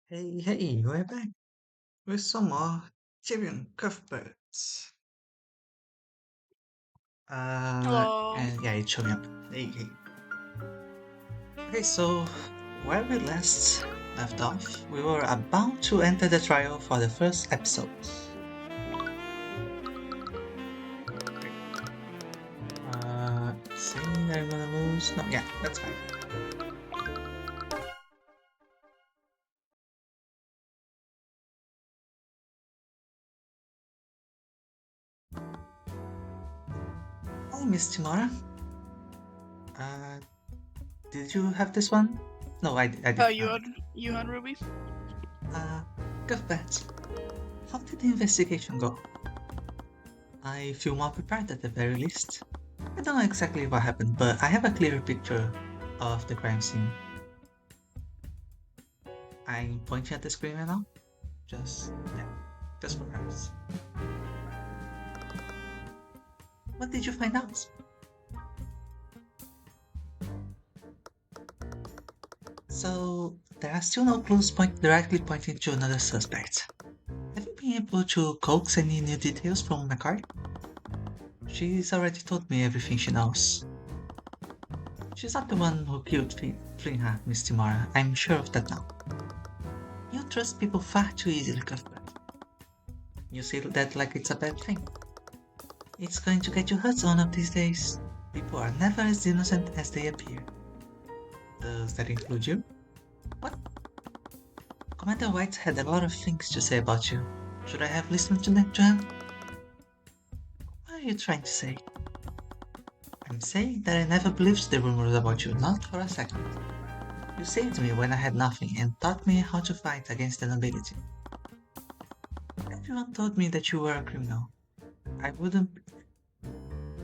Hey, we're back with some more Tyrion Cuthbert. Hello. And yeah, it's showing up. Hey. Okay, so where we last left off, we were about to enter the trial for the first episode. Okay. Saying that I'm gonna lose? No, yeah, that's fine. Hi, Miss Timora. Uh, did you have this one? No, I Uh, did. you had you had Ruby. Uh, Cuthbert, how did the investigation go? I feel more prepared at the very least. I don't know exactly what happened, but I have a clearer picture of the crime scene. I'm pointing at the screen right now. Yeah, just for reference. What did you find out? So, there are still no clues directly pointing to another suspect. Have you been able to coax any new details from McCarthy? She's already told me everything she knows. She's not the one who killed Flynn, Miss Timora. I'm sure of that now. You trust people far too easily, Cuthbert. You say that like it's a bad thing. It's going to get you hurt one of these days. People are never as innocent as they appear. Does that include you? What? Commander White had a lot of things to say about you. Should I have listened to them, John? What are you trying to say? I'm saying that I never believed the rumors about you, not for a second. You saved me when I had nothing and taught me how to fight against the nobility. Everyone told me that you were a criminal. I wouldn't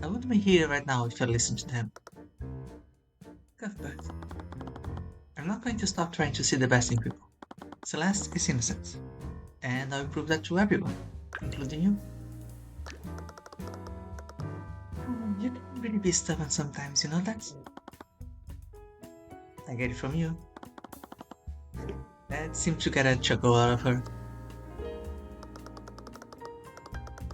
I wouldn't be here right now if I listened to them. Cuthbert, I'm not going to stop trying to see the best in people. Celeste is innocent, and I'll prove that to everyone, including you. You can really be stubborn sometimes, you know that? I get it from you. That seemed to get a chuckle out of her.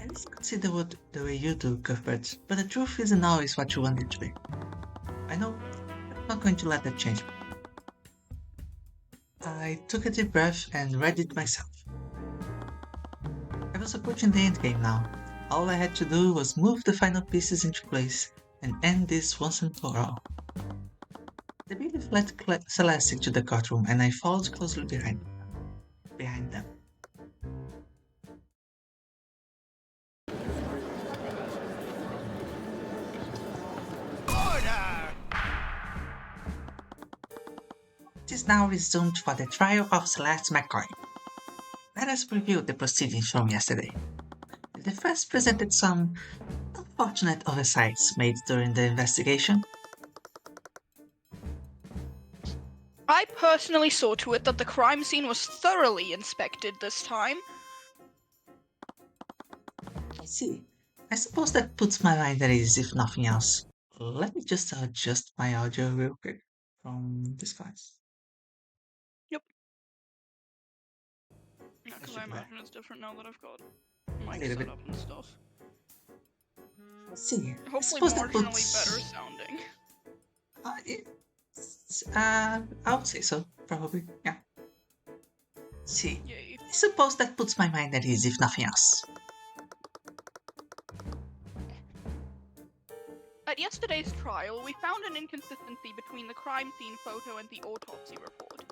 I used to consider what the way you do, Cuthbert, but the truth isn't always what you want it to be. I know, I'm not going to let that change me. I took a deep breath and read it myself. I was approaching the end game now. All I had to do was move the final pieces into place and end this once and for all. The bailiff led Celeste into the courtroom, and I followed closely behind them. Order! It is now resumed for the trial of Celeste McCoy. Let us review the proceedings from yesterday. The defense presented some unfortunate oversights made during the investigation. I personally saw to it that the crime scene was thoroughly inspected this time. I see. I suppose that puts my mind at ease if nothing else. Let me just adjust my audio real quick from this device. Yep. Yeah, That because should I be better. imagine it's different now that I've got A mic little set bit. up and stuff. Let's see. I Hopefully suppose that marginally better puts. sounding. I would say so, probably. Yeah. See, Yay. I suppose that puts my mind at ease if nothing else. At yesterday's trial, we found an inconsistency between the crime scene photo and the autopsy report.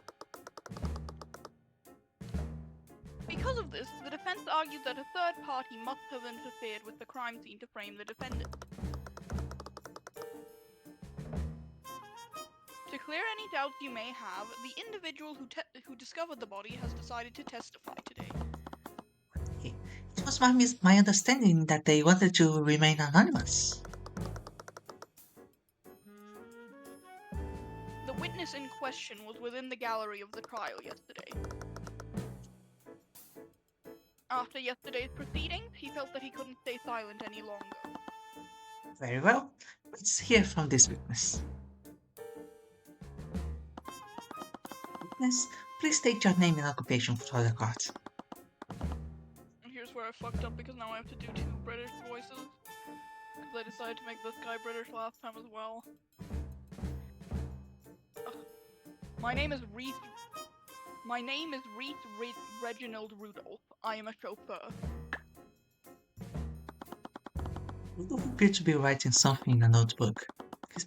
Because of this, the defense argued that a third party must have interfered with the crime scene to frame the defendant. To clear any doubts you may have, the individual who discovered the body has decided to testify today. It was my understanding that they wanted to remain anonymous. The witness in question was within the gallery of the trial yesterday. After yesterday's proceedings, he felt that he couldn't stay silent any longer. Very well. Let's hear from this witness. Witness, Please state your name and occupation for the court. And here's where I fucked up because now I have to do two British voices. Because I decided to make this guy British last time as well. Ugh. My name is Reese. My name is Reginald Rudolph. I am a chauffeur. Rudolph appeared to be writing something in a notebook. His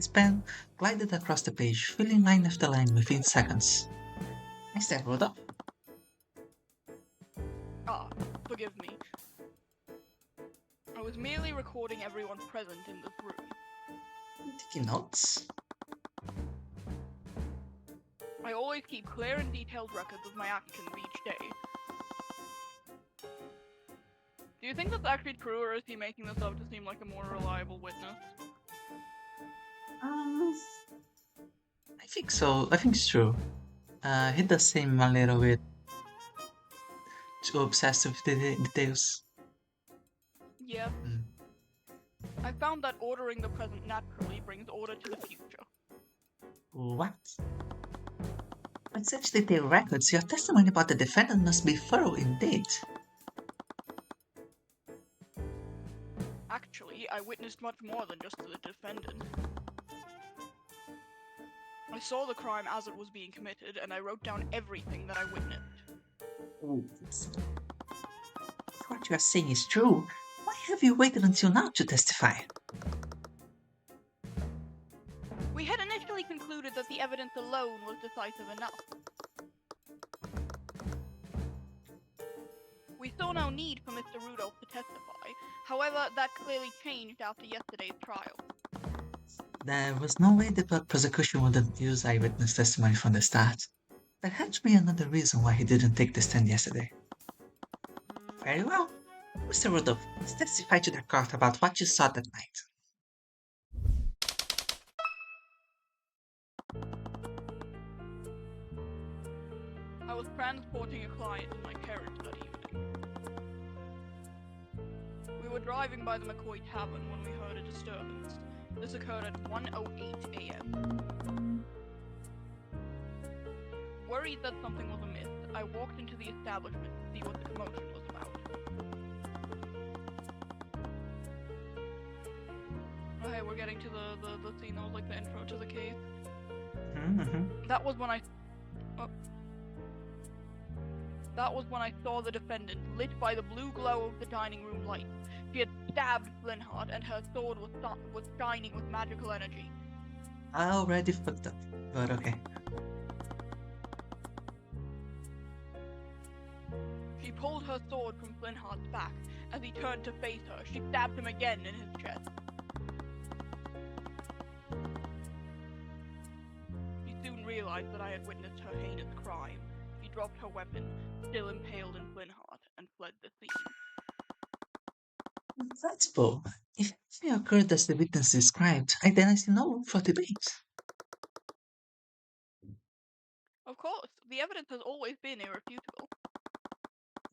pen glided across the page, filling line after line within seconds. I said, Rudolph, Ah, forgive me. I was merely recording everyone present in this room. taking notes? I always keep clear and detailed records of my actions each day. Do you think that's actually true, or is he making this up to seem like a more reliable witness? Um, I think so. I think it's true. He does seem a little bit too obsessed with the details. Yes. Hmm. I found that ordering the present naturally brings order to the future. What? With such detailed records, your testimony about the defendant must be thorough indeed. Actually, I witnessed much more than just the defendant. I saw the crime as it was being committed, and I wrote down everything that I witnessed. Oh, if what you are saying is true, why have you waited until now to testify? We had initially concluded that the evidence alone was decisive enough. We saw no need for Mr. Rudolph to testify. However, that clearly changed after yesterday's trial. There was no way the prosecution wouldn't use eyewitness testimony from the start. There had to be another reason why he didn't take the stand yesterday. Very well. Mr. Rudolph, please testify to the court about what you saw that night. I was transporting a client in my carriage that evening. We were driving by the McCoy Tavern when we heard a disturbance. This occurred at 1:08 a.m. Worried that something was amiss, I walked into the establishment to see what the commotion was about. Okay, we're getting to the scene that was like the intro to the case. Mm-hmm. That was when I saw the defendant, lit by the blue glow of the dining room light. She had stabbed Flintheart, and her sword was shining with magical energy. I already fucked up, but okay. She pulled her sword from Flintheart's back. As he turned to face her, she stabbed him again in his chest. She soon realized that I had witnessed her heinous crime. She dropped her weapon, still impaled in Flintheart, and fled the scene. Incredible. If everything occurred as the witness described, then I see no room for debate. Of course, the evidence has always been irrefutable.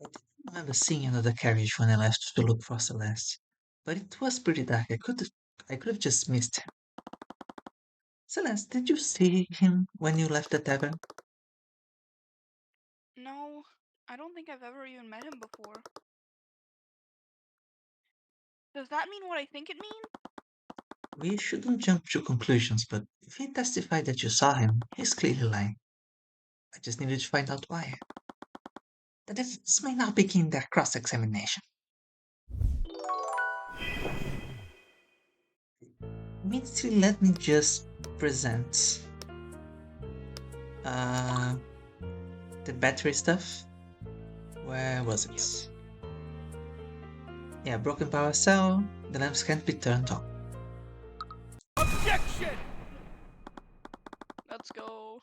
I didn't remember seeing another carriage when I left to look for Celeste, but it was pretty dark. I could have just missed him. Celeste, did you see him when you left the tavern? No, I don't think I've ever even met him before. Does that mean what I think it means? We shouldn't jump to conclusions, but if he testified that you saw him, he's clearly lying. I just needed to find out why. The defense may now begin their cross-examination. Immediately, let me just present uh, the battery stuff. Where was Yep. it? Yeah, broken power cell. The lamps can't be turned on. Objection! Let's go.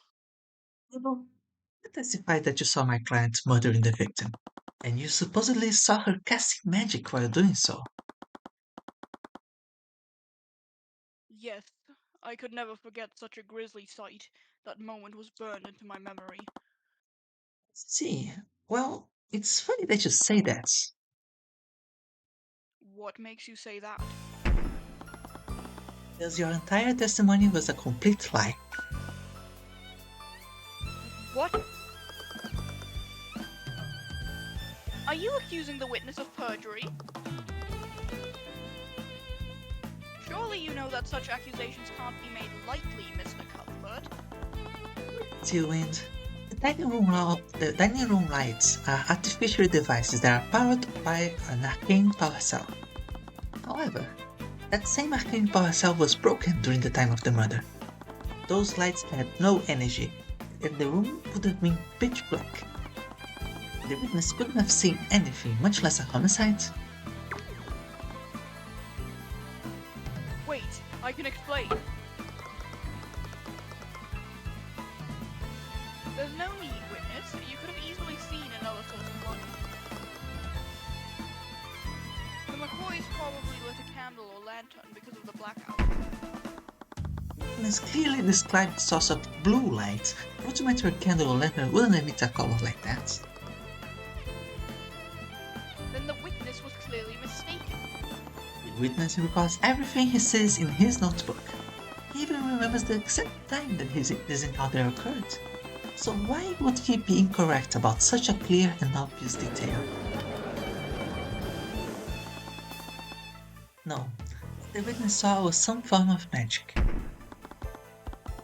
You testified that you saw my client murdering the victim, and you supposedly saw her casting magic while doing so. Yes, I could never forget such a grisly sight. That moment was burned into my memory. See, well, it's funny that you say that. What makes you say that? Because your entire testimony was a complete lie. accusing the witness of perjury? Surely you know that such accusations can't be made lightly, Mr. Cuthbert. Tyrion, the dining room lights are artificial devices that are powered by an arcane power cell. However, that same arcane power cell was broken during the time of the murder. Those lights had no energy, and the room would have been pitch black. The witness couldn't have seen anything, much less a homicide. Wait, I can explain. There's no need, witness. You could have easily seen another source of light. The McCoys probably lit a candle or lantern because of the blackout. The witness clearly described the source of blue light. What's the matter, a candle or lantern wouldn't emit a color like that? Then the witness was clearly mistaken. The witness recalls everything he says in his notebook. He even remembers the exact time that this encounter occurred. So why would he be incorrect about such a clear and obvious detail? No, the witness saw was some form of magic.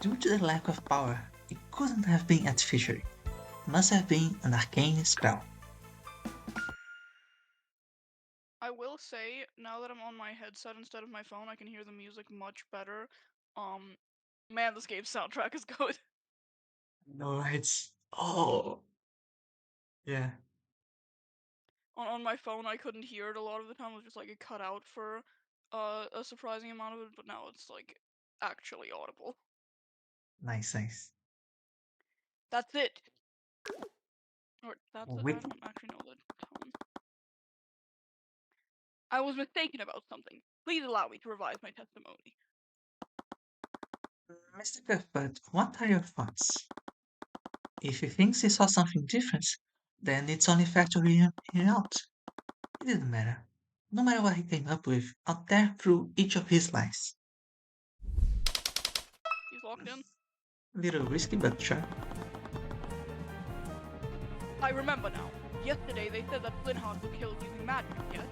Due to the lack of power, it couldn't have been artificial. It must have been an arcane spell. I will say, now that I'm on my headset instead of my phone, I can hear the music much better. Man, this game's soundtrack is good. No, it's yeah, On my phone, I couldn't hear it a lot of the time. It was just like it cut out for a surprising amount of it, but now it's like actually audible. nice. That's it. Or that's it. I With don't actually know the tone. I was mistaken about something. Please allow me to revise my testimony. Mr. Cuthbert, what are your thoughts? If he thinks he saw something different, then it's only fair to hear him out. It didn't matter. No matter what he came up with, I'll tear through each of his lies. He's locked in. Little risky, but sure. I remember now. Yesterday they said that Flintheart was killed using magic, yes?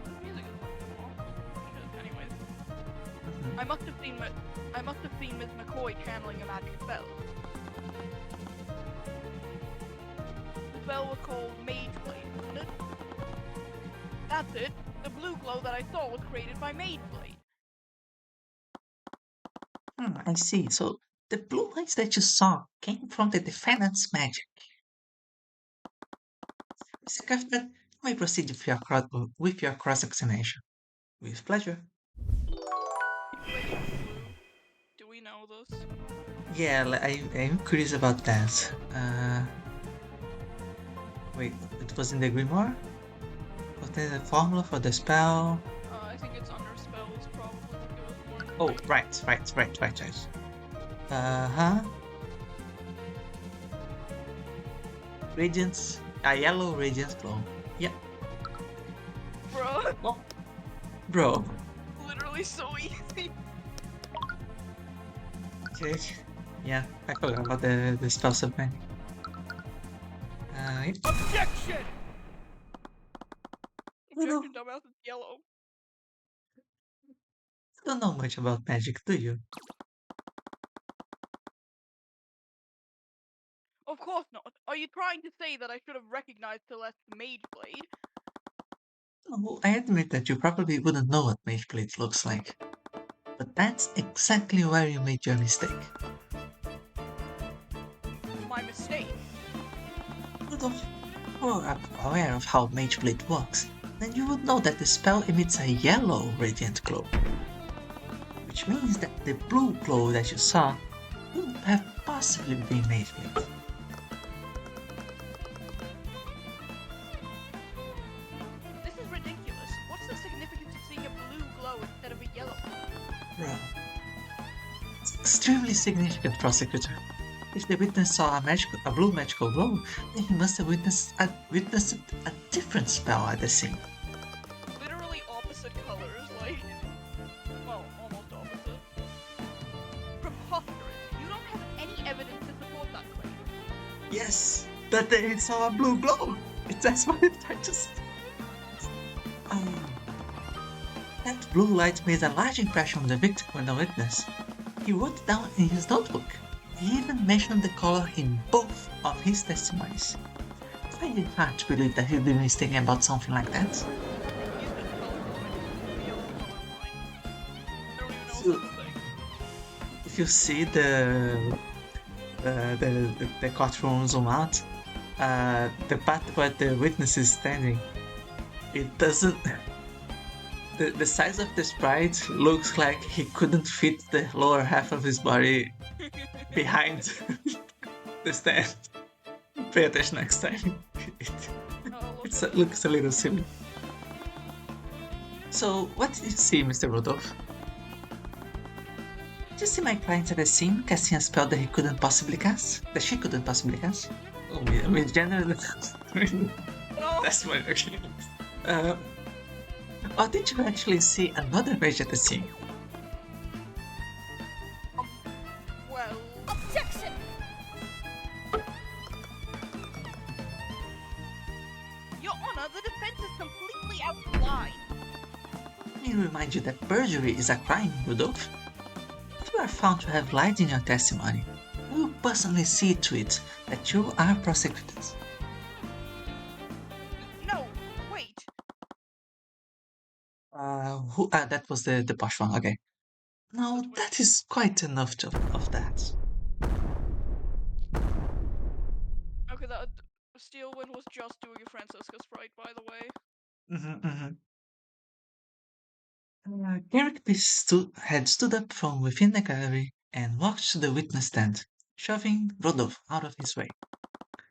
This music is shit. Anyways. Mhm. I must have seen Miss McCoy channeling a magic spell. The spell was called Mage Blade, wasn't it? That's it. The blue glow that I saw was created by Mage Blade. I see. So the blue lights that you saw came from the defendant's magic. Mr. Cuthbert, you may proceed with your cross-examination. With pleasure. Mage Blade is blue. Do we know this? Yeah, I'm curious about that. Wait, it was in the grimoire? Was there the formula for the spell? I think it's under spells probably. Give us more Oh, information. right. Uh-huh. Radiance, a yellow radiance glow. Yeah, Bro, well, bro. literally so easy. Okay. Yeah, I forgot about the spell submenu. Yeah. Objection! You know, Objection, dumbass, it's yellow. you don't know much about magic, do you? Of course not. Are you trying to say that I should have recognized Celeste's Mage Blade? No, I admit that you probably wouldn't know what Mage Blade looks like. But that's exactly where you made your mistake. My mistake. If you were aware of how Mage Blade works, then you would know that the spell emits a yellow radiant glow. Which means that the blue glow that you saw couldn't have possibly been Mage Blade. This is ridiculous. What's the significance of seeing a blue glow instead of a yellow glow? Bro. It's extremely significant, prosecutor. If the witness saw a blue magical glow, then he must have witnessed a different spell at the scene. Literally opposite colors, like... Well, almost opposite. Preposterous. You don't have any evidence to support that claim. Yes, that they saw a blue glow. It's as funny that I just. That blue light made a large impression on the victim and the witness. He wrote it down in his notebook. He even mentioned the color in both of his testimonies. I find it hard to believe that he'd be mistaken about something like that. He said colorblind. He has colorblind. I don't even know if So, that's a thing. if you see the courtroom zoom out, the part where the witness is standing, it doesn't. The size of the sprite looks like he couldn't fit the lower half of his body behind the stand. Pay attention next time. It, I'll look it at it. looks a little silly. So, what did you see, Mr. Rodolph? Did you see my client at the scene casting a spell that he couldn't possibly cast? That she couldn't possibly cast? Oh, I mean, generally, Oh, that's my okay. Uh, or did you actually see another mage at the scene? well. Objection! Your Honor, the defense is completely out of line. Let me remind you that perjury is a crime, Rudolph. If you are found to have lied in your testimony, I will personally see to it that you are prosecuted. No, wait. That was the posh one, okay. Now, But wait. that is quite enough of that. Okay, that Steelwind was just doing a Francisca sprite, by the way. Mm-hmm. Garrick had stood up from within the gallery and walked to the witness stand, shoving Rodolph out of his way.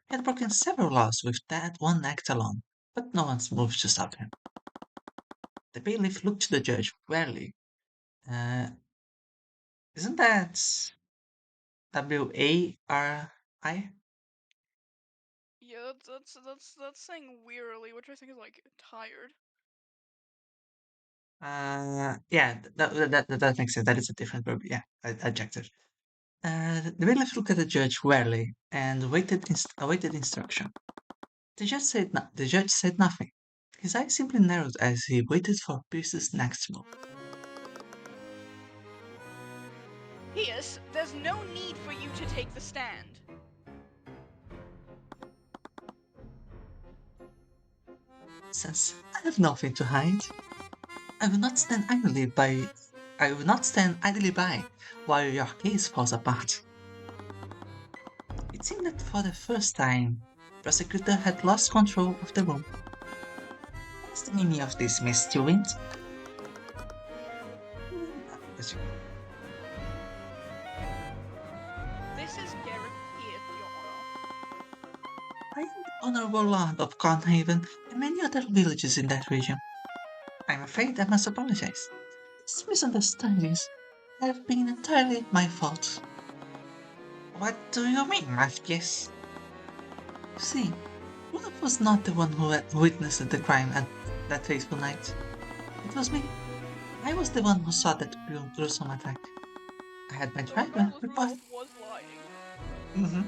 He had broken several laws with that one act alone, but no one moved to stop him. The bailiff looked to the judge warily. Uh, isn't that Wari? Yeah, that's saying wearily, which I think is like tired. Yeah, that makes sense. That is a different verb. Yeah, adjective. The bailiff looked at the judge warily and awaited instruction. The judge said nothing. His eyes simply narrowed as he waited for Pierce's next move. Pierce, there's no need for you to take the stand. Since I have nothing to hide, I will not stand idly by. I will not stand idly by while your case falls apart. It seemed that for the first time, the prosecutor had lost control of the room. What is the meaning of this, Miss Stewart? This is Garrett Pierce, Your Honor. I am the Honorable Lord of Cornhaven and many other villages in that region. I'm afraid I must apologize. These misunderstandings have been entirely my fault. What do you mean, Marquis? You see, Olaf was not the one who had witnessed the crime at that fateful night. It was me. I was the one who saw that gruesome attack. I had my So driver regardless, report. Rudolph was lying. Mm-hmm.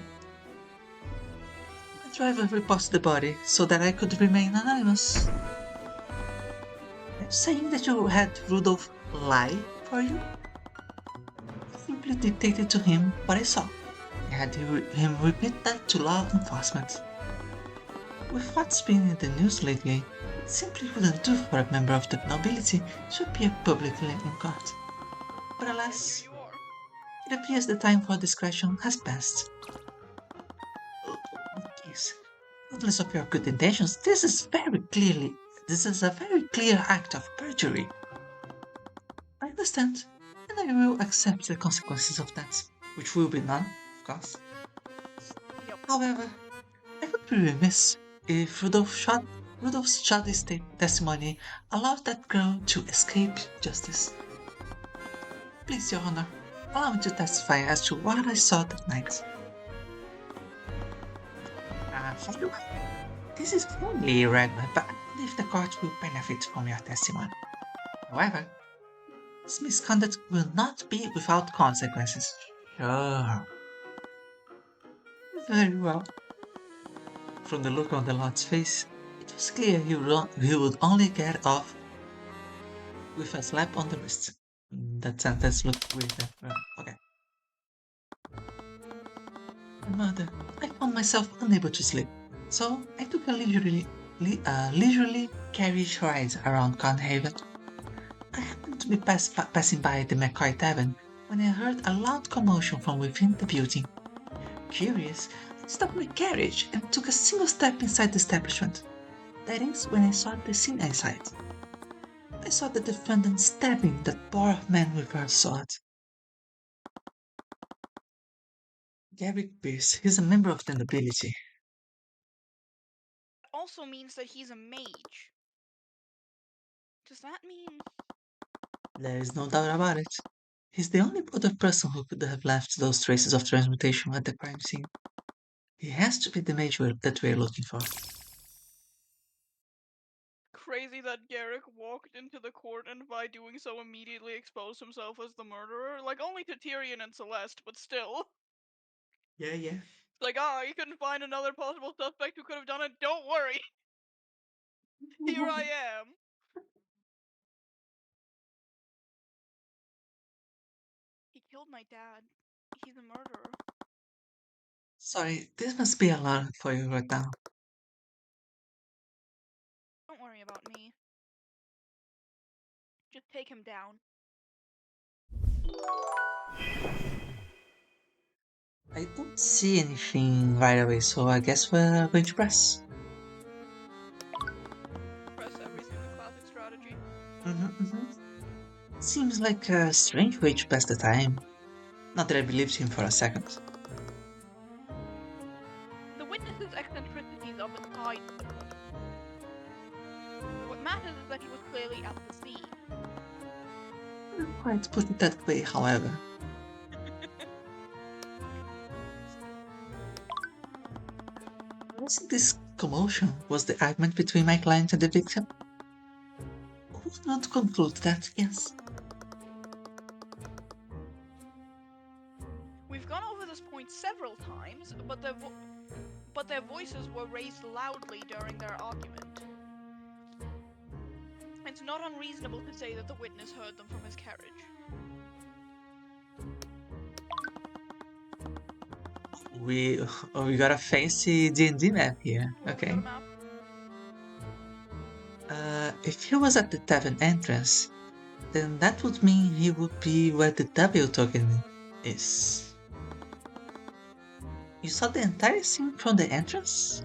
My driver reported the body so that I could remain anonymous. Are you saying that you had Rudolph lie for you? I simply dictated to him what I saw. I had him repeat that to law enforcement. With what's been in the news lately, it simply wouldn't do for a member of the nobility to appear publicly in court. But So here alas, you are. it appears the time for discretion has passed. Yes, regardless of your good intentions, this is a very clear act of perjury. I understand, and I will accept the consequences of that, which will be none, of course. Yep. However, I would be remiss if Rudolph's shoddy testimony allowed that girl to escape justice. Please, Your Honor, allow me to testify as to what I saw that night. For you, this is plainly irregular, but I believe the court will benefit from your testimony. However, this misconduct will not be without consequences. Sure. Very well. From the look on the lad's face, it was clear he would only get off with a slap on the wrist. That sentence looked weird. Okay. My mother, I found myself unable to sleep, so I took a leisurely carriage ride around Carnhaven. I happened to be passing by the McCoy Tavern when I heard a loud commotion from within the building. Curious, I stopped my carriage and took a single step inside the establishment. That is when I saw the scene inside. I saw the defendant stabbing that poor man with her sword. Garrick Pierce, he's a member of the nobility. Also means that he's a mage. Does that mean... There is no doubt about it. He's the only other person who could have left those traces of transmutation at the crime scene. He has to be the mage that we're looking for. Crazy that Garrick walked into the court and by doing so immediately exposed himself as the murderer? Like, only to Tyrion and Celeste, but still. Yeah, yeah. Like, you couldn't find another possible suspect who could have done it? Don't worry! Here I am! He killed my dad. He's a murderer. Sorry, this must be a lot for you right now. Don't worry about me. Just take him down. I don't see anything right away, so I guess we're going to press. Press everything, the classic strategy. Seems like a strange way to pass the time. Not that I believed him for a second. The witness's eccentricities of aside, what matters is that he was clearly at the scene. I don't quite put it that way, however. Was this commotion was the argument between my client and the victim? Who would not conclude that, yes. We've gone over this point several times, but their voices were raised loudly during their argument. It's not unreasonable to say that the witness heard them from his carriage. We got a fancy D&D map here. Okay. If he was at the tavern entrance, then that would mean he would be where the W token is. You saw the entire scene from the entrance?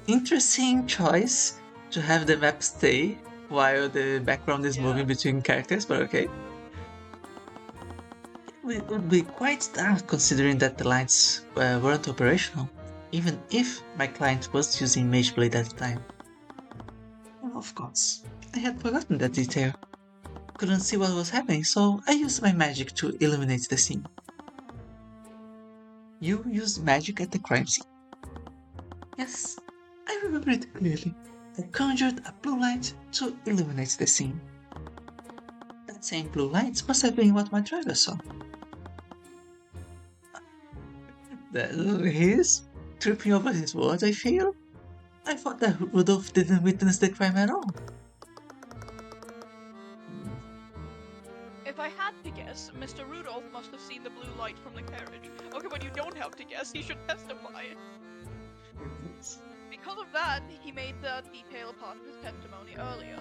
Interesting choice to have the map stay while the background is moving between characters, but okay. It would be quite dark considering that the lights weren't operational, even if my client was using Mage Blade at the time. Of course, I had forgotten that detail. Couldn't see what was happening, so I used my magic to illuminate the scene. You used magic at the crime scene? Yes, I remember it clearly. I conjured a blue light to illuminate the scene. That same blue light must have been what my driver saw. He's tripping over his words, I feel. I thought that Rudolph didn't witness the crime at all. If I had to guess, Mr. Rudolph must have seen the blue light from the carriage. Okay, but you don't have to guess, he should testify. Because of that, he made that detail a part of his testimony earlier.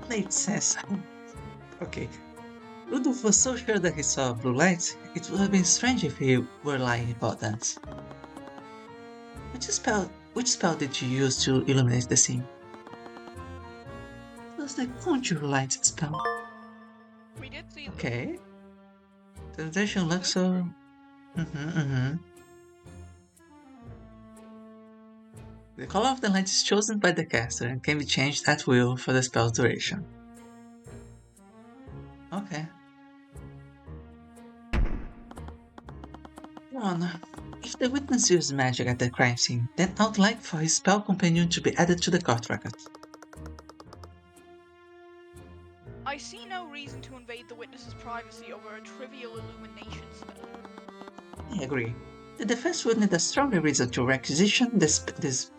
Makes sense. Okay. Rudolph was so sure that he saw a blue light, it would have been strange if he were lying about that. Which spell did you use to illuminate the scene? It was the Conjure Light spell. We did see Okay. The intention looks so... The color of the light is chosen by the caster and can be changed at will for the spell's duration. Okay. Your Honor, if the witness used magic at the crime scene, then I'd like for his spell companion to be added to the court record. I see no reason to invade the witness's privacy over a trivial illumination spell. I agree. The defense would need a stronger reason to requisition the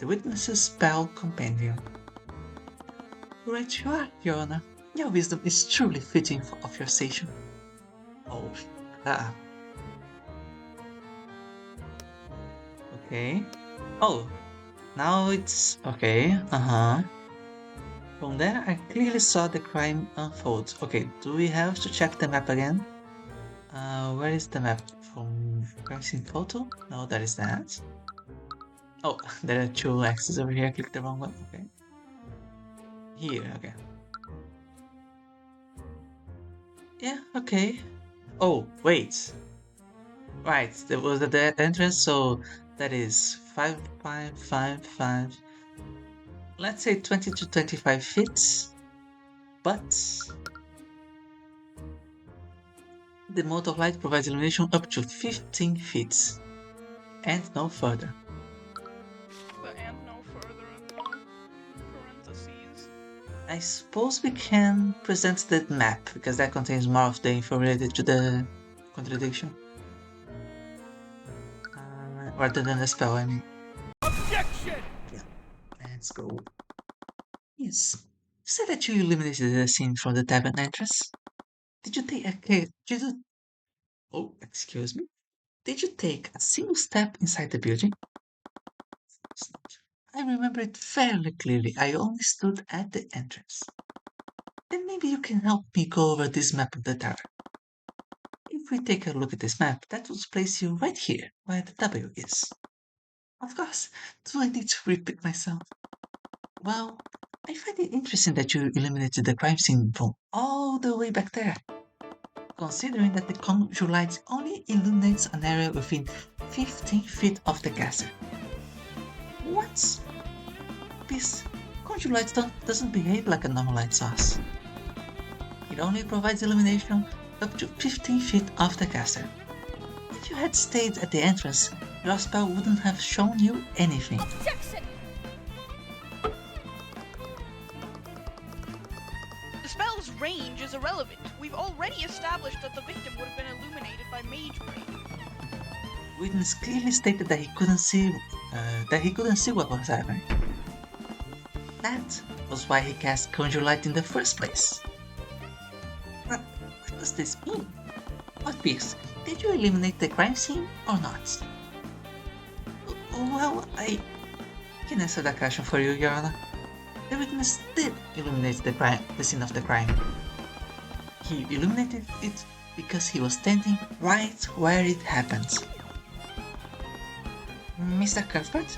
witness's spell companion. Right you are, Your Honor. Your wisdom is truly fitting of your station. Oh, ah, okay. Oh, now it's okay. Uh-huh. From there, I clearly saw the crime unfold. Okay, do we have to check the map again? Where is the map? From crime scene photo? No, that is that. Oh, there are two axes over here. I clicked the wrong one. Okay. Here, okay. Yeah, okay. Oh, wait. Right, there was the entrance, so that is 5.55. Let's say 20 to 25 feet. But the mode of light provides illumination up to 15 feet and no further. But and no further in the parentheses. I suppose we can present the map because that contains more of the info related to the contradiction. Rather than the spell, I mean. Objection! Yeah, let's go. Yes. You said that you eliminated the scene from the tavern entrance. Did you take okay, did you oh, excuse me? Did you take a single step inside the building? I remember it fairly clearly. I only stood at the entrance. Then maybe you can help me go over this map of the tavern. If we take a look at this map, that would place you right here, where the W is. Of course, do I need to repeat myself? Well, I find it interesting that you eliminated the crime scene from all the way back there, considering that the conjure light only illuminates an area within 15 feet of the castle. What? This conjure light doesn't behave like a normal light source. It only provides illumination up to 15 feet off the castle. If you had stayed at the entrance, your spell wouldn't have shown you anything. Objection! The spell's range is irrelevant. We've already established that the victim would have been illuminated by mage brain. Witness clearly stated that he couldn't see what was happening. That was why he cast Conjure Light in the first place. What does this mean? What Pierce, did you eliminate the crime scene or not? Well, I can answer that question for you, Your Honor. The witness did illuminate the scene of the crime. He illuminated it because he was standing right where it happened. Mr. Cuthbert,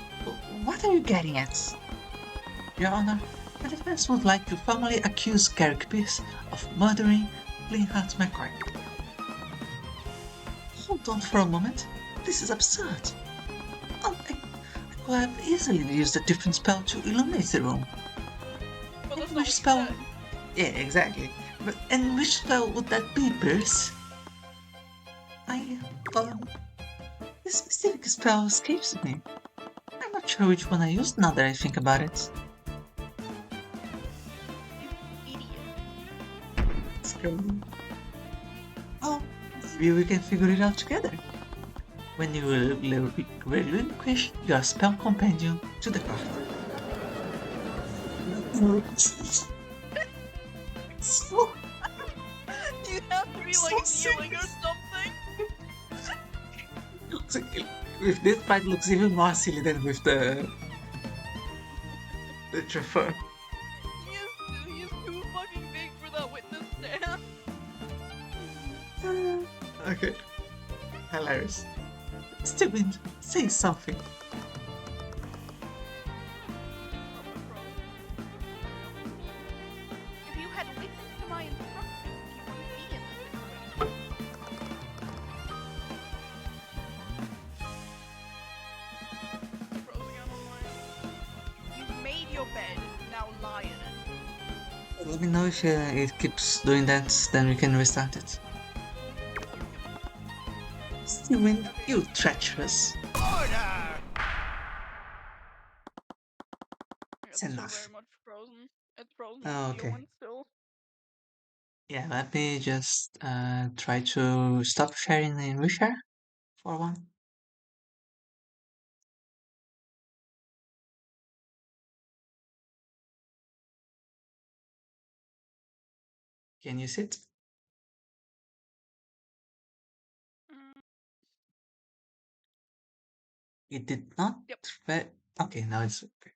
what are you getting at? Your Honor, the defense would like to formally accuse Garrick Pierce of murdering Cleanheart McCoy. Hold on for a moment. This is absurd. I could have easily used a different spell to illuminate the room. But that's And not which what spell? you said. Yeah, exactly. And which spell would that be, Pierce? I, this specific spell escapes me. I'm not sure which one I used now that I think about it. You idiot. Let's go. Oh, maybe we can figure it out together. When you relinquish your spell companion to the card. So, You have to be So like kneeling or serious. something. with this fight looks even more silly than with the chauffeur. He is too fucking big for that witness stand. Okay, hilarious. Steven, say something. If you had listened to my instructions, you wouldn't be in this situation. Frozen on my You've made your bed, now lie in it. Let me know if it keeps doing that, then we can restart it. Steven, you treacherous. Order! It's It's still enough. very much frozen. It's frozen Oh, on the okay. one still. Yeah, let me just try to stop sharing and reshare for one. Can you sit? Mm, It did not. yep. Okay, now it's okay.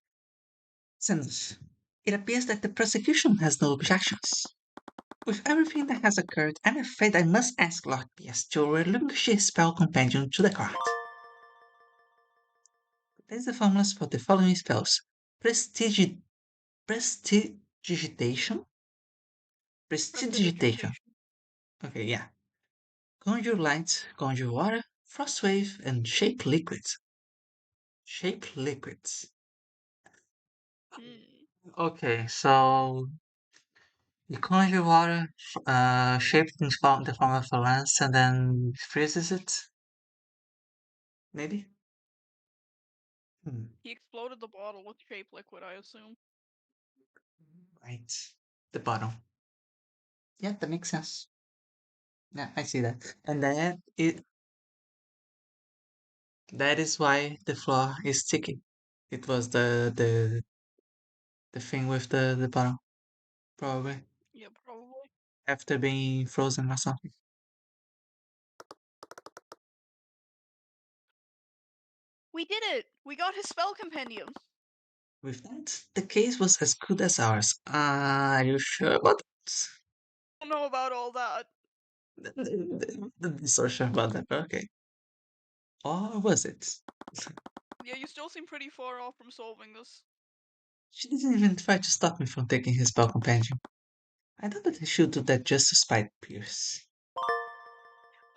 Since it appears that the prosecution has no objections. With everything that has occurred, I'm afraid I must ask Lord Pierce to relinquish his spell companion to the court. There's the formulas for the following spells. Prestidigitation? Prestidigitation. Prestidigitation. Okay, yeah. Conjure light, conjure water, frost wave, and shape liquids. Shape liquids. Hmm. Okay, so you conjure water, shape it in the form of a lance, and then freezes it? Maybe? Hmm. He exploded the bottle with shape liquid, I assume. Right. The bottom. Yeah, that makes sense. Yeah, I see that. And then that is why the floor is sticky. It was the thing with the bottom, probably. Yeah, probably. After being frozen or something. We did it! We got his spell compendium! With that, the case was as good as ours. Are you sure about I don't know about all that. so sure about that, but okay. Or was it? Yeah, you still seem pretty far off from solving this. She didn't even try to stop me from taking his spell companion. I thought that I should do that just to spite Pierce.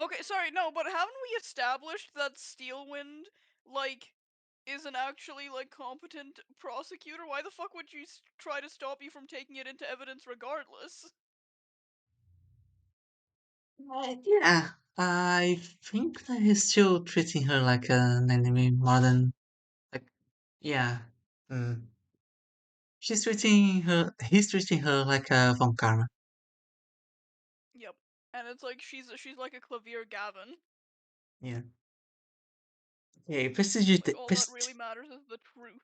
Okay, sorry, no, but haven't we established that Steelwind, like, isn't actually, like, competent prosecutor? Why the fuck would you try to stop you from taking it into evidence regardless? Yeah, I think that he's still treating her like an enemy more than like, yeah. Mm. He's treating her like a Von Karma. Yep. And it's like she's like a clavier Gavin. Yeah. Okay, Like all that really matters is the truth.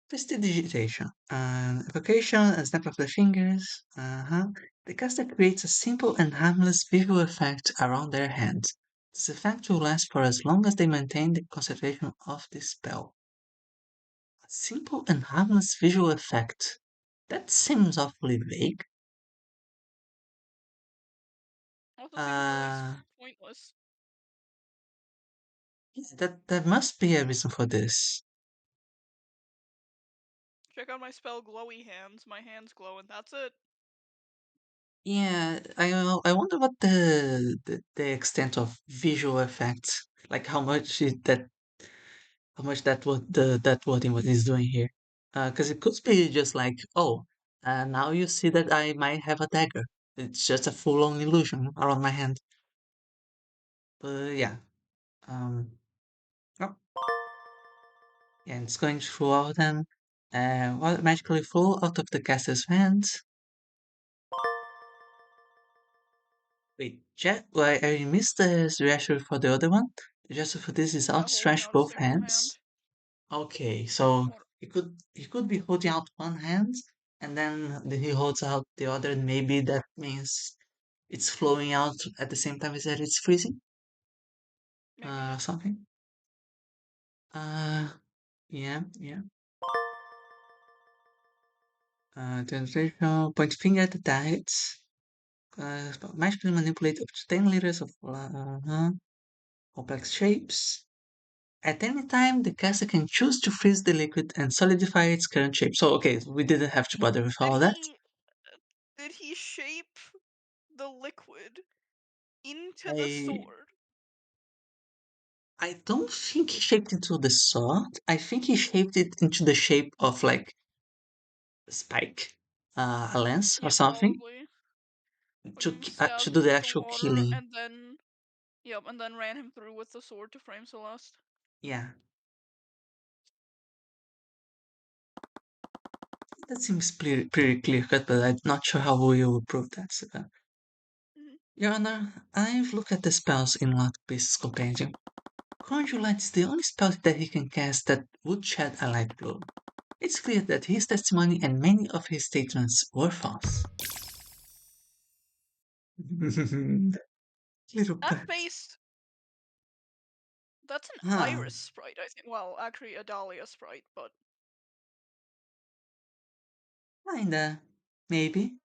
prestidigitation. Evocation and snap of the fingers. The caster creates a simple and harmless visual effect around their hands. This effect will last for as long as they maintain the concentration of the spell. A simple and harmless visual effect. That seems awfully vague. Also seems really Uh, pointless. yeah, that there must be a reason for this. Check out my spell glowy hands. My hands glow and that's it. Yeah, I wonder what the extent of visual effects, like how much that wording what is doing here. Because it could be just like, oh, now you see that I might have a dagger. It's just a full-on illusion around my hand. But yeah, um, oh, yeah, it's going through all of them. Magically fall out of the caster's hands. Wait, Jack, why I missed the gesture for the other one? The gesture for this is Yeah, holding outstretch out a both single hand. hands. Okay, so Or, he could be holding out one hand and then he holds out the other, and maybe that means it's flowing out at the same time as that it's freezing. maybe. Something. Uh, yeah. Translation. Point finger at the targets. Magically manipulate up to 10 liters of complex shapes. At any time, the caster can choose to freeze the liquid and solidify its current shape. So, okay, we didn't have to bother with Did all that. he did he shape the liquid into the I sword? I don't think he shaped into the sword. I think he shaped it into the shape of like a spike, a lance or Yeah, something probably. When to you to stabbed do him the with the actual water killing. and then yep, and then ran him through with the sword to frame Celeste. Yeah, that seems pretty clear cut, but I'm not sure how we will prove that. So, Mhm. Your Honor, I've looked at the spells in Lockpiece's compendium. Conjure Light is the only spell that he can cast that would shed a light glow. It's clear that his testimony and many of his statements were false. Little That pet. face, that's an Huh. iris sprite, I think. Well, actually, a dahlia sprite, but Kinda. Maybe.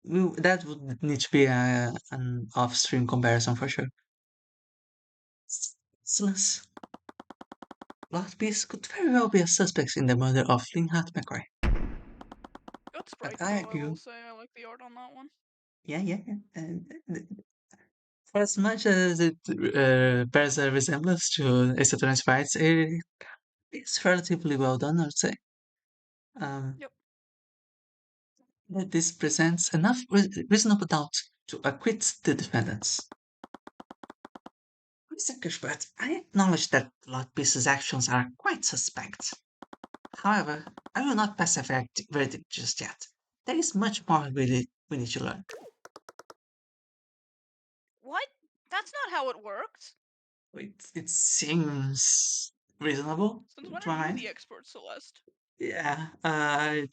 That would need to be an off-stream comparison for sure. Silas, Lord Beast could very well be a suspect in the murder of Linhart McCoy. good But sprite I though. I argue, will say I like the art on that one. yeah. For as much as it bears a resemblance to Ace Attorney's fights, it's relatively well done, I would say. Um, Yep. that this presents enough reasonable doubt to acquit the defendants. Mr. Cuthbert, I acknowledge that Lord Peace's actions are quite suspect. However, I will not pass a verdict just yet. There is much more we need to learn. What? That's not how it works. It seems reasonable Since when to are my you mind. the expert, Celeste? Yeah,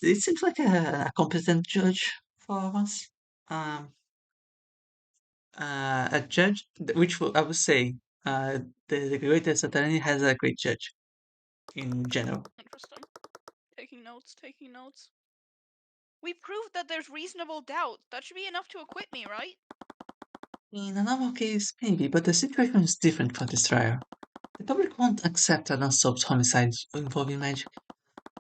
it seems like a competent judge for us. Um, a judge, which I would say, the greatest attorney has a great judge in general. Interesting. Taking notes, taking notes. We proved that there's reasonable doubt. That should be enough to acquit me, right? In a normal case, maybe, but the situation is different for this trial. The public won't accept an unsolved homicide involving magic.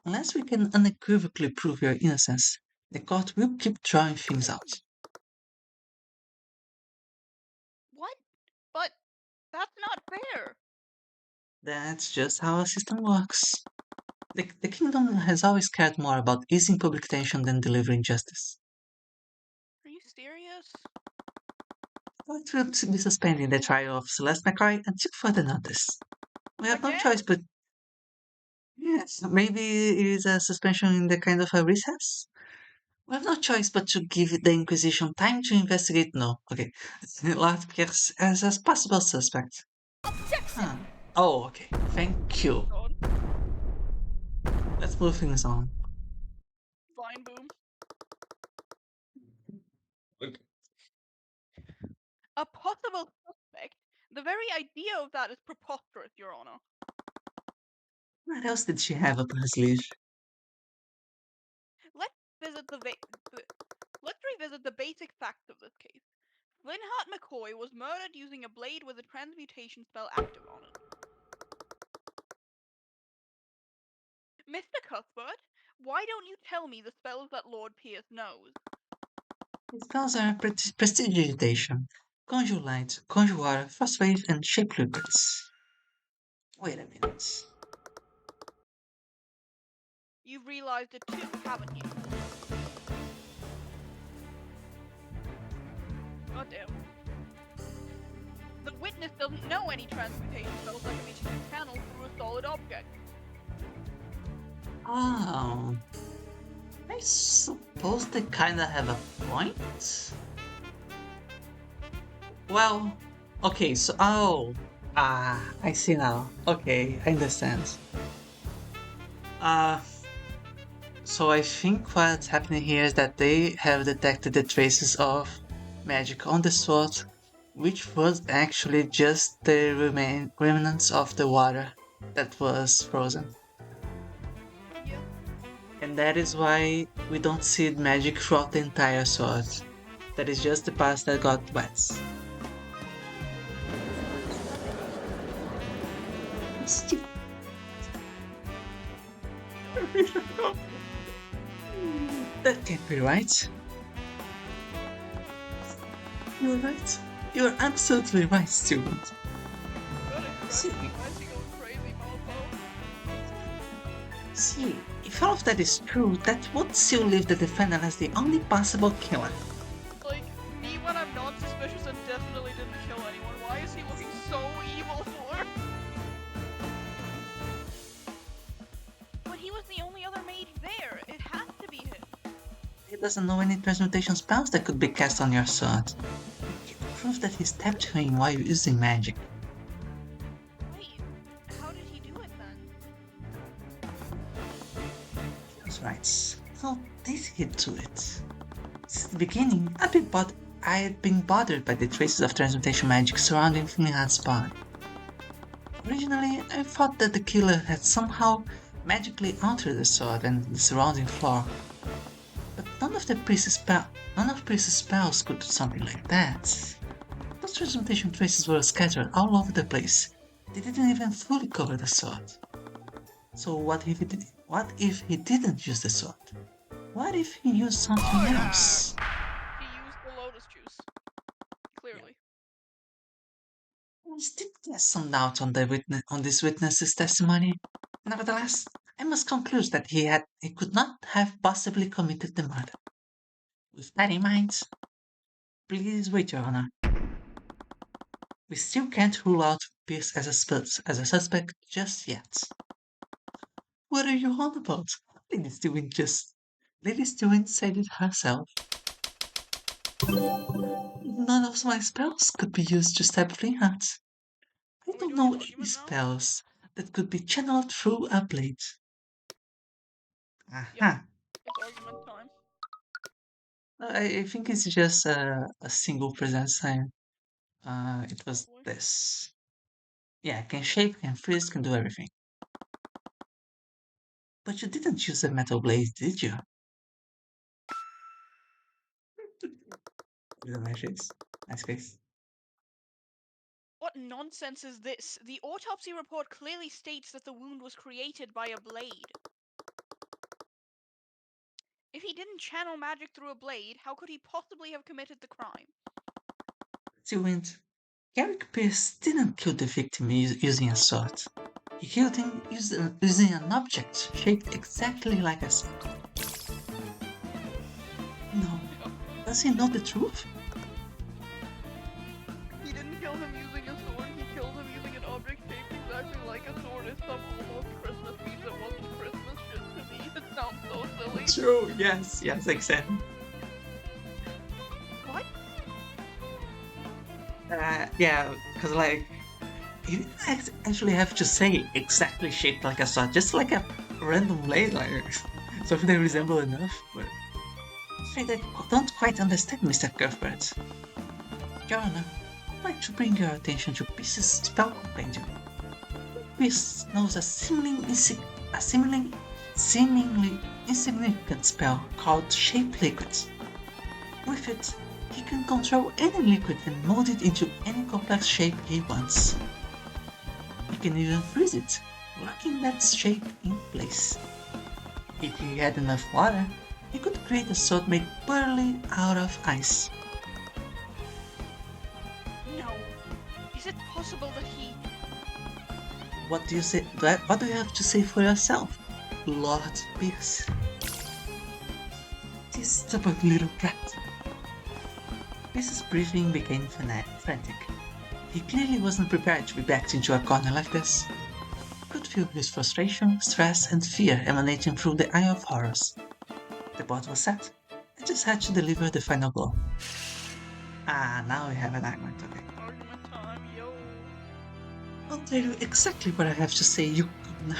Unless we can unequivocally prove your innocence, the court will keep drawing things out. What? But that's not fair. That's just how our system works. The kingdom has always cared more about easing public tension than delivering justice. Are you serious? Court will be suspending the trial of Celeste McCoy until further notice. We have no Again? choice but yes, maybe it is a suspension in the kind of a recess. We have no choice but to give the Inquisition time to investigate. No, okay. Latvias as a possible suspect. Objection! Huh. Oh, okay. Thank Oh you. god. Let's move things on. Vine boom. Okay. A possible suspect? The very idea of that is preposterous, Your Honor. What else did she have up her sleeve? Let's visit let's revisit the basic facts of this case. Linhart McCoy was murdered using a blade with a transmutation spell active on it. Mr. Cuthbert, why don't you tell me the spells that Lord Pierce knows? His spells are prestidigitation, conjure light, conjure water, frost wave, and shape liquids. Wait a minute. You've realized it too, haven't you? Goddamn. The witness doesn't know any transmutation spells that can be channeled through a solid object. Oh. I suppose they kinda have a point? Well, okay, so. Oh. I see now. Okay, I understand. Uh, so I think what's happening here is that they have detected the traces of magic on the sword, which was actually just the remnants of the water that was frozen. Yeah. And that is why we don't see magic throughout the entire sword. That is just the parts that got wet. Steve, that can't be right. You're right. You're absolutely right, student. Good See, expression. Why is he going crazy, mofo? see, if all of that is true, that would still leave the defendant as the only possible killer. Like, me when I'm not suspicious and definitely didn't kill anyone, why is he looking so evil for? But he was the only other mage there. It has to be him. He doesn't know any transmutation spells that could be cast on your sword. It proves that he stabbed him while using magic. Wait, how did he do it then? That's right. How did he do it? Since the beginning, I've been I had been bothered by the traces of transmutation magic surrounding Flinhat's body. Originally, I thought that the killer had somehow magically altered the sword and the surrounding floor, but none of priest's spells could do something like that. Those transmutation traces were scattered all over the place. They didn't even fully cover the sword. So what if he didn't use the sword? What if he used something Order! else? He used the lotus juice. Yeah. Clearly. I still there's some doubt on this witness's testimony. Nevertheless, I must conclude that he could not have possibly committed the murder. With that in mind, please wait, Your Honor. We still can't rule out Pierce as a suspect just yet. What are you on about? Lady Stewart just. Lady Stewart said it herself. None of my spells could be used to stab Flintheart. I Are we don't doing know any argument now? spells that could be channeled through a blade. Yep. Aha. It's argument time. I think it's just a single present sign. It was Probably. this. Yeah, can shape, can freeze, can do everything. But you didn't use a metal blade, did you? Look at my face. Nice face. What nonsense is this? The autopsy report clearly states that the wound was created by a blade. If he didn't channel magic through a blade, how could he possibly have committed the crime? Stewart, Garrick Pierce didn't kill the victim using a sword. He killed him using an object shaped exactly like a sword. No. Does he know the truth? He didn't kill him using a sword, he killed him using an object shaped exactly like a sword. If some almost Christmas means it wasn't Christmas just to me, it sounds so silly. True, yes, exactly. What? Yeah, because like, you didn't actually have to say exactly shaped like a sword, just like a random blade, like something they resemble enough. But I don't quite understand, Mr. Cuthbert. Your Honor, I'd like to bring your attention to Peace's spell compendium. Peace knows seemingly insignificant spell called Shape Liquid. With it, he can control any liquid and mold it into any complex shape he wants. He can even freeze it, locking that shape in place. If he had enough water, he could create a sword made purely out of ice. No. Is it possible that he... What do you say? What do you have to say for yourself, Lord Pierce? This stubborn little brat. Pierce's breathing became frantic. He clearly wasn't prepared to be backed into a corner like this. He could feel his frustration, stress, and fear emanating through the Eye of Horus. The board was set. I just had to deliver the final blow. Ah, now we have an argument, okay. Argument time, yo. I'll tell you exactly what I have to say, you governor.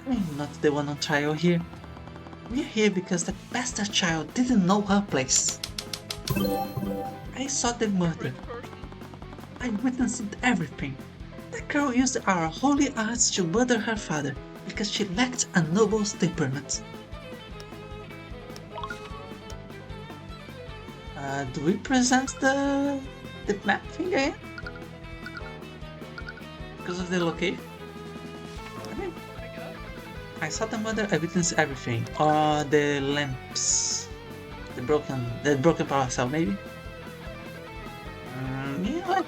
I'm not the one on trial here. We're here because that bastard child didn't know her place. I saw the murder. Rich person. I witnessed everything. That girl used our holy arts to murder her father because she lacked a noble temperament. Do we present the map thing again? Because of the location? Okay. I guess. I saw the murder, I witnessed everything. The lamps. The broken power cell, maybe? You know what?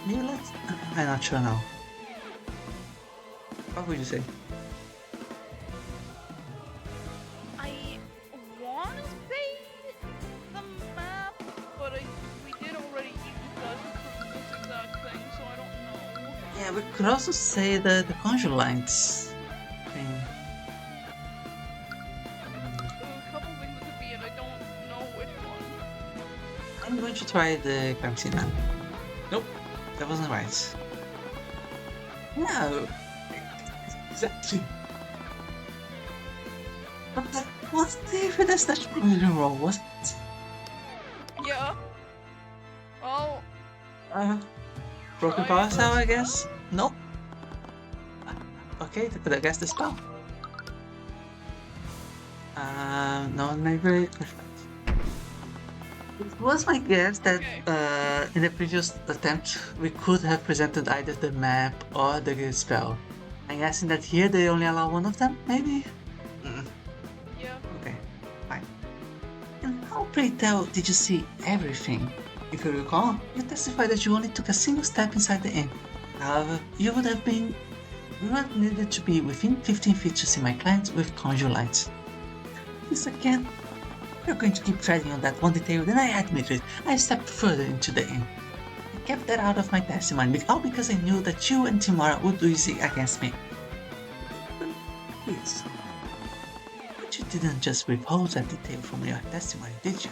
Maybe let's... I'm not sure now. What would you say? I want to say the map, but we did already use that to prove this exact thing, so I don't know. Yeah, we could also say the conjure lines thing. There's a couple things it could be, and I don't know which one. I'm going to try the crime scene map. Nope, that wasn't right. No, exactly. But that was the evidence that proved you wrong, wasn't it? Yeah, Uh, broken Try power the cell, I guess? spell? Nope. Okay, but I guess the spell. No, never. It was my guess that Okay. in the previous attempt we could have presented either the map or the spell. I'm guessing that here they only allow one of them, maybe? Mm, Yeah. okay, fine. And how, pray tell, did you see everything? If you recall, you testified that you only took a single step inside the inn. However, you would have needed to be within 15 feet to see my client with conjure lights. This again, you're going to keep treading on that one detail, then I admit it, I stepped further into the inn. I kept that out of my testimony, all because I knew that you and Timora would do easy against me. Please, but you didn't just withhold that detail from your testimony, did you?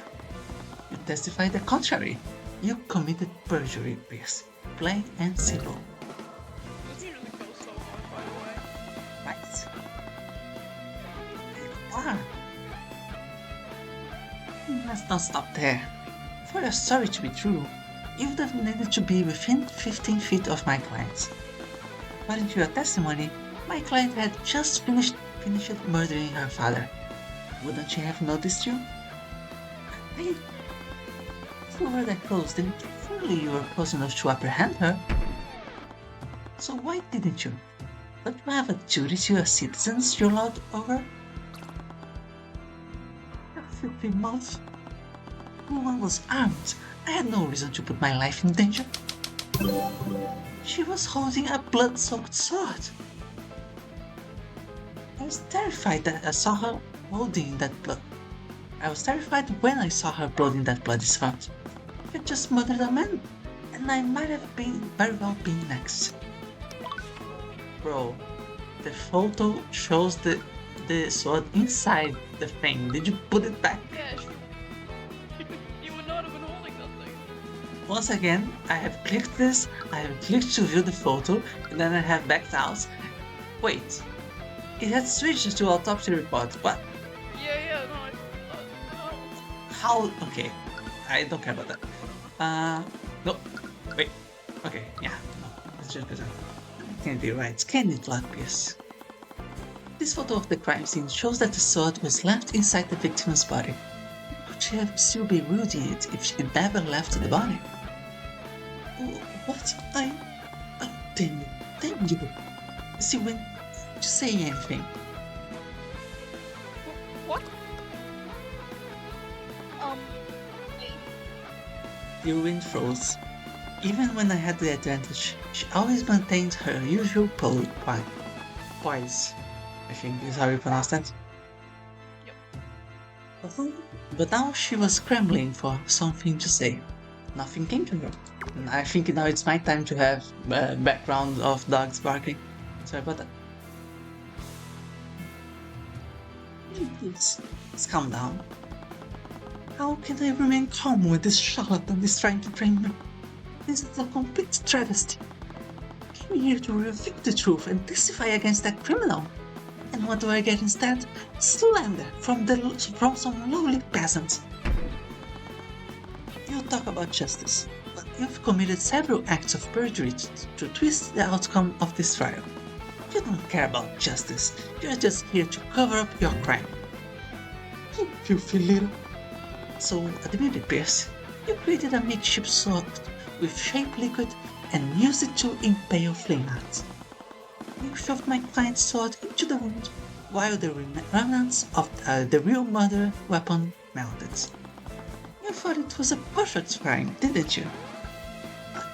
You testified the contrary. You committed perjury, Pierce. Plain and simple. This music feels so good, by the way. Right? Ah, let's not stop there. For your story to be true, you would have needed to be within 15 feet of my client. According to your testimony, my client had just finished murdering her father. Wouldn't she have noticed you? I, if you were that close, then surely you were close enough to apprehend her. So why didn't you? Don't you have a duty to your citizens you lord over? You filthy mouth. The woman was armed. I had no reason to put my life in danger. She was holding a blood-soaked sword. I was terrified that I saw her holding that blood. I was terrified when I saw her holding that bloody sword. You just murdered a man, and I might have been very well been next. Bro, the photo shows the sword inside the thing. Did you put it back? Yeah, you would not have been holding that thing. Once again, I have clicked this, I have clicked to view the photo, and then I have backed out. Wait, it had switched to autopsy report. What? Yeah, no, no. How? Okay, I don't care about that. No, wait. Okay, yeah, no, let's just present. Can't be right. Can it, Lapis? This photo of the crime scene shows that the sword was left inside the victim's body. Could she have still be wielding it if she never left the body? What? Oh, damn you. Damn you. See, when you say anything, What? Um, the wind froze. Even when I had the advantage, she always maintained her usual poise. I think is how you pronounce that. Yep. But now she was scrambling for something to say. Nothing came to her. And I think now it's my time to have background of dogs barking. Sorry about that. Please calm down. How can I remain calm when this charlatan is trying to drain me? This is a complete travesty. I came here to reveal the truth and testify against that criminal. And what do I get instead? Slander from some lowly peasant. You talk about justice, but you've committed several acts of perjury to twist the outcome of this trial. You don't care about justice. You're just here to cover up your crime. You filthy little. So, admit it, Pierce. You created a makeshift sword with shape liquid and used it to impale flamehearts. You shoved my client's sword into the wound while the remnants of the real murder weapon melted. You thought it was a perfect crime, didn't you?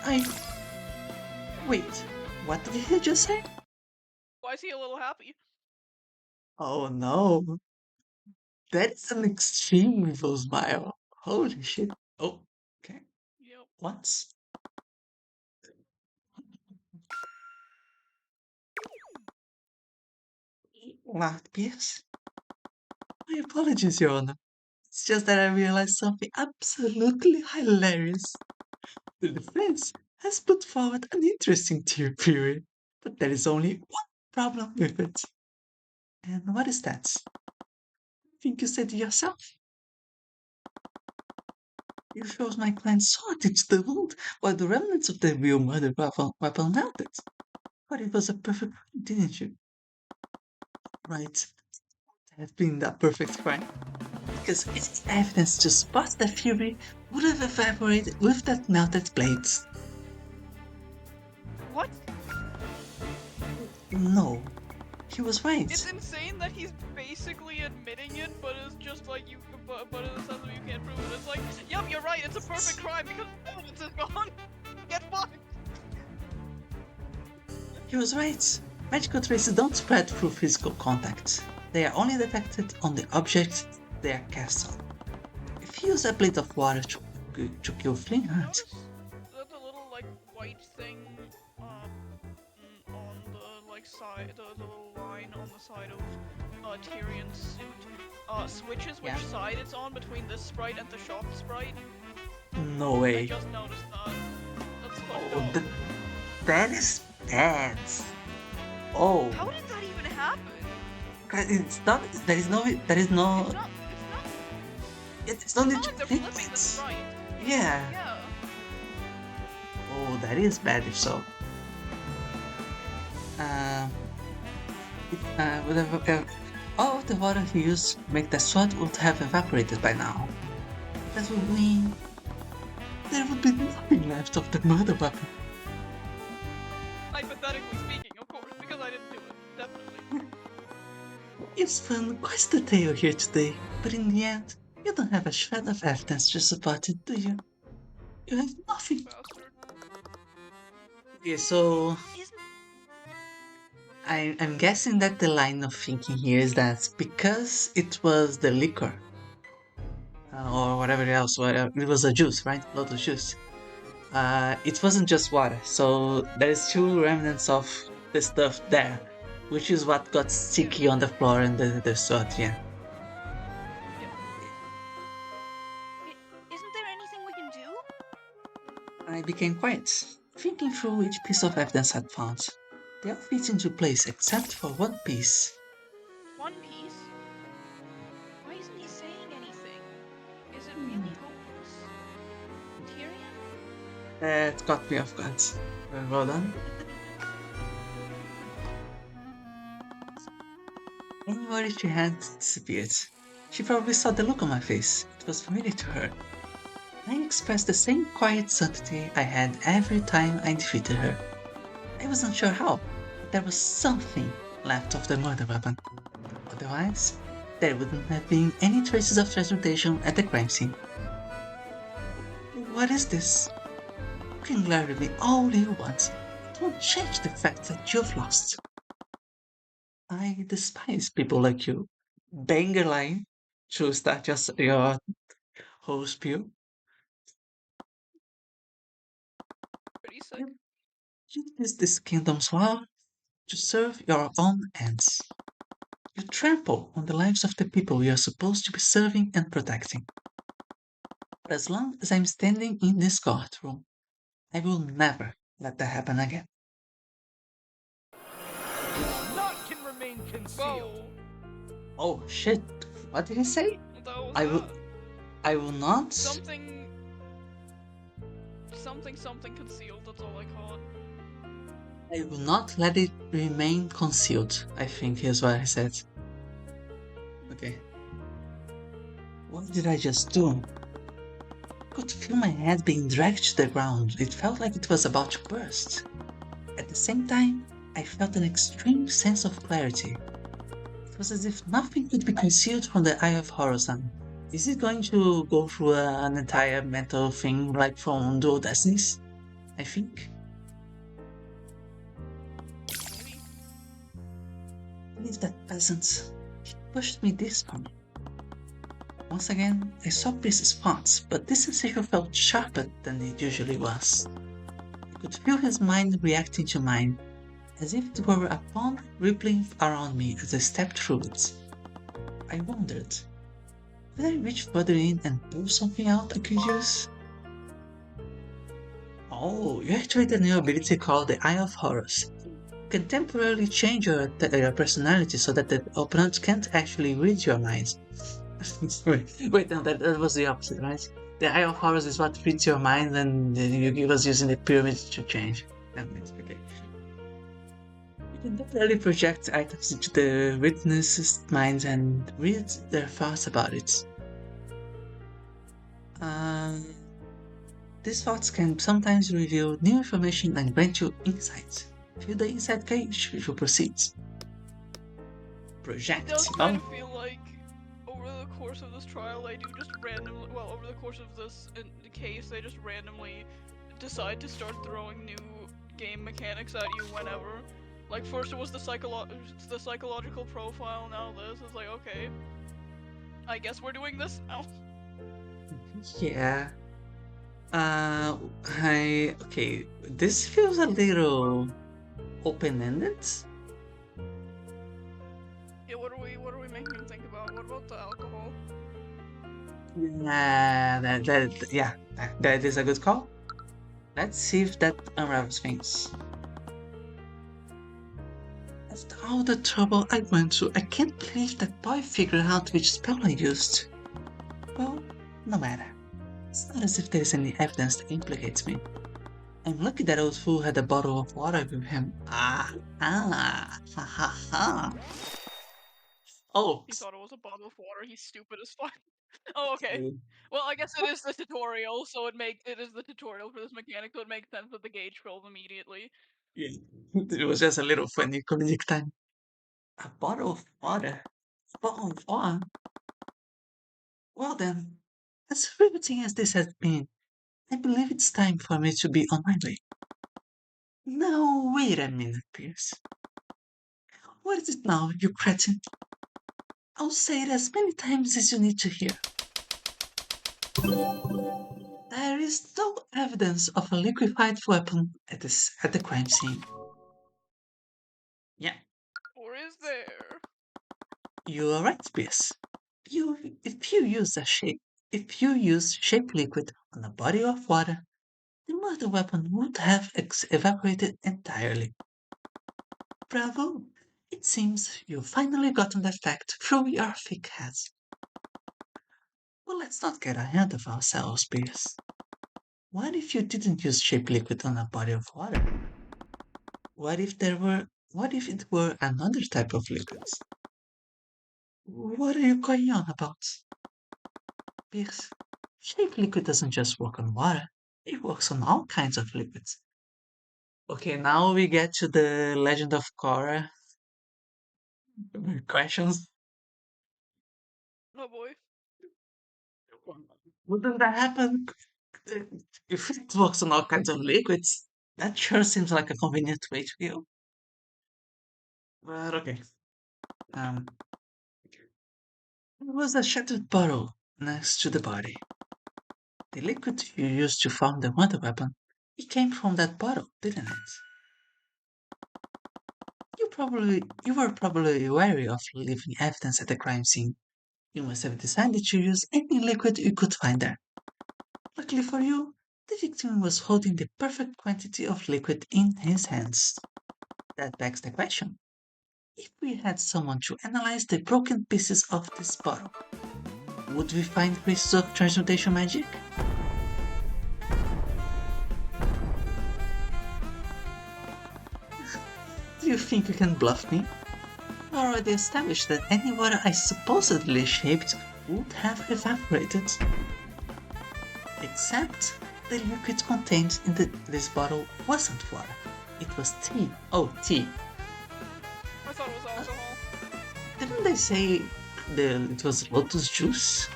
I. Wait, what did he just say? why is he a little happy? Oh no, that's an extreme evil smile. Holy shit. Oh, okay. Yep. What? Laughed Pierce? My apologies, Your Honor. It's just that I realized something absolutely hilarious. The defense has put forward an interesting theory, but there is only one problem with it. And what is that? I think you said it yourself. It shows my clan sorted to the wound while the remnants of the real murder weapon melted. But it was a perfect crime, didn't you? Right. Had been that perfect crime. Because its evidence to spot the fury would have evaporated with that melted blades. What? No, he was right. It's insane that he's basically admitting it, but it's just like you, but in the sense that you can't prove it. It's like, yep, you're right. It's a perfect crime because evidence is gone. Get fucked. He was right. Magical traces don't spread through physical contact. They are only detected on the object they are cast on. If you use a blade of water to kill Flintheart, Notice that the little like white thing on the like side, the little line on the side of Tyrion's suit switches which yeah, side it's on between this sprite and the shop sprite. no I way. just noticed that. That's fucked Oh, up. that is bad. Oh, How did that even happen? it's not. There is no. There is no. It's not. It's not It's need not to like they're fix flipping the it. sprite. Yeah. Yeah. Oh, that is bad if so. Whatever. All of the water he used to make the sword would have evaporated by now. That would mean there would be nothing left of the murder weapon. Hypothetically speaking, of course, because I didn't do it. Definitely. You spent quite the tale here today, but in the end, you don't have a shred of evidence to support it, do you? You have nothing. Bastard. Okay, so Isn't I'm guessing that the line of thinking here is that because it was the liquor or whatever else, it was a juice, right? Lotus juice. It wasn't just water, so there is still remnants of the stuff there, which is what got sticky on the floor and the sword. Yeah. isn't there anything we can do? I became quiet, thinking through each piece of evidence I'd found. They all fit into place except for one piece. One Piece? Why isn't he saying anything? Is it Hmm. really hopeless? Tyrion? That caught me off guard. Well done. Any worry she had disappeared. She probably saw the look on my face. It was familiar to her. I expressed the same quiet certainty I had every time I defeated her. I wasn't sure how, but there was something left of the murder weapon. Otherwise, there wouldn't have been any traces of transportation at the crime scene. What is this? You can glare at me all you want. It won't change the fact that you've lost. I despise people like you. Banger line to start your whole spiel. Pretty sick. You use this kingdom's law to serve your own ends. You trample on the lives of the people you are supposed to be serving and protecting. But as long as I'm standing in this courtroom, I will never let that happen again. Naught can remain concealed. Whoa. Oh shit! What did he say? What the hell was I will. that? I will not. Something concealed, that's all I call it. I will not let it remain concealed. I think is what I said. Okay. What did I just do? I could feel my head being dragged to the ground. It felt like it was about to burst. At the same time, I felt an extreme sense of clarity. It was as if nothing could be concealed from the eye of Horizon. Is it going to go through an entire mental thing like from Dual Destinies? I think. Maybe. Believe that peasant. He pushed me this far. Once again, I saw Priest's spots, but this sensation felt sharper than it usually was. I could feel his mind reacting to mine, as if it were a pond rippling around me as I stepped through it. I wondered, could I reach further in and pull something out I could use? Oh, you activated a new ability called the Eye of Horrors. You can temporarily change your personality so that the opponent can't actually read your mind. Wait, no, that was the opposite, right? The Eye of Horus is what reads your mind, and Yugi was using the pyramid to change. That means okay. You can definitely project items into the witnesses' minds and read their thoughts about it. Um, these thoughts can sometimes reveal new information and grant you insights. Fill the inside page before proceeds. It does Project, kind of feel like over the course of this trial, they do just randomly. Well, over the course of this the case, they just randomly decide to start throwing new game mechanics at you whenever. Like first it was the psychological profile. Now this is like okay. I guess we're doing this now. Yeah. Okay. This feels a little open-ended. Yeah, what are we making him think about? What about the alcohol? That is a good call. Let's see if that unravels things. After all the trouble I went through, I can't believe that boy figured out which spell I used. Well, no matter. It's not as if there's any evidence that implicates me. I'm lucky that old fool had a bottle of water with him. Ha ha ha. Oh, He thought it was a bottle of water. He's stupid as fuck. Oh, okay. Well, I guess it is the tutorial, so it is the tutorial for this mechanic, so it makes sense that the gauge fills immediately. yeah. It was just a little funny comedic time. A bottle of water? A bottle of water? Well then, as riveting as this has been, I believe it's time for me to be on my way. Now, wait a minute, Pierce. What is it now, you cretin? I'll say it as many times as you need to hear. There is no evidence of a liquefied weapon at the crime scene. Yeah, Or is there? you are right, Pierce. If you use if you use shape liquid on a body of water, the murder weapon would have evaporated entirely. Bravo! It seems you've finally gotten that fact through your thick heads. Well, let's not get ahead of ourselves, Pierce. What if you didn't use shape liquid on a body of water? What if it were another type of liquids? What are you going on about? Pierce, shape liquid doesn't just work on water, it works on all kinds of liquids. Okay, now we get to the Legend of Korra questions. Oh boy. Wouldn't that happen if it works on all kinds of liquids? That sure seems like a convenient way to go. But okay. Um, there was a shattered bottle next to the body. The liquid you used to form the wonder weapon, it came from that bottle, didn't it? You were probably wary of leaving evidence at the crime scene. You must have decided to use any liquid you could find there. Luckily for you, the victim was holding the perfect quantity of liquid in his hands. That begs the question. If we had someone to analyze the broken pieces of this bottle, would we find traces of transmutation magic? Do you think you can bluff me? We already established that any water I supposedly shaped would have evaporated. Except the liquid contained in this bottle wasn't water. It was tea. Oh, tea. I thought it was alcohol. Didn't they say it was lotus juice?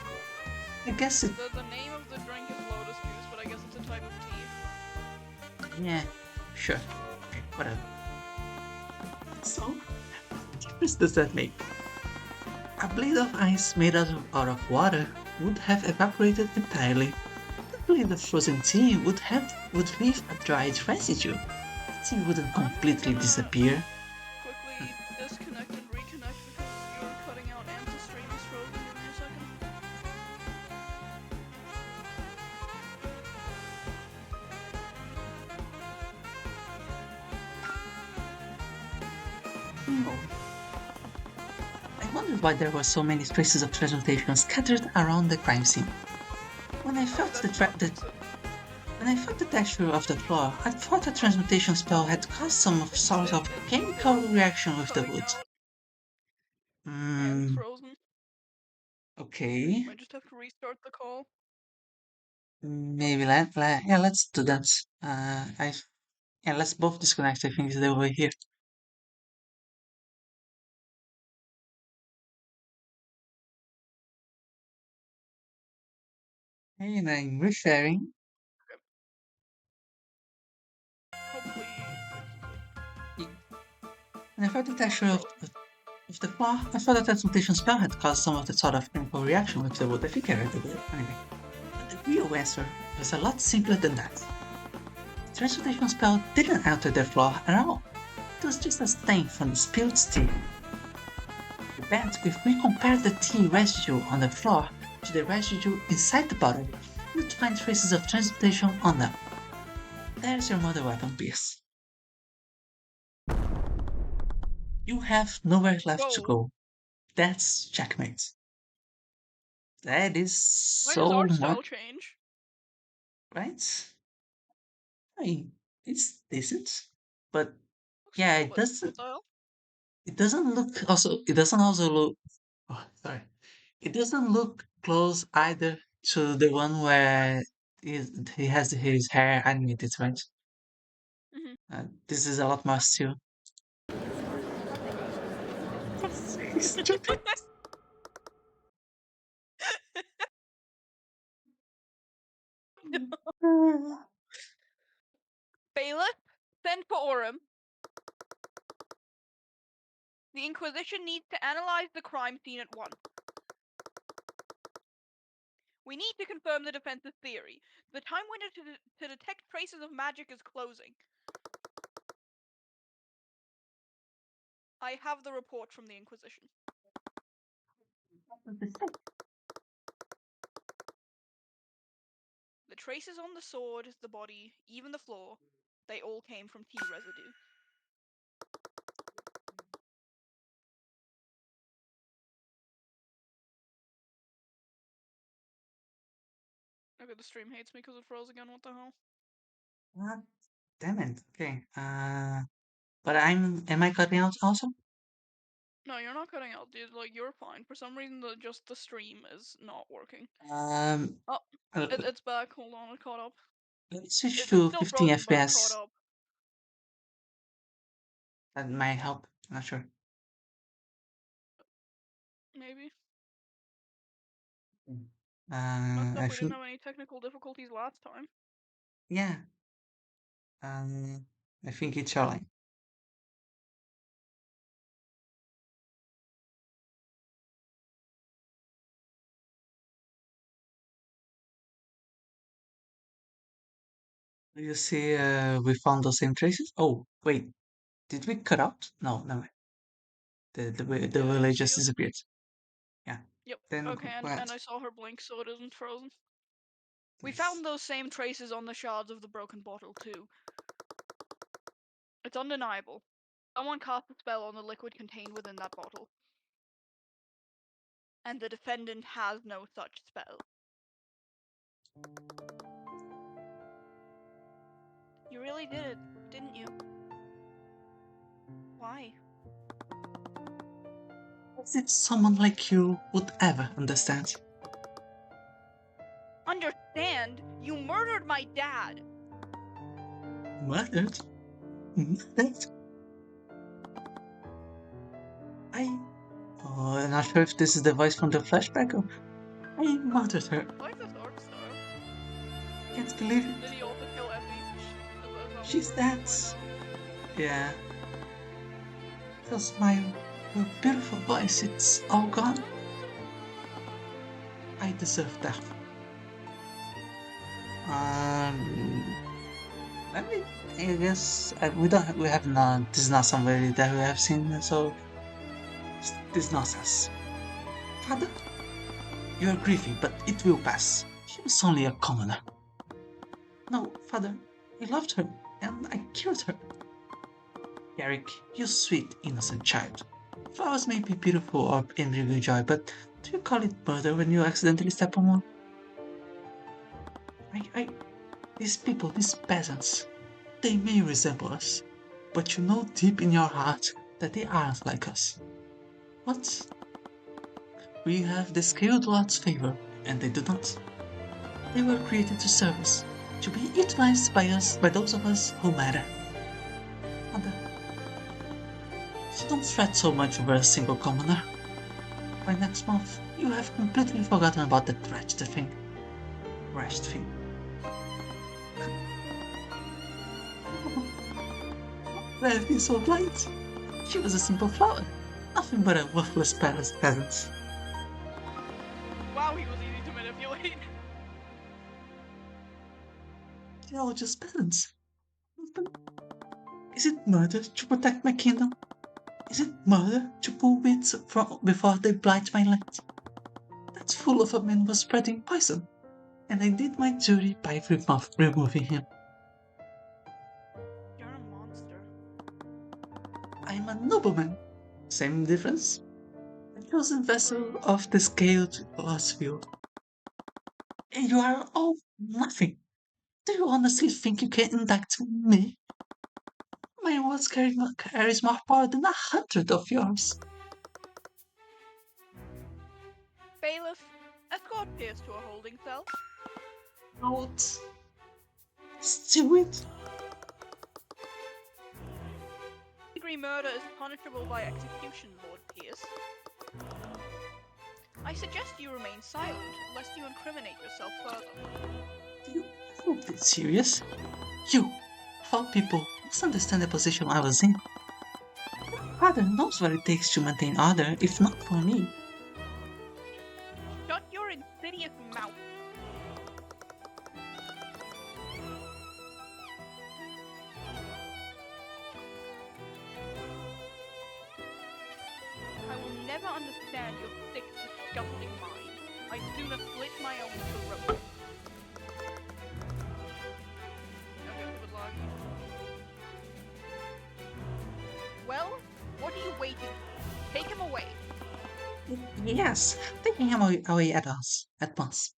I guess it. The name of the drink is lotus juice, but I guess it's a type of tea. Yeah, sure. Okay, whatever. So, what difference does that make? A blade of ice made out of water would have evaporated entirely. A blade of frozen tea would leave a dried residue. The tea wouldn't completely disappear. Quickly disconnect and reconnect because you're cutting out and the stream is frozen. Give me a second. No. I wondered why there were so many traces of transmutation scattered around the crime scene. When I Okay, felt that's about decent. when I felt the texture of the floor, I thought the transmutation spell had caused some sort of chemical reaction with the Cutting wood. out and Hmm. frozen. Okay. Might just have to restart the call. Maybe yeah, let's do that. I Yeah, let's both disconnect. I think is the way here. And I'm resharing. Okay. Hopefully it fixes it. And I thought the Not texture frozen. of the floor. I thought that transmutation spell had caused some of the sort of chemical reaction with the wood. I think I read it anyway. But the real answer was a lot simpler than that. The transmutation spell didn't alter the floor at all. It was just a stain from the spilled tea. I bet if we compare the tea residue on the floor to the residue inside the bottle, we'd find traces of transmutation on them. There's your mother weapon piece. You have nowhere left to Whoa. go. That's checkmate. That is Why does so art much, style change? right? I mean, it's decent, but Looks a yeah, little bit style. it doesn't look also it doesn't also look oh, sorry. It doesn't look close either to the one where he has his hair animated, right? Hmm. This is a lot more still. Stupid. Bailiff, send for Orem. The Inquisition needs to analyze the crime scene at once. We need to confirm the defense's theory. The time window to detect traces of magic is closing. I have the report from the Inquisition. The traces on the sword, the body, even the floor, they all came from tea residue. Okay, the stream hates me because it froze again, what the hell? God damn it. Okay. But am I cutting out also? No, you're not cutting out, dude. Like, you're fine. For some reason, just the stream is not working. Um, Oh, uh, it's back. Hold on, it caught up. let's switch It's to still 15 frozen, but it caught FPS. up. That might help. I'm not sure. Maybe. Mm. Messed up. I We didn't think, have any technical difficulties last time. yeah. Um, I think it's your line. You see, we found those same traces. Oh, wait, did we cut out? No, no. The Yeah, you village see just it? disappeared. Yeah. Yep. Then Okay, what? and I saw her blink, so it isn't frozen. We Nice. found those same traces on the shards of the broken bottle, too. It's undeniable. Someone cast a spell on the liquid contained within that bottle. And the defendant has no such spell. You really did it, didn't you? Why? As if someone like you would ever understand. Understand? You murdered my dad! Murdered? Murdered? I. Oh, I'm not sure if this is the voice from the flashback or. I murdered her. I like this art style. Can't believe Did it. he also kill Effie? Is that what She's you dead. find out? Yeah. Her smile, her beautiful voice, it's all gone. I deserve that. Um, I mean, I guess we don't. We have not. This is not somebody that we have seen. So this is nonsense. Father, you are grieving, but it will pass. She was only a commoner. No, father, I loved her, and I killed her. Eric, you sweet, innocent child. Flowers may be beautiful or bring you joy, but do you call it murder when you accidentally step on one? I, these people, these peasants, they may resemble us, but you know deep in your heart that they aren't like us. What? We have the skilled Lord's favor, and they do not. They were created to serve us, to be utilized by us, by those of us who matter. Mother, you don't fret so much over a single commoner. By next month, you have completely forgotten about that wretched thing. I have been so blind. She was a simple flower, nothing but a worthless peasant. Wow, he was easy to manipulate. They're all just peasants. But is it murder to protect my kingdom? Is it murder to pull weeds from before they blight my land? That fool of a man was spreading poison, and I did my duty by removing him. You're a monster. I'm a nobleman. Same difference. A chosen vessel of the scaled glass field. And you are all nothing. Do you honestly think you can indict me? My words carries more power than 100 of yours. Bailiff, escort Pierce to a holding cell. Out. Stew it. Degree murder is punishable by execution, Lord Pierce. I suggest you remain silent, lest you incriminate yourself further. Do you think this serious? You, of all people, must understand the position I was in. My father knows what it takes to maintain order, if not for me. Shut your insidious mouth. I will never understand your sick, disgusting mind. I'd sooner slit my own throat. Okay, good luck. Well, what are you waiting for? Take him away. Yes, taking him away at us, at once.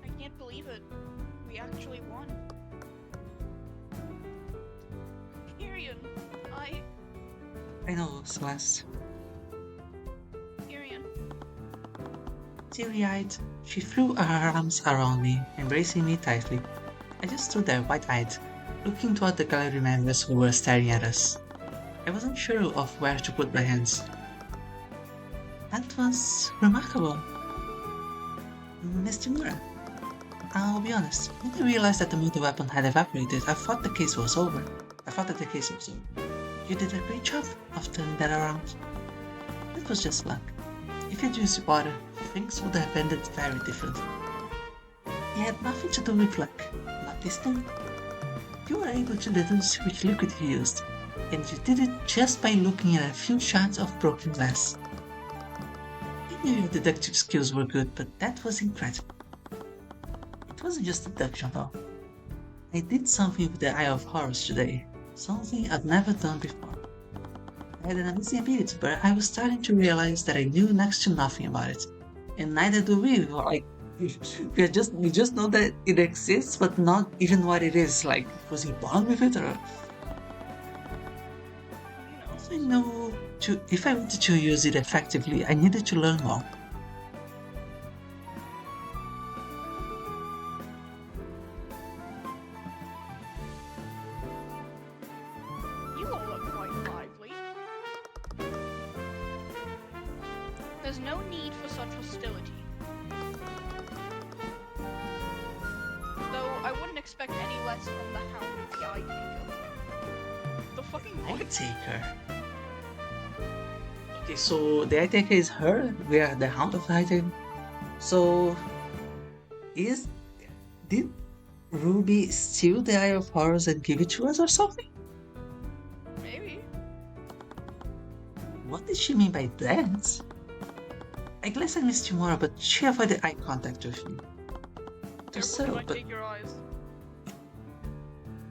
I can't believe it. We actually won. Tyrion, I know, Celeste. Tyrion. Teary-eyed, she threw her arms around me, embracing me tightly. I just stood there wide-eyed, looking toward the gallery members who were staring at us. I wasn't sure of where to put my hands. That was remarkable. Mr. Mura, I'll be honest, when I realized that the motor weapon had evaporated, I thought the case was over. You did a great job of turning that around. It was just luck. If you'd used water, things would have ended very differently. It had nothing to do with luck, not this time. You were able to deduce which liquid you used, and you did it just by looking at a few shards of broken glass. I knew your deductive skills were good, but that was incredible. It wasn't just deduction though. I did something with the Eye of Horus today, something I'd never done before. I had an amazing ability, but I was starting to realize that I knew next to nothing about it. And neither do we. We just know that it exists, but not even what it is. Like, was he born with it, or if I wanted to use it effectively, I needed to learn more. You all look quite lively. There's no need for such hostility. Though I wouldn't expect any less from the Hound of the Eye Taker. The fucking Eye what? Taker. Okay, so the Eye Taker is her. We are the Hound of the Eye Taker. So, did Ruby steal the Eye of Horus and give it to us or something? Maybe. What did she mean by that? I glanced at Miss Timora, but she avoided eye contact with me. Careful, might take your eyes.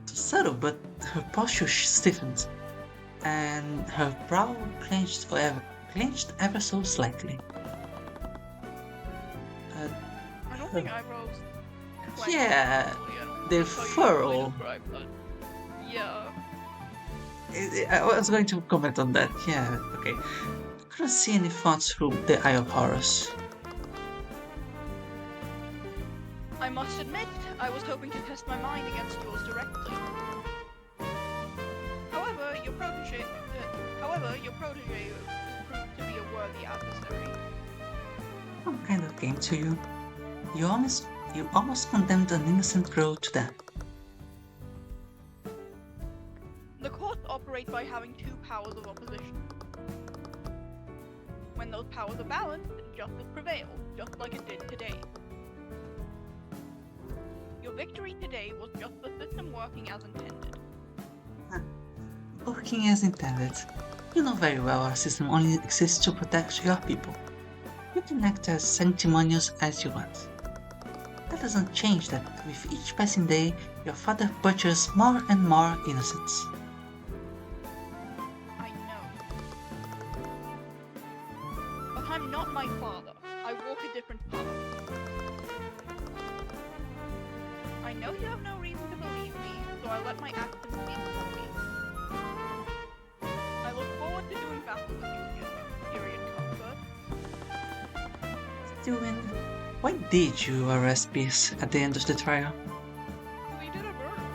Subtle, but her posture stiffened, and her brow clenched ever so slightly. don't think eyebrows clench Yeah, properly. I don't think they that's how you usually furrow. describe that. Yeah. I was going to comment on that. Yeah, okay. I couldn't see any thoughts through the Eye of Horus. I must admit, I was hoping to test my mind against yours directly. However, your protege proved to be a worthy adversary. What kind of came to you? You almost, you almost condemned an innocent girl to death. The courts operate by having two powers of opposition. When those powers are balanced, justice prevails, just like it did today. Your victory today was just the system working as intended. Working as intended. You know very well our system only exists to protect your people. You can act as sanctimonious as you want. That doesn't change that with each passing day, your father butchers more and more innocents. I know. But I'm not my father. I walk a different path. I know you have no reason to believe me, so I let my actions speak for me. I look forward to doing battle with you again, Tyrion Cuthbert. Steven, why did you arrest Peace at the end of the trial? We did a murder.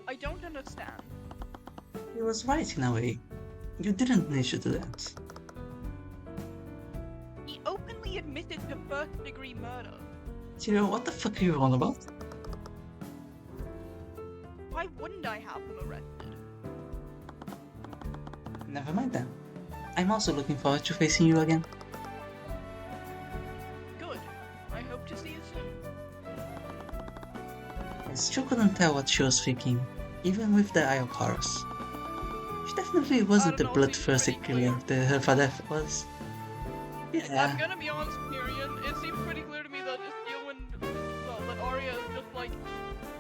I don't understand. He was right in a way. You didn't need to do that. He openly admitted to first-degree murder. Tyrion, what the fuck are you on about? Why wouldn't I have him arrested? Never mind then. I'm also looking forward to facing you again. Good. I hope to see you soon. I still couldn't tell what she was thinking, even with the Eye of Horus. She definitely wasn't the don't know, seems bloodthirsty pretty killer clear. that her father was. I'm Yeah, gonna be honest, Tyrion. It seems pretty clear to me that that Arya is just like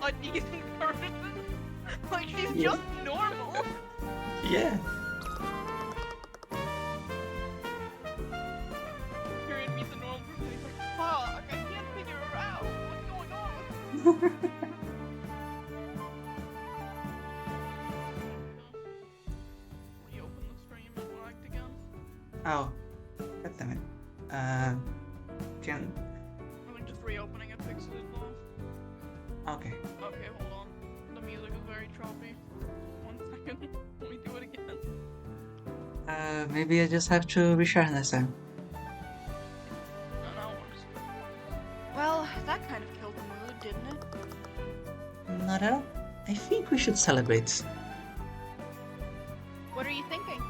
a decent person. Like she's Yeah. just normal. yeah. Tyrion meets a normal person. He's like, fuck, I can't figure her out. What's going on? Reopen the stream. It lagged again. Oh, god damn it. Uh, can. I think just reopening it fixes it though. Okay. Okay, hold on. The music is very choppy. 1 second. Let me do it again. Maybe I just have to reshare next time. No, that works. Well, that kind of killed the mood, didn't it? Not at all. I think we should celebrate. What are you thinking?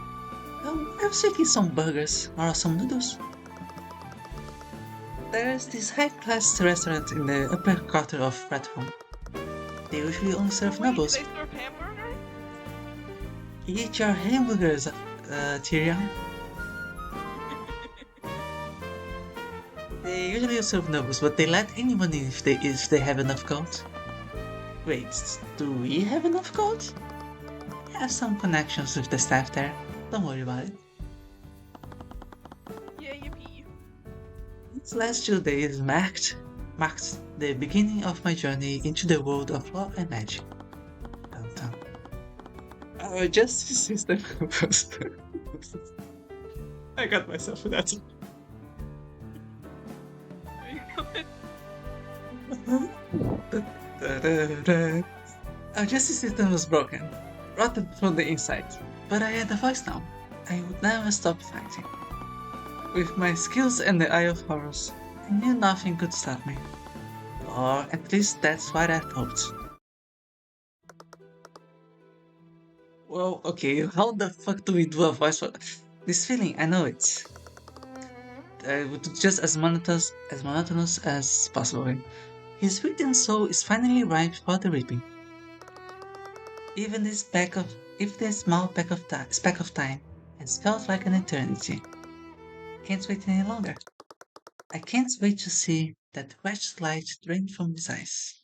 I was thinking some burgers or some noodles. There's this high-class restaurant in the upper quarter of Redhome. They usually only serve Wait, do noodles. they serve hamburgers? Eat your hamburgers, Tyrion. They usually serve nobles, but they let anyone in if they have enough gold. Wait, do we have enough gold? I have some connections with the staff there. Don't worry about it. Yeah, yippee. These last 2 days marked the beginning of my journey into the world of law and magic. Dun, dun. Our justice system was. I got myself with that. Our justice system was broken, rotten from the inside. But I had a voice now. I would never stop fighting. With my skills and the Eye of Horus, I knew nothing could stop me. Or at least that's what I thought. Well, okay, how the fuck do we do a voice for this feeling? I know it. Just as monotonous as possible. His written soul is finally ripe for the reaping. Even this if this small speck of time has felt like an eternity. Can't wait any longer. I can't wait to see that wretched light drain from his eyes.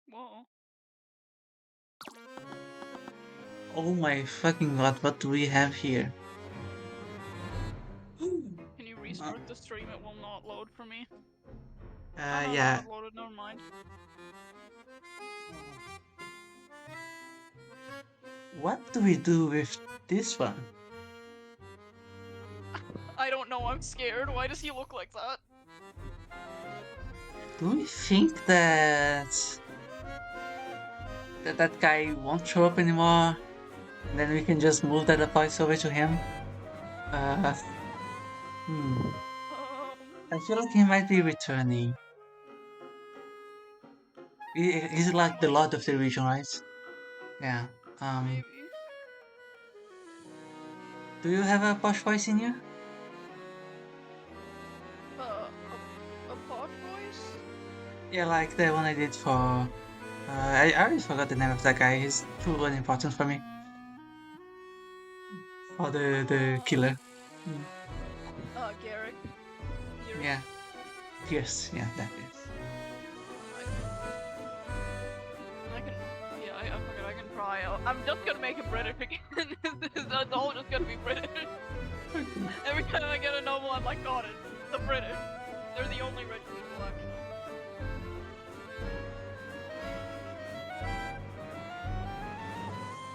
Whoa. Oh my fucking god, what do we have here? Can you restart restart the stream, it will not load for me. Oh no, now Yeah. it loaded, never mind. What do we do with this one? I don't know, I'm scared. Why does he look like that? Do we think that guy won't show up anymore? And then we can just move that voice over to him? Uh, hmm. I feel like he might be returning. He's like the Lord of the Region, right? Yeah. Maybe. Do you have a posh voice in you? A posh voice? Yeah, like the one I did for. I already forgot the name of that guy. He's too unimportant for me. For the killer. Mm, Garrick. Here. yeah. Yes. Yeah, that is. I can. Yeah, I forget. I can try. I'm just gonna make it British again. It's all just gonna be British. Every time I get a novel, I'm like, got it. The British. They're the only rich people, actually.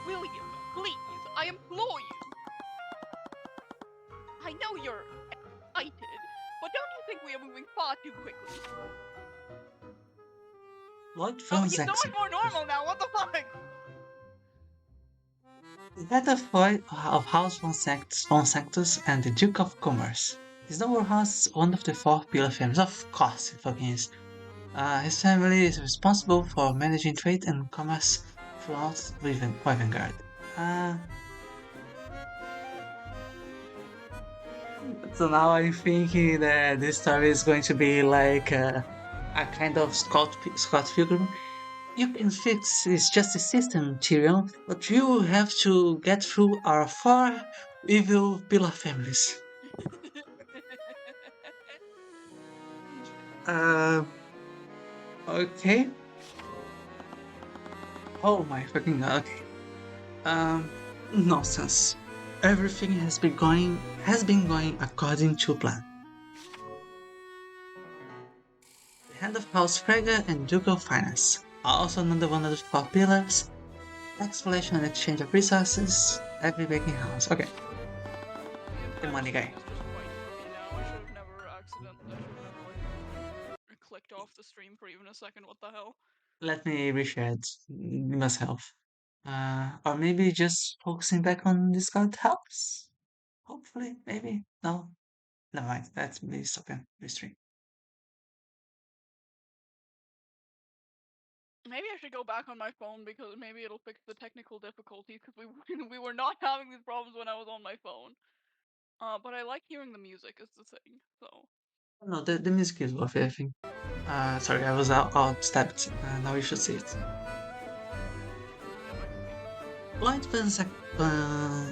William, please, I implore you. I know you're excited, but don't you think we are moving far too quickly? Lloyd Oh, von he's so much more normal now. What the fuck? The head of House von Sanctus and the Duke of Commerce. His noble house is one of the four pillar families. Of course, it fucking is. His family is responsible for managing trade and commerce throughout Rivengard. So now I'm thinking that this story is going to be like a kind of Scott Pilgrim. You can fix this justice system, Tyrion, but you have to get through our four evil pillar families. Uh, okay. Oh my fucking god. Okay. Nonsense. Everything has been going according to plan. The head of House Frege and Duke of Finance are also another one of the four pillars. Exploration and exchange of resources. Every baking house. Okay. The money guy. Is just white for me now. I should have never like clicked off the stream for even a second. What the hell? Let me reshare it myself. Or maybe just focusing back on Discord helps? Hopefully, maybe. No? Never mind. Let me stop and restream. Maybe I should go back on my phone because maybe it'll fix the technical difficulties because we were not having these problems when I was on my phone. But I like hearing the music is the thing. So No, the music is worth it, I think. Sorry, I was out stepped. Now you should see it. Light Van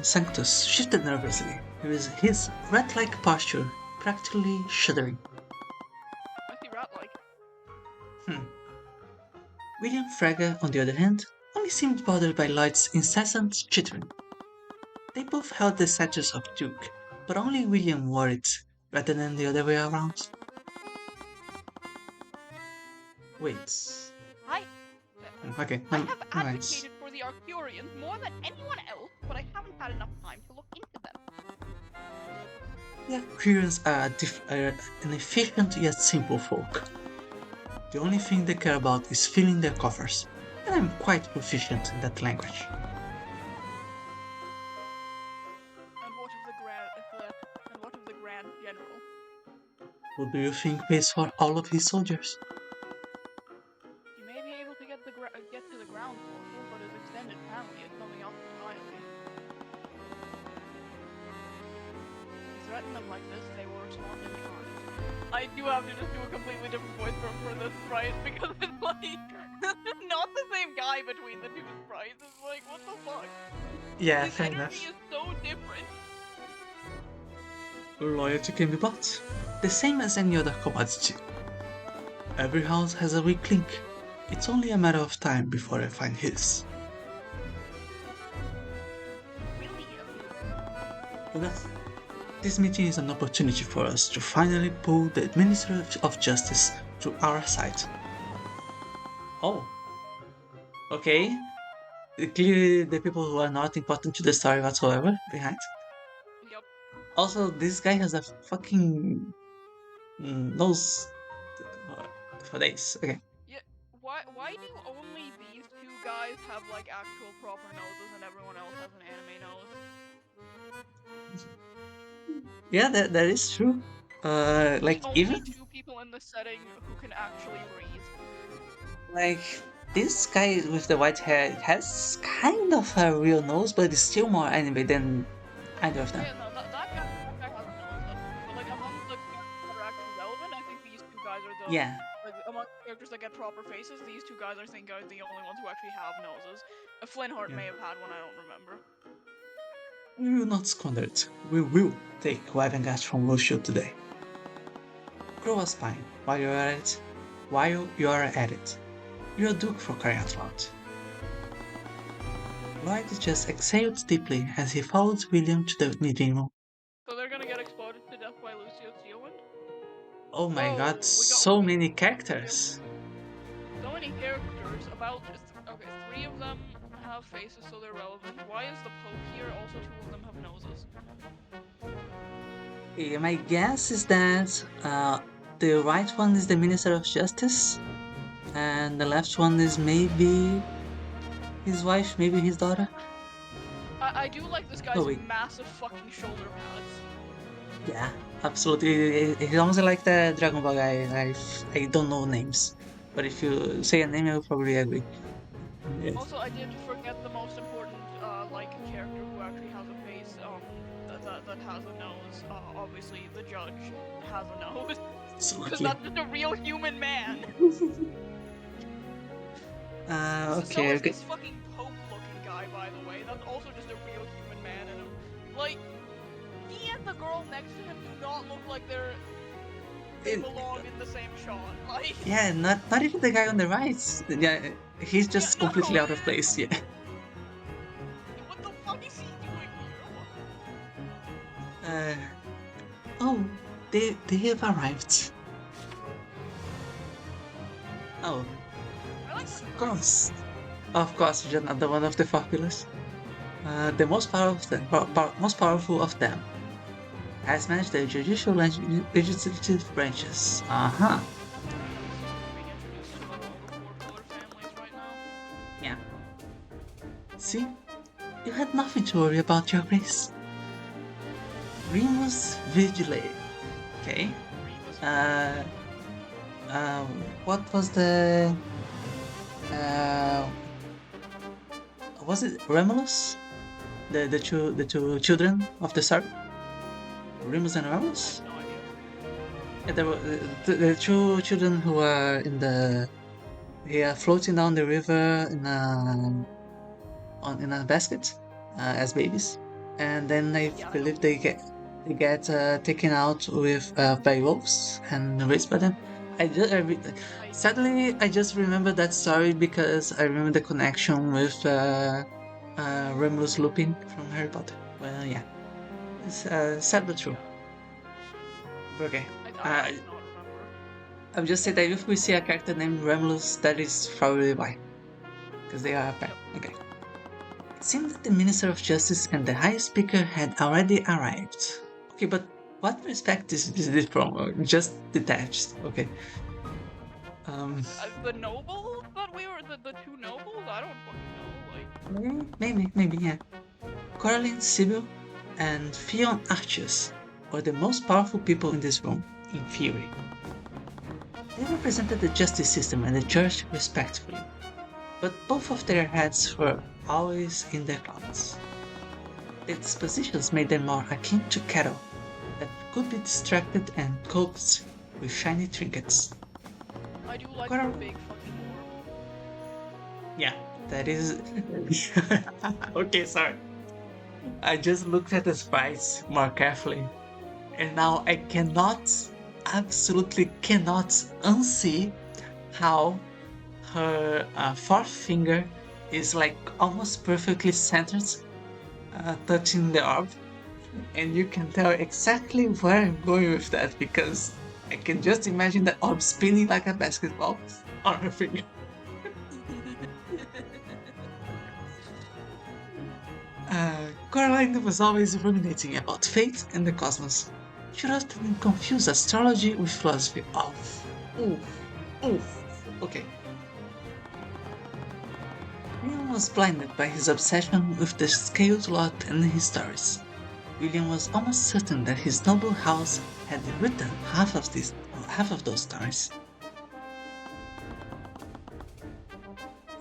Sanctus shifted nervously, with his rat-like posture practically shuddering. I see rat-like. Hmm. William Frege, on the other hand, only seemed bothered by Lloyd's incessant chittering. They both held the status of Duke, but only William wore it, rather than the other way around. Wait. Okay, I have nice. advocated for the Arcturians more than anyone else, but I haven't had enough time to look into them. The Arcturians are an efficient yet simple folk. The only thing they care about is filling their coffers, and I'm quite proficient in that language. And what of the Grand General? Who do you think pays for all of his soldiers? He may be able to get to the ground portal, but his extended family is something else entirely. You threaten them like this, they will respond in kind. I do have to just do a completely different voice for this sprite because it's like not the same guy between the two sprites. It's like what the fuck? Yeah, His fair energy enough. is so different. Loyalty can be bought, the same as any other commodity. Every house has a weak link. It's only a matter of time before I find his. William. Enough. This meeting is an opportunity for us to finally pull the Minister of Justice to our side. Oh, okay. Clearly, the people who are not important to the story whatsoever behind. Yep. Also, this guy has a fucking nose for days. Okay. Yeah. Why do only these two guys have like actual proper noses and everyone else has an anime nose? Yeah, that is true. The Like even only two people in this setting who can actually breathe. like this guy with the white hair has kind of a real nose, but it's still more anime than either of Oh them. yeah, no, that guy has a nose. But like among the characters that are actually relevant, I think these two guys are the Yeah, like among the characters that get proper faces. These two guys I think are the only ones who actually have noses. Flynnhart yeah. may have had one, I don't remember. We will not squander it. We will take Wevengat from Roshio today. Grow a spine while you're at it. While you're at it. You're a duke for crying out loud. Lloyd just exhaled deeply as he followed William to the meeting room. So they're gonna get exploded to death by Lucio Steelwind? Oh my god, Whoa, so many yep, characters! so many characters. About okay, three of them have faces, so they're relevant. Why is the Pope here? Also, two of them have noses. My guess is that the right one is the Minister of Justice, and the left one is maybe his wife, maybe his daughter. I do like this No, guy's wait. massive fucking shoulder pads. Yeah, absolutely. It's almost like the Dragon Ball guy. I don't know names, but if you say a name, I will probably agree. Yes. Also, I did forget the most important, like, character who actually has a face, that has a nose. Obviously, the judge has a nose. Because Absolutely. that's just a real human man. So Okay, is okay. this fucking Pope-looking guy, by the way. That's also just a real human man. And, like, he and the girl next to him do not look like they It- belong in the same shot. Like, yeah, not even the guy on the right. Yeah, he's yeah, just no, completely out of place. Yeah. what the fuck is he doing here? Uh, oh, they have arrived. Oh, I like of course, you're another one of the populace. The most powerful of them has managed the judicial and legislative branches. Uh-huh. being introduced to like all the four pillar families right now. Yeah. See? You had nothing to worry about, Your Grace. Remus Vigile. Okay. Remus. Uh, what was the... Uh, was it Remulus? The two children of the Sark? Remus and I Remulus? have no idea. Yeah, there were the two children who are in the floating down the river in a basket as babies, and then I Yeah, I believe know. they get taken out with by wolves and raised by them. I Sadly, I just remember that story because I remember the connection with Remus Lupin from Harry Potter. Well, yeah, it's sad but true. yeah. But okay. I do not remember. I'll just say that if we see a character named Remulus, that is probably why. Because they are a pair. Okay. It seemed that the Minister of Justice and the High Speaker had already arrived. Okay, but what respect is this from? Just detached. Okay. Um, The nobles that we were the two nobles. I don't fucking know. Like, maybe, yeah. Coraline Sibyl and Fion Archius were the most powerful people in this room, in theory. They represented the justice system and the church respectfully, but both of their heads were always in their clouds. Their dispositions made them more akin to cattle that could be distracted and coaxed with shiny trinkets. I do like Coral- the big fucking orb. Yeah, that is. Okay, sorry. I just looked at the sprites more carefully, and now I absolutely cannot unsee how her fourth finger is like almost perfectly centered, touching the orb. And you can tell exactly where I'm going with that because I can just imagine that orb spinning like a basketball on her finger. Caroline was always ruminating about fate and the cosmos. She often confused astrology with philosophy. Oof, oof. Okay. William was blinded by his obsession with the scaled lot and his stories. William was almost certain that his noble house had written half of those stories.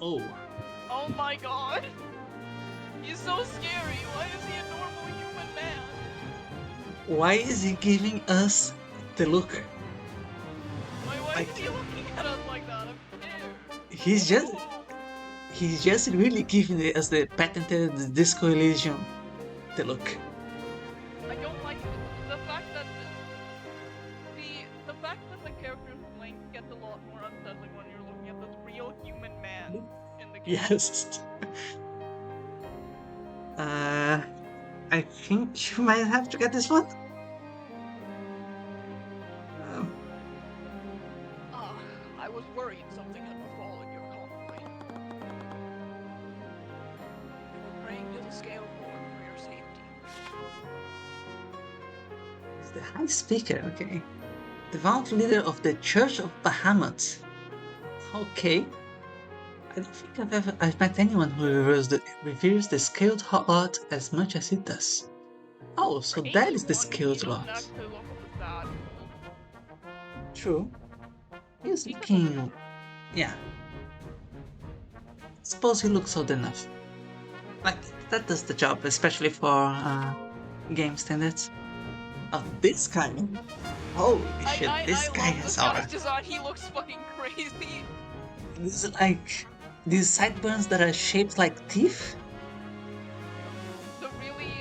Oh, Oh my god! He's so scary. Why is he a normal human man? why is he giving us the look? Why is Like he looking at us like that? I'm scared. he's just Oh, he's just really giving us the patented disco illusion the look. I don't like the fact that the fact that the character's blank gets a lot more unsettling when you're looking at this real human man in the game. Yes. Uh, I think you might have to get this one. Um, Ah, I was worried something had befallen your convoy. We were praying to the Scale Lord for your safety. it's the High Speaker, okay. The devout leader of the Church of Bahamut. Okay. I don't think I've met anyone who reveres the scaled lot as much as he does. Oh, For so that is the anyone, he scaled doesn't lot. actually look of the sad mold. True. He's He's just old looking. enough. Yeah. Suppose he looks old enough. Like, that does the job, especially for game standards. Oh, this guy. Holy shit, this I guy love has this guy's aura. design. He looks fucking crazy. This is like these sideburns that are shaped like teeth. The really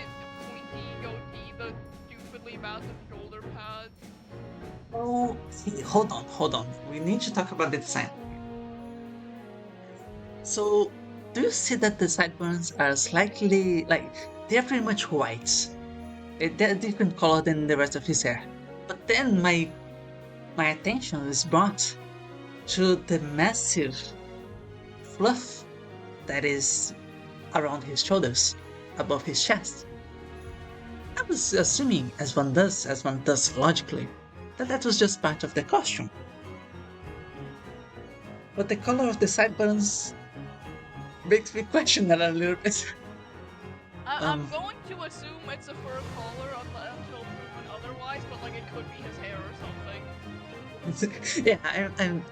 pointy goatee, the stupidly massive shoulder pads. Oh, hold on. We need to talk about the design. So, do you see that the sideburns are slightly like they're pretty much white? They're a different color than the rest of his hair. But then my attention is brought to the massive fluff that is around his shoulders, above his chest. I was assuming, as one does logically, that that was just part of the costume. But the color of the sideburns makes me question that a little bit. I'm Um, going to assume it's a fur collar until proven otherwise, but like it could be his hair or something. yeah, I'm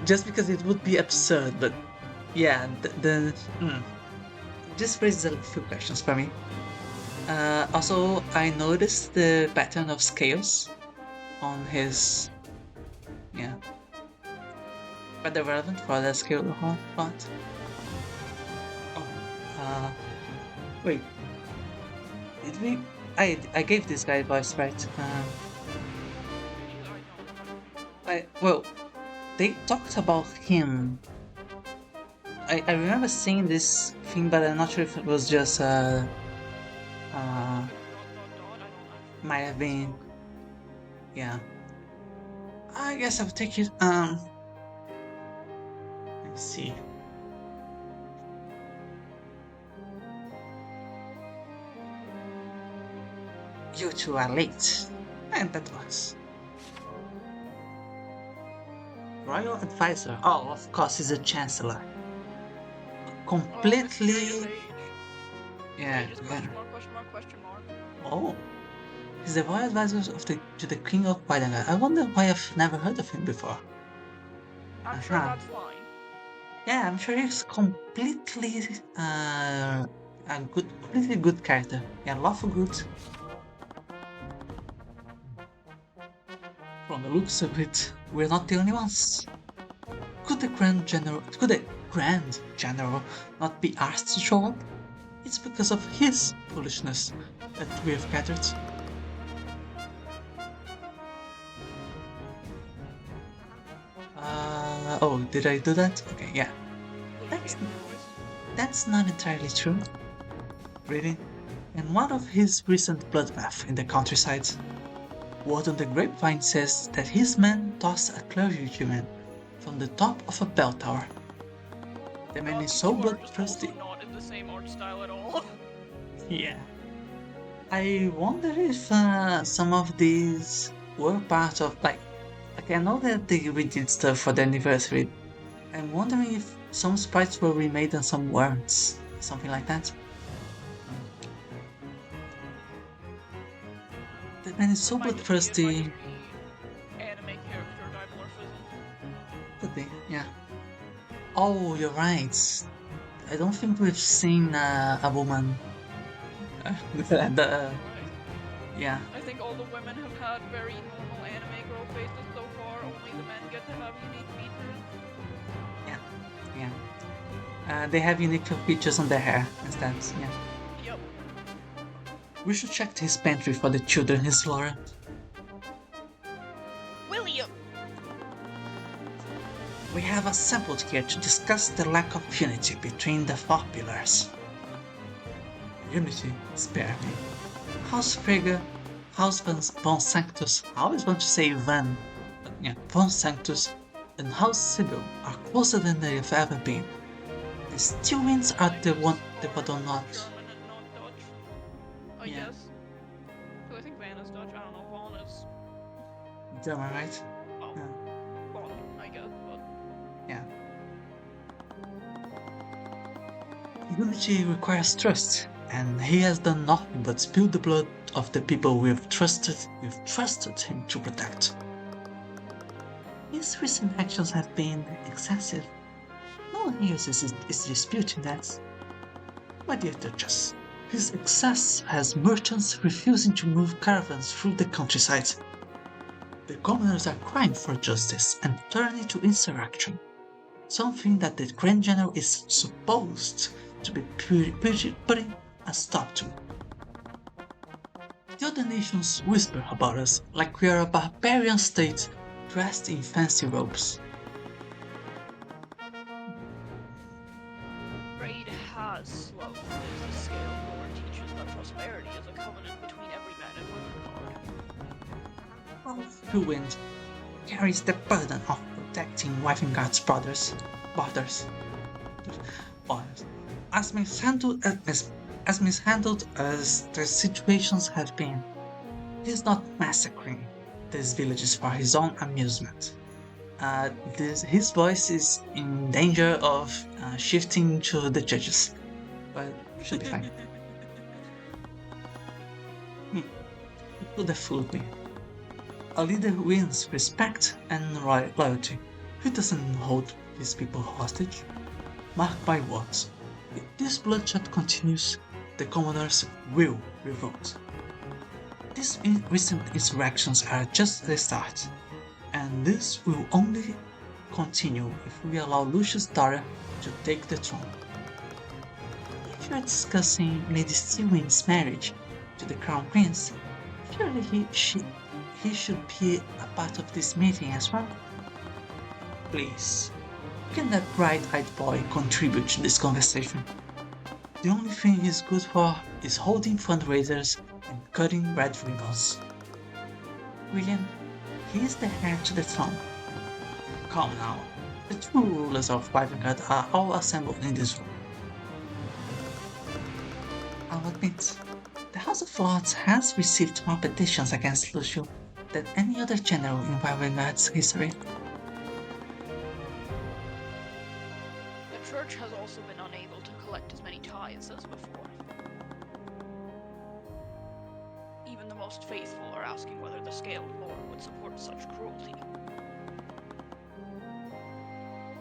just because it would be absurd, but yeah, just raises a few questions for me. Also, I noticed the pattern of scales on his, yeah, rather relevant for the scale part. Oh, wait, did we? I gave this guy voice right. Well, they talked about him. I remember seeing this thing, but I'm not sure if it was just uh I don't actually might know have this been, one. yeah. I guess I'll take it. Let me see. You two are late, and that was royal advisor. Oh, of course, he's a chancellor. Oh, mysterious Completely, age. yeah, Ages yeah. question mark question mark question mark. Oh, he's the royal advisor of the to the king of Whitehanger. I wonder why I've never heard of him before. I'm sure Uh-huh. that's fine. Yeah, I'm sure he's completely completely good character. Yeah, lawful good. From the looks of it, we're not the only ones. Could the Grand General not be asked to show up? It's because of his foolishness that we have gathered. Oh, did I do that? Okay, yeah. Little That's gamer voice. that's not entirely true. Really? and one of his recent bloodbath in the countryside. Word on the grapevine says that his men tossed a clergyman from the top of a bell tower. The man is These so two are just also bloodthirsty. not in the same art style at all. Yeah. I wonder if some of these were part of like I know that they redid stuff for the anniversary. I'm wondering if some sprites were remade and some weren't, something like that. Mm. The man is so Might just be it might bloodthirsty. just be anime character dimorphism. Could be, yeah. Oh, you're right. I don't think we've seen a woman. The, Right. yeah, I think all the women have had very normal anime girl faces so far. Only the men get to have unique features. yeah, yeah. They have unique features on their hair instead. Yeah. Yep. We should check his pantry for the children, his Laura. William! We have assembled here to discuss the lack of unity between the four pillars. Unity? Spare me. House Frigga, House Von Sanctus, I always want to say Van, but yeah, Von Sanctus, and House Sibyl are closer than they've ever been. The Stewins are the one that are not. German and not Dutch. I Yeah. guess. So I think Van is Dutch. I don't know. Vaughn is. German, right? Oh, Yeah. Vaughn, I guess. But Yeah. Unity requires trust, and he has done nothing but spill the blood of the people we've trusted him to protect. His recent actions have been excessive. No one here is disputing that. My dear Duchess, his excess has merchants refusing to move caravans through the countryside. The commoners are crying for justice and turning to insurrection, something that the Grand General is supposed to be putting a stop to. The other nations whisper about us like we are a barbarian state dressed in fancy robes. trade has slowed as the scale lore teaches that prosperity is a covenant between every man and women. Ruined carries the burden of protecting Wifengard's brothers. As mishandled as the situations have been, he's not massacring these villages for his own amusement. His voice is in danger of shifting to the judges, but should be fine. Could have fooled me. A leader wins respect and loyalty. He doesn't hold his people hostage. Mark my words. If this bloodshed continues, the commoners will revolt. These recent insurrections are just the start, and this will only continue if we allow Lucius Dara to take the throne. If you are discussing Lady Stewin's marriage to the Crown Prince, surely he should be a part of this meeting as well. Please, can that bright-eyed boy contribute to this conversation? The only thing he's good for is holding fundraisers and cutting red ribbons. William, he is the heir to the throne. Come now, the true rulers of Wivengard are all assembled in this room. I'll admit, the House of Lords has received more petitions against Lucio than any other general in Wivengard's history. The church has also been unable to collect as many tithes as before. Even the most faithful are asking whether the Scaled Lord would support such cruelty.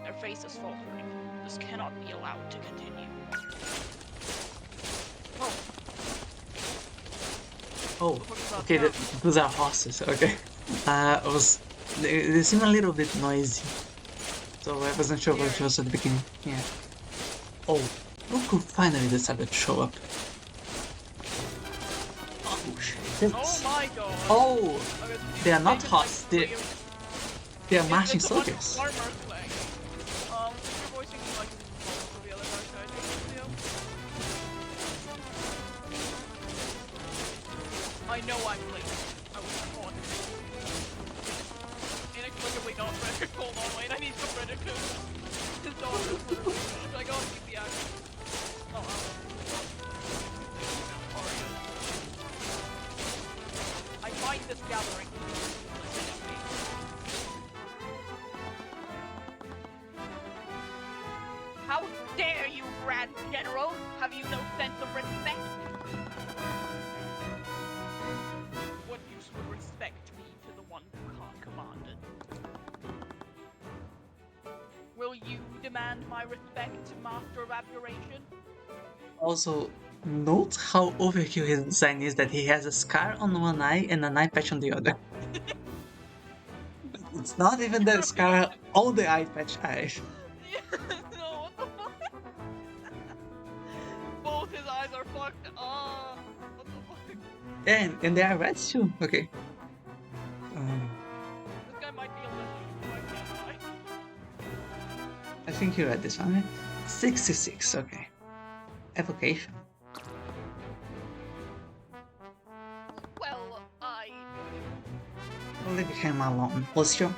Their faith is faltering. This cannot be allowed to continue. Oh, okay, those are horses, okay. They seem a little bit noisy. So I wasn't sure what it was at the beginning. Yeah. Oh, look who finally decided to show up. Oh shit. Oh my god! Oh! Okay, They are not taken, horses, they are marching it's a bunch of soldiers. farmers playing. You're voicing like for the other dark side of the video. know I'm late. I was caught. Inexplicably not rendered. Hold on, wait, I need some rendered too. His daughter is literally I gotta keep the action. Oh, I find this gathering. How dare you, Grand General? Have you no sense of respect? What use would respect be to the one who can't command it? Will you demand my respect, Master of Abjuration? Also, note how overkill his design is that he has a scar on one eye and an eye patch on the other. It's not even the scar on the eye patch eye. No, what the fuck? Both his eyes are fucked. Ah, what the fuck? And they are red too. Okay. This guy might be a lizard. I think you read this one, right? 66, okay. Evocation. Well, Leave him alone, Lucio.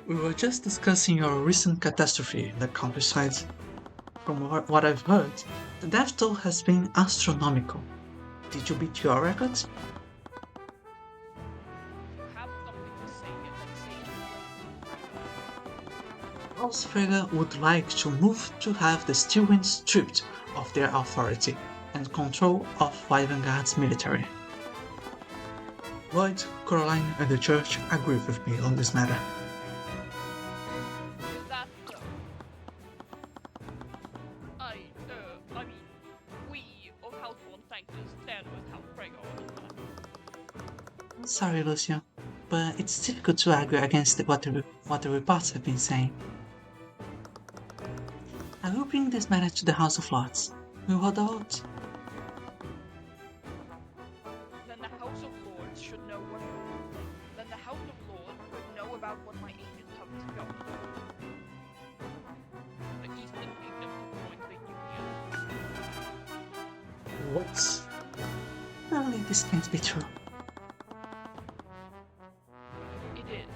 We were just discussing your recent catastrophe in the countryside. From what I've heard, the death toll has been astronomical. Did you beat your records? have something to say House Frege would like to move to have the Stillwind stripped of their authority and control of Wyvernguard's military. Lloyd, Caroline, and the Church agree with me on this matter. Is that so? I mean, we of Houseborn Sanctus stand with House Frege on this matter. Sorry, Lucio, but it's difficult to argue against what the reports have been saying. I will bring this matter to the House of Lords. We will hold a vote. Then the House of Lords should know what. Then the House of Lords should know about what my agents have discovered. The Eastern Kingdom joins the Union. What? Only this can't be true. It is.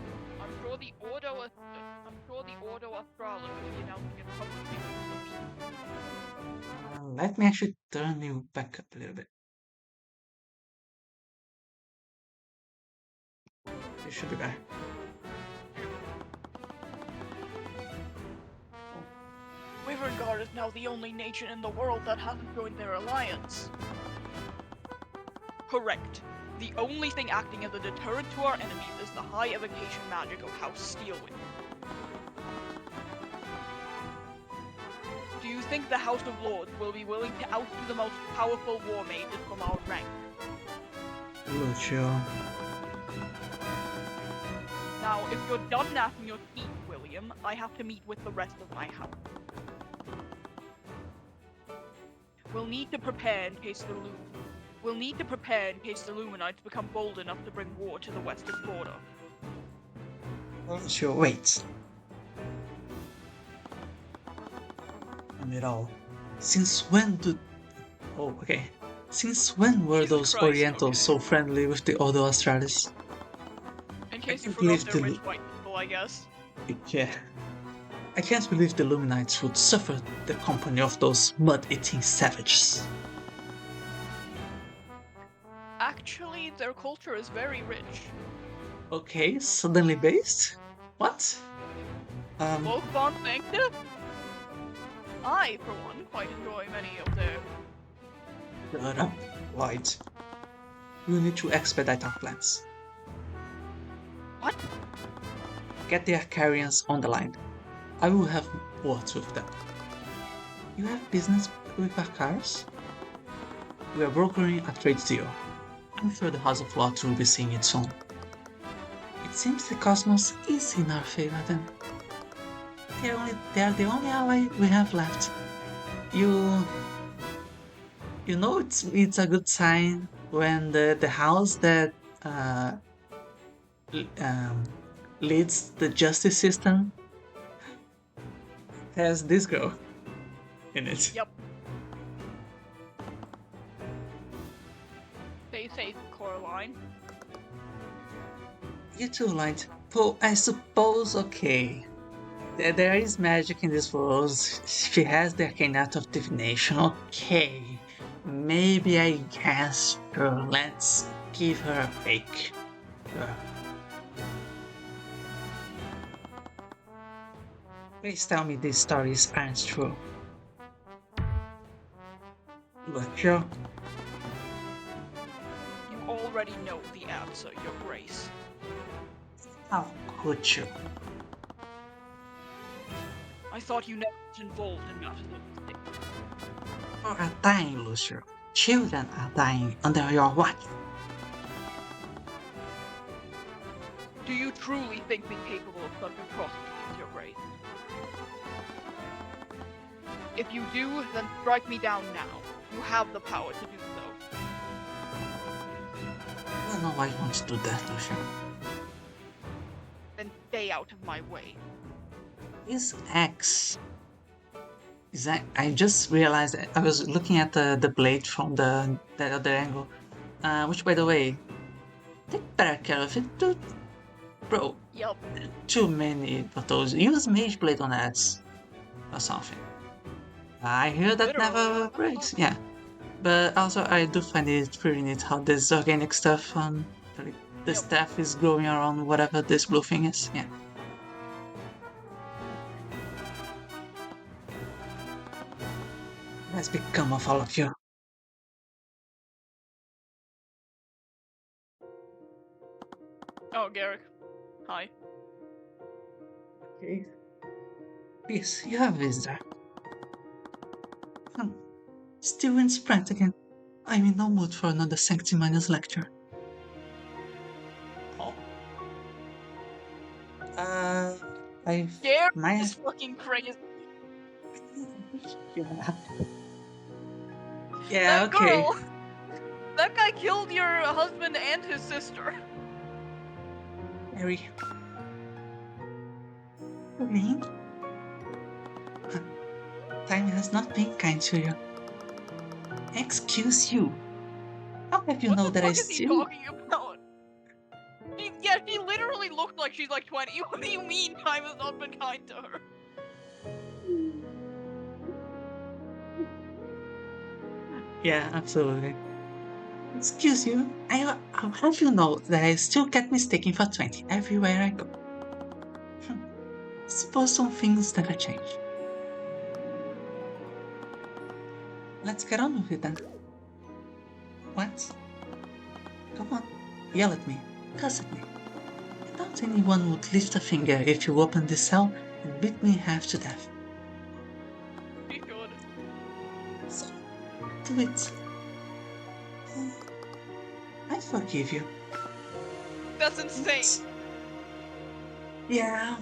I'm sure the Ordo Australis will be announcing it publicly. Let me actually turn you back up a little bit. You should be better. Wyvernguard is now the only nation in the world that hasn't joined their alliance. Correct. The only thing acting as a deterrent to our enemies is the high evocation magic of House Steelwind. Do you think the House of Lords will be willing to oust the most powerful war mages from our rank? Lucio. Now, if you're done gnashing your teeth, William, I have to meet with the rest of my house. We'll need to prepare in case the Luminites become bold enough to bring war to the western border. Lucio, wait. Amiral, since when do... Oh, okay. Since when were Jesus those Christ, Orientals okay. so friendly with the Ordo Australis? In case you can't forgot, believe they're the- rich white people, I guess. Yeah. I can't believe the Luminites would suffer the company of those mud-eating savages. Actually, their culture is very rich. Okay, suddenly based? What? Both Von Sanctus? I, for one, quite enjoy many of their... Shut up, Lloyd. We need to expedite our plans. What? Get the Arcarians on the line. I will have words with them. You have business with Arcarians? We are brokering a trade deal. I'm sure the House of Lords will be seeing it soon. It seems the Cosmos is in our favor then. They are the only ally we have left. You know it's a good sign when the house that leads the justice system has this girl in it. Yep. They Stay safe, Coraline. You too, Light. Oh, I suppose, okay. There is magic in this world. She has the arcane art of divination. Okay. Maybe I guess. Sure, let's give her a break. Sure. Please tell me these stories aren't true. Look, sure. You already know the answer, Your Grace. How could you? I thought you never was involved in matters of the state. People are dying, Lucio. Children are dying under your watch. Do you truly think me capable of such atrocities, Your Grace? If you do, then strike me down now. You have the power to do so. I don't know why you want to do that, Lucio. Then stay out of my way. His ex. I just realized that I was looking at the blade from the other angle. Which, by the way, take better care of it, dude. Bro, Yup. too many of those. Use Mage Blade on ads or something. I hear that Literally. never breaks. Yeah, but also I do find it pretty neat how this organic stuff like, the Yep. staff is growing around whatever this blue thing is. Yeah. What's become of all of you? Oh, Garrick. Hi. Okay. Yes, you have visitor. Still in Sprint again. I'm in no mood for another sanctimonious lecture. Oh. I've Garrick my is fucking crazy. yeah. Yeah, That okay. girl! That guy killed your husband and his sister. Harry. Me? Time has not been kind to you. Excuse you. How have you What know the that I fuck is he still talking about? She literally looked like she's like 20. What do you mean time has not been kind to her? Yeah, absolutely. Excuse you. How have you know that I still get mistaken for 20 everywhere I go? Suppose some things never change. Let's get on with it then. What? Come on, yell at me, cuss at me. I doubt anyone would lift a finger if you opened this cell and beat me half to death. She should. So, do it. I forgive you. That's insane. Yeah.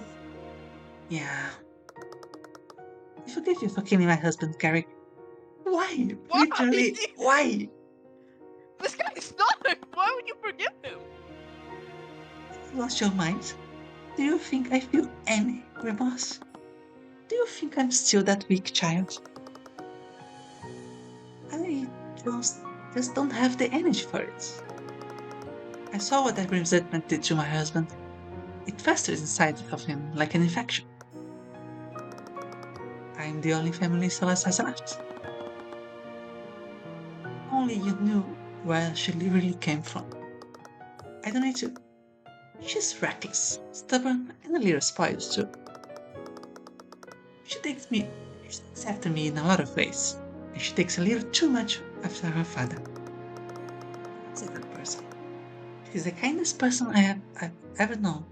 Yeah. I forgive you for killing my husband, Carrick. Why? Why? Literally, why? This guy's not. Why would you forgive him? You lost your mind? Do you think I feel any remorse? Do you think I'm still that weak child? I just don't have the energy for it. I saw what that resentment did to my husband. It festered inside of him like an infection. I'm the only family Celeste has left. Only you knew where she really came from. I don't need to. She's reckless, stubborn, and a little spoiled too. She takes after me in a lot of ways, and she takes a little too much after her father. She's a good person. She's the kindest person I've ever known,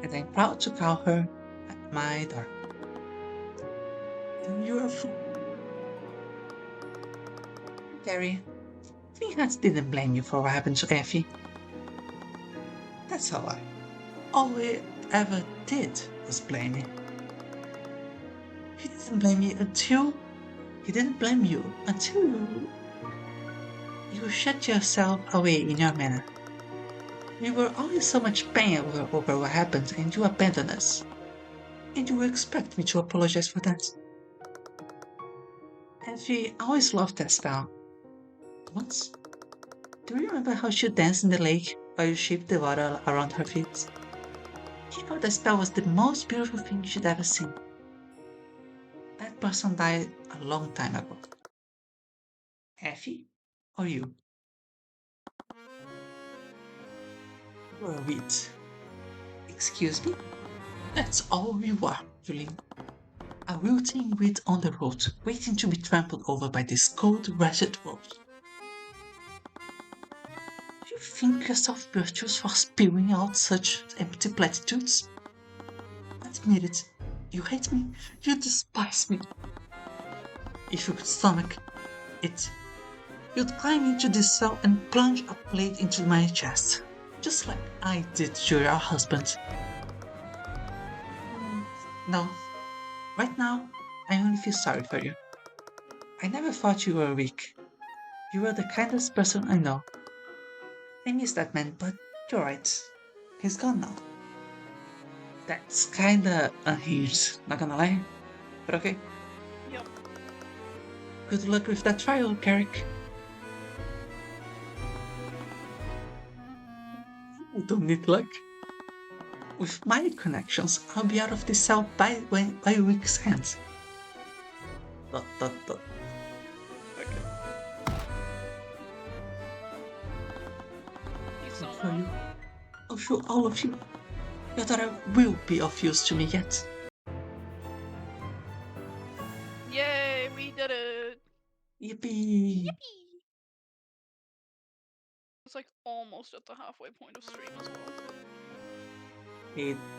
and I'm proud to call her my daughter. And you're a fool. Gary, Finhats didn't blame you for what happened to Effie. That's all we ever did was blame him. He didn't blame you until He didn't blame you until you shut yourself away in your manner. We were all in so much pain over what happened and you abandoned us. And you expect me to apologize for that. Effie always loved that spell. Once, Do you remember how she danced in the lake while you shaped the water around her feet? She thought the spell was the most beautiful thing she'd ever seen. That person died a long time ago. Effie? Or you? You're a witch. Excuse me? That's all you are, Julie. A wilting weed on the road, waiting to be trampled over by this cold, wretched world. You think yourself virtuous for spewing out such empty platitudes? Admit it. You hate me. You despise me. If you could stomach it, you'd climb into this cell and plunge a blade into my chest, just like I did to your husband. No, right now, I only feel sorry for you. I never thought you were weak. You were the kindest person I know. I miss that man, but you're right. He's gone now. That's kinda unhinged, not gonna lie. But okay. Yep. Good luck with that trial, Carrick. I don't need luck. With my connections, I'll be out of this cell by a week's end. Dot, dot, dot. He's I'll so show mad. you. I'll show all of you. Your daughter will be of use to me yet. Yay, we did it! Yippee! Yippee! It's like almost at the halfway point of stream as well.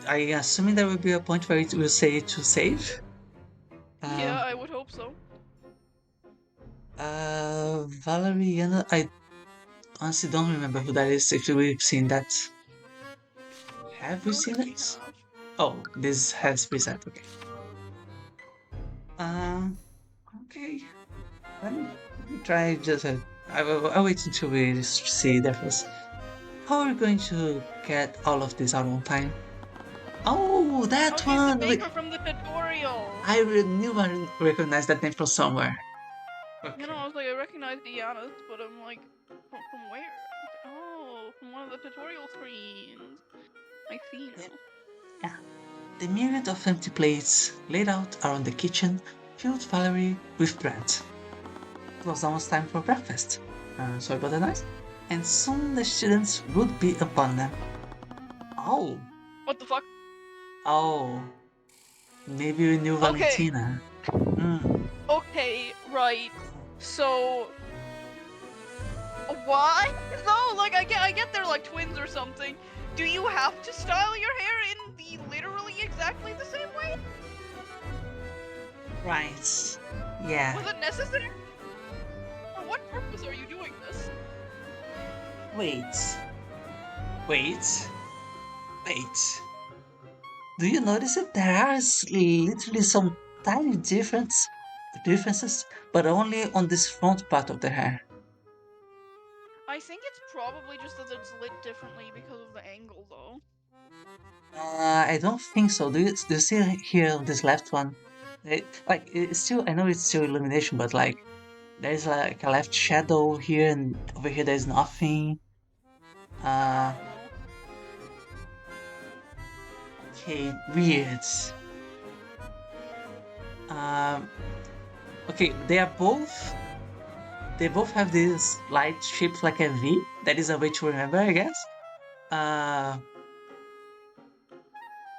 I assuming there will be a point where it will say to save. Yeah, I would hope so. Valeriana, I honestly don't remember who that is. If we've seen that, have we Don't seen think we it? have. Oh, this has reset. Okay. Um. Okay. Let me try just. I'll wait until we see that first. How are we going to get all of this out on time? Oh, Oh, that she's the one! baker from the tutorial! Knew I recognized that name from somewhere. You know, Okay. I was like, I recognize Diana's, but I'm like, from where? Oh, from one of the tutorial screens. I see now. Yeah. The myriad of empty plates laid out around the kitchen filled Valerie with dread. It was almost time for breakfast. Sorry about the noise. And soon the students would be upon them. Oh, What the fuck? oh, maybe we knew Okay, Valentina. Hmm. okay, right. So, why? No, like, I get they're like twins or something. Do you have to style your hair in the literally exactly the same way? Right. Yeah. Was it necessary? For what purpose are you doing this? Wait. Wait. Wait. Do you notice that there are literally some tiny differences, but only on this front part of the hair? I think it's probably just that it's lit differently because of the angle, though. I don't think so. Do you see here on this left one? It's still, I know it's still illumination, but like there's like a left shadow here, and over here there's nothing. I Uh, don't know. okay, weird. Um, okay, they both have this light shaped like a V. That is a way to remember, I guess. Uh,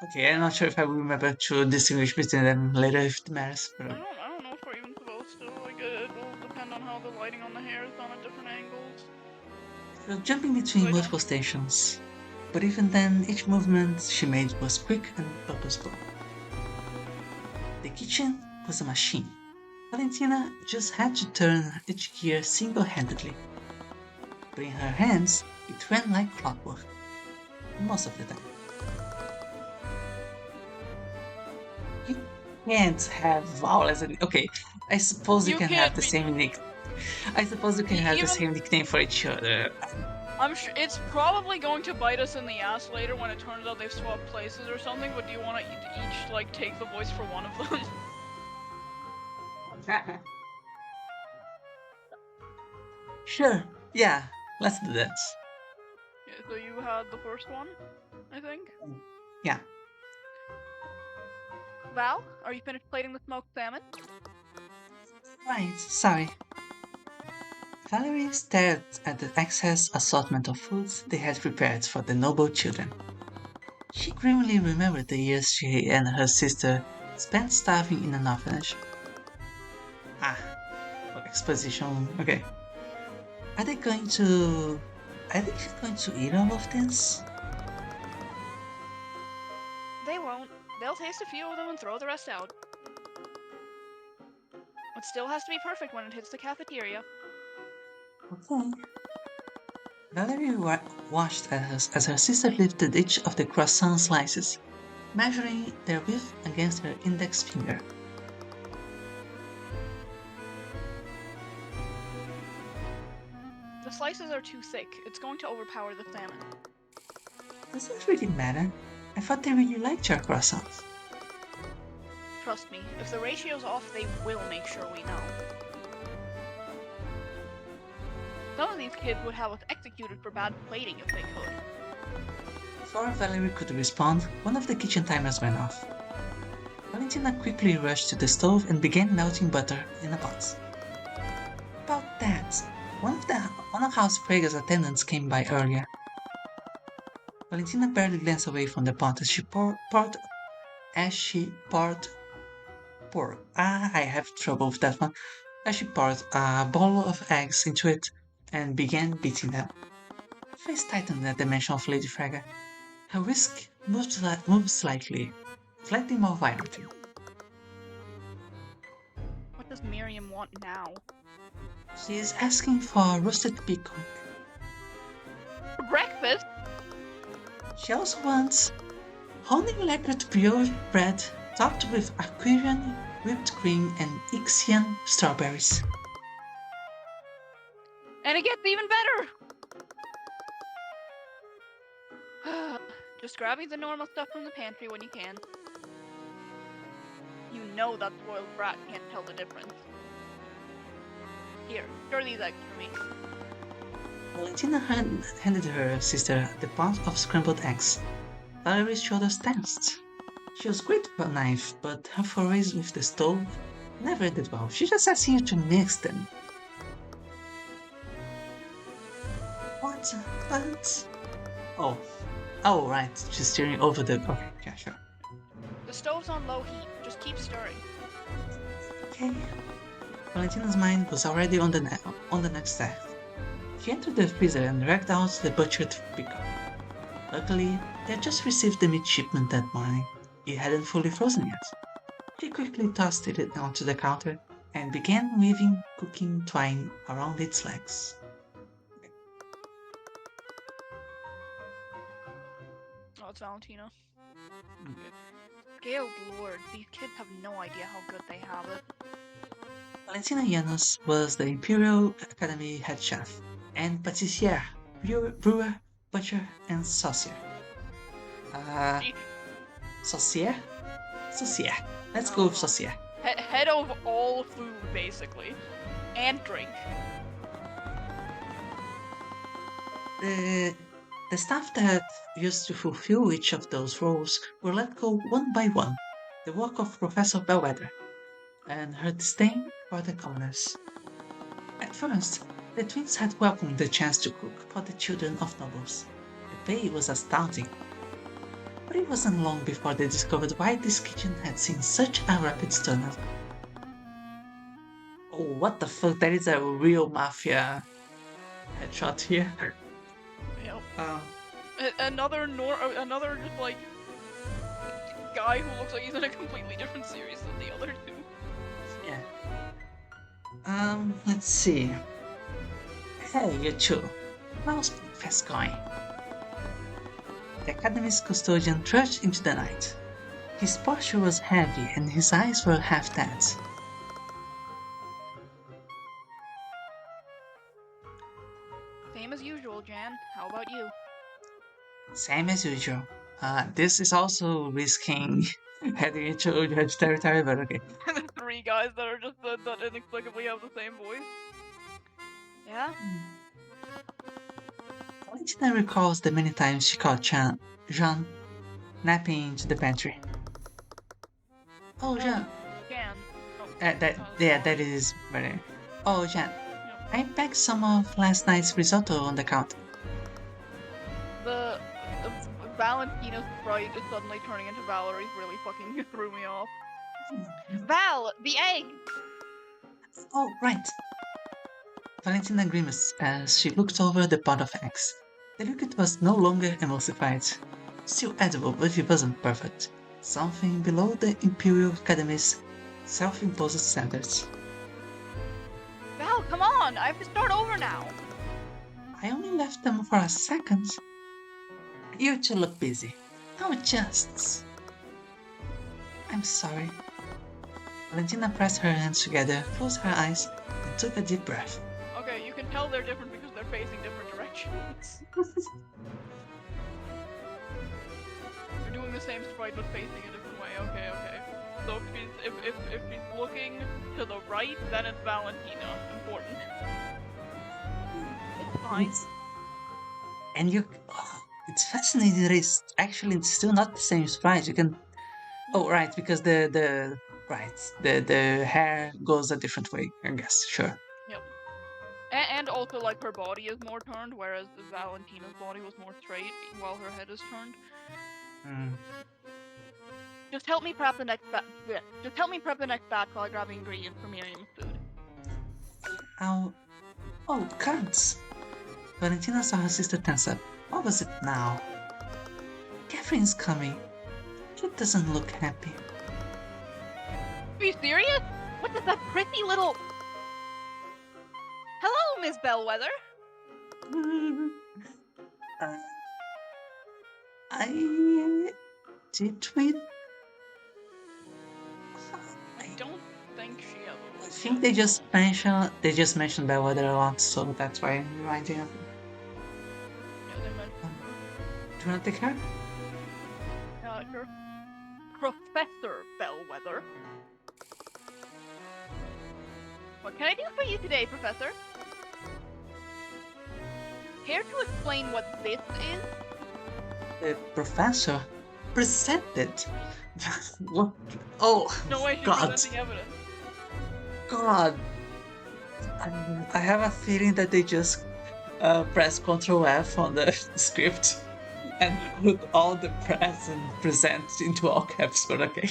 okay, I'm not sure if I will remember to distinguish between them later if it matters. But I don't know if we're even supposed to. Like, it'll depend on how the lighting on the hair is done at different angles. we're jumping So between I don't. multiple stations. But even then, each movement she made was quick and purposeful. The kitchen was a machine. Valentina just had to turn each gear single-handedly. But in her hands, it ran like clockwork. Most of the time. You can't have Val as an. Okay, I suppose you You can have can't the be. same nick. I suppose you can have the Even. same nickname for each other. I'm sure it's probably going to bite us in the ass later when it turns out they've swapped places or something. But do you want to each like take the voice for one of them? Sure, yeah. Let's do that. Yeah, so you had the first one, I think. Yeah, Val, are you finished plating the smoked salmon? right, sorry. Valerie stared at the excess assortment of foods they had prepared for the noble children. She grimly remembered the years she and her sister spent starving in an orphanage. Ah, exposition. Okay. Are they going to. Are they going to eat all of this? They won't. They'll taste a few of them and throw the rest out. It still has to be perfect when it hits the cafeteria. Okay. Valerie watched as her sister lifted each of the croissant slices, measuring their width against her index finger. The slices are too thick. It's going to overpower the salmon. Does it really matter? I thought they really liked your croissants. Trust me, if the ratio's off, they will make sure we know. Some of these kids would have us executed for bad plating if they could. Before Valerie could respond, one of the kitchen timers went off. Valentina quickly rushed to the stove and began melting butter in a pot. About that, one of House Prager's attendants came by earlier. Valentina barely glanced away from the pot as she poured. I have trouble with that one. As she poured a bowl of eggs into it and began beating them. Her face tightened at the mention of Lady Fragga. Her whisk moved slightly more violently. What does Miriam want now? She is asking for roasted peacock. For breakfast? She also wants honey lacquered brioche bread topped with Aquarian whipped cream and Ixian strawberries. And it gets even better! Just grabbing the normal stuff from the pantry when you can. You know that spoiled brat can't tell the difference. Here, store these eggs for me. Valentina handed her sister the pot of scrambled eggs. Valerie's shoulders tensed. She was great with a knife, but her forays with the stove never did well. She just asked you to mix them. What? But... Oh. Oh, right. She's steering over the... Okay, yeah, sure. The stove's on low heat. Just keep stirring. Okay. Valentina's mind was already on the next step. She entered the freezer and dragged out the butchered peacock. Luckily, they had just received the meat shipment that morning. It hadn't fully frozen yet. She quickly tossed it onto the counter and began weaving cooking twine around its legs. Oh, it's Valentina. Scaled Lord, these kids have no idea how good they have it. Valentina Llanos was the Imperial Academy head chef and patissier, brewer, butcher, and saucier. She- Saucier? Saucier. Let's go with saucier. Head of all food, basically. And drink. The staff that used to fulfill each of those roles were let go one by one, the work of Professor Bellwether, and her disdain for the commoners. At first, the twins had welcomed the chance to cook for the children of nobles. The pay was astounding. But it wasn't long before they discovered why this kitchen had seen such a rapid turnover. Oh, what the fuck? That is a real mafia headshot here. Yep. Uh, Another just like guy who looks like he's in a completely different series than the other two. yeah. Let's see. Hey, you two. How's breakfast going? The Academy's custodian trudged into the night. His posture was heavy and his eyes were half dead. Same as usual, Jan. How about you? Same as usual. This is also risking heading into judge territory, but okay. The three guys that are just that inexplicably have the same voice. Yeah? Valentina recalls the many times she caught Jean napping into the pantry. Oh, Oh, Jean. Jan. Oh, Yeah, sorry. that is better. Oh, Jean. Yeah. I packed some of last night's risotto on the counter. The Valentina's sprite is suddenly turning into Valerie's really fucking threw me off. Val, the egg! Oh, right. Valentina grimaced as she looked over the pot of eggs. The liquid was no longer emulsified. Still edible, but it wasn't perfect. Something below the Imperial Academy's self-imposed standards. Val, come on! I have to start over now! I only left them for a second. You two look busy. No adjusts. I'm sorry. Valentina pressed her hands together, closed her eyes, and took a deep breath. Okay, you can tell they're different because they're facing different directions. They're doing the same sprite but facing a different way. Okay, okay. So if she's looking to the right, then it's Valentina. Important. It's fine. And you. Oh, it's fascinating that it's actually still not the same sprite. You can. Oh, right, because the. Right, the hair goes a different way, I guess, sure. Yep. And also, like, her body is more turned, whereas Valentina's body was more straight while her head is turned. Mm. Just help me prep the next Just help me prep the next batch while I grab the ingredients for Miriam's food. Oh, cards! Valentina saw her sister tense up. What was it now? Catherine's coming. She doesn't look happy. Are you serious? What is that pretty little... Hello, Miss Bellwether! uh, I did we? I don't think she ever I was think yet, they just mentioned Bellwether a lot, so that's why I'm reminding of it. Yeah, they mentioned Um, her. do you want to take her? Sure. Professor Bellwether. What can I do for you today, Professor? Care to explain what this is? The professor presented. What? Oh, No way, she's God. presenting evidence. God. I have a feeling that they just press Ctrl F on the script and put all the press and present into all caps, but okay.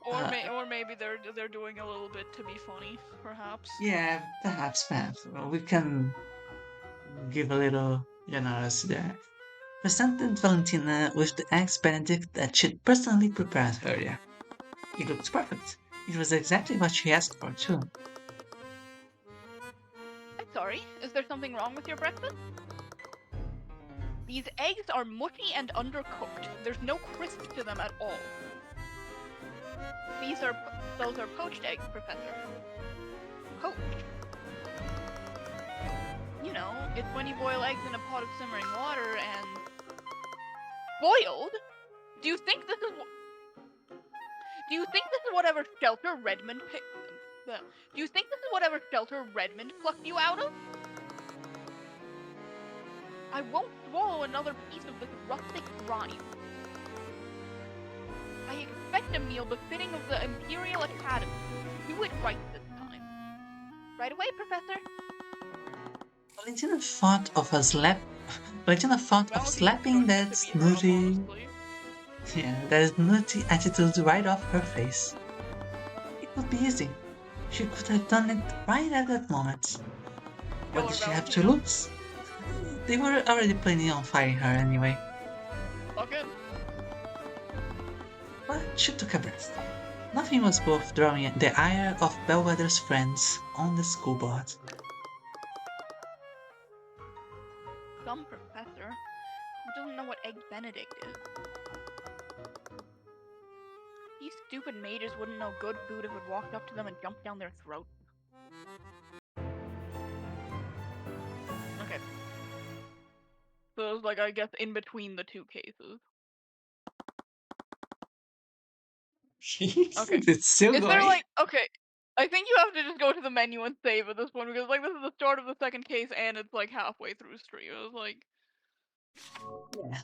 Or maybe they're doing a little bit to be funny, perhaps. Yeah, perhaps. Well, we can give a little generous there. Presented Valentina with the eggs Benedict that she'd personally prepared earlier. It looked perfect. It was exactly what she asked for, too. I'm sorry, is there something wrong with your breakfast? These eggs are mushy and undercooked. There's no crisp to them at all. Those are poached eggs, Professor. Poached. You know, it's when you boil eggs in a pot of simmering water and... Boiled? Do you think this is whatever shelter Redmond Do you think this is whatever shelter Redmond plucked you out of? I won't swallow another piece of this rustic rind. I expect a meal befitting of the Imperial Academy. Do it right this time. Right away, Professor. Valentina thought of a slap. Valentina thought of Valentina's slapping starting to get that to beat her up, snooty, honestly. that snooty attitude right off her face. It would be easy. She could have done it right at that moment. What Kill did her, she have to Valentina. lose? They were already planning on firing her anyway. Fuck it. But she took a breath. Nothing was worth drawing the ire of Bellwether's friends on the school board. Some professor who doesn't know what Egg Benedict is. These stupid mages wouldn't know good food if it walked up to them and jumped down their throat. Okay. So it was like, I guess, in between the two cases. Okay. It's still Is there going. like, okay, I think you have to just go to the menu and save at this point because like this is the start of the second case and it's like halfway through stream. It was like, Yeah.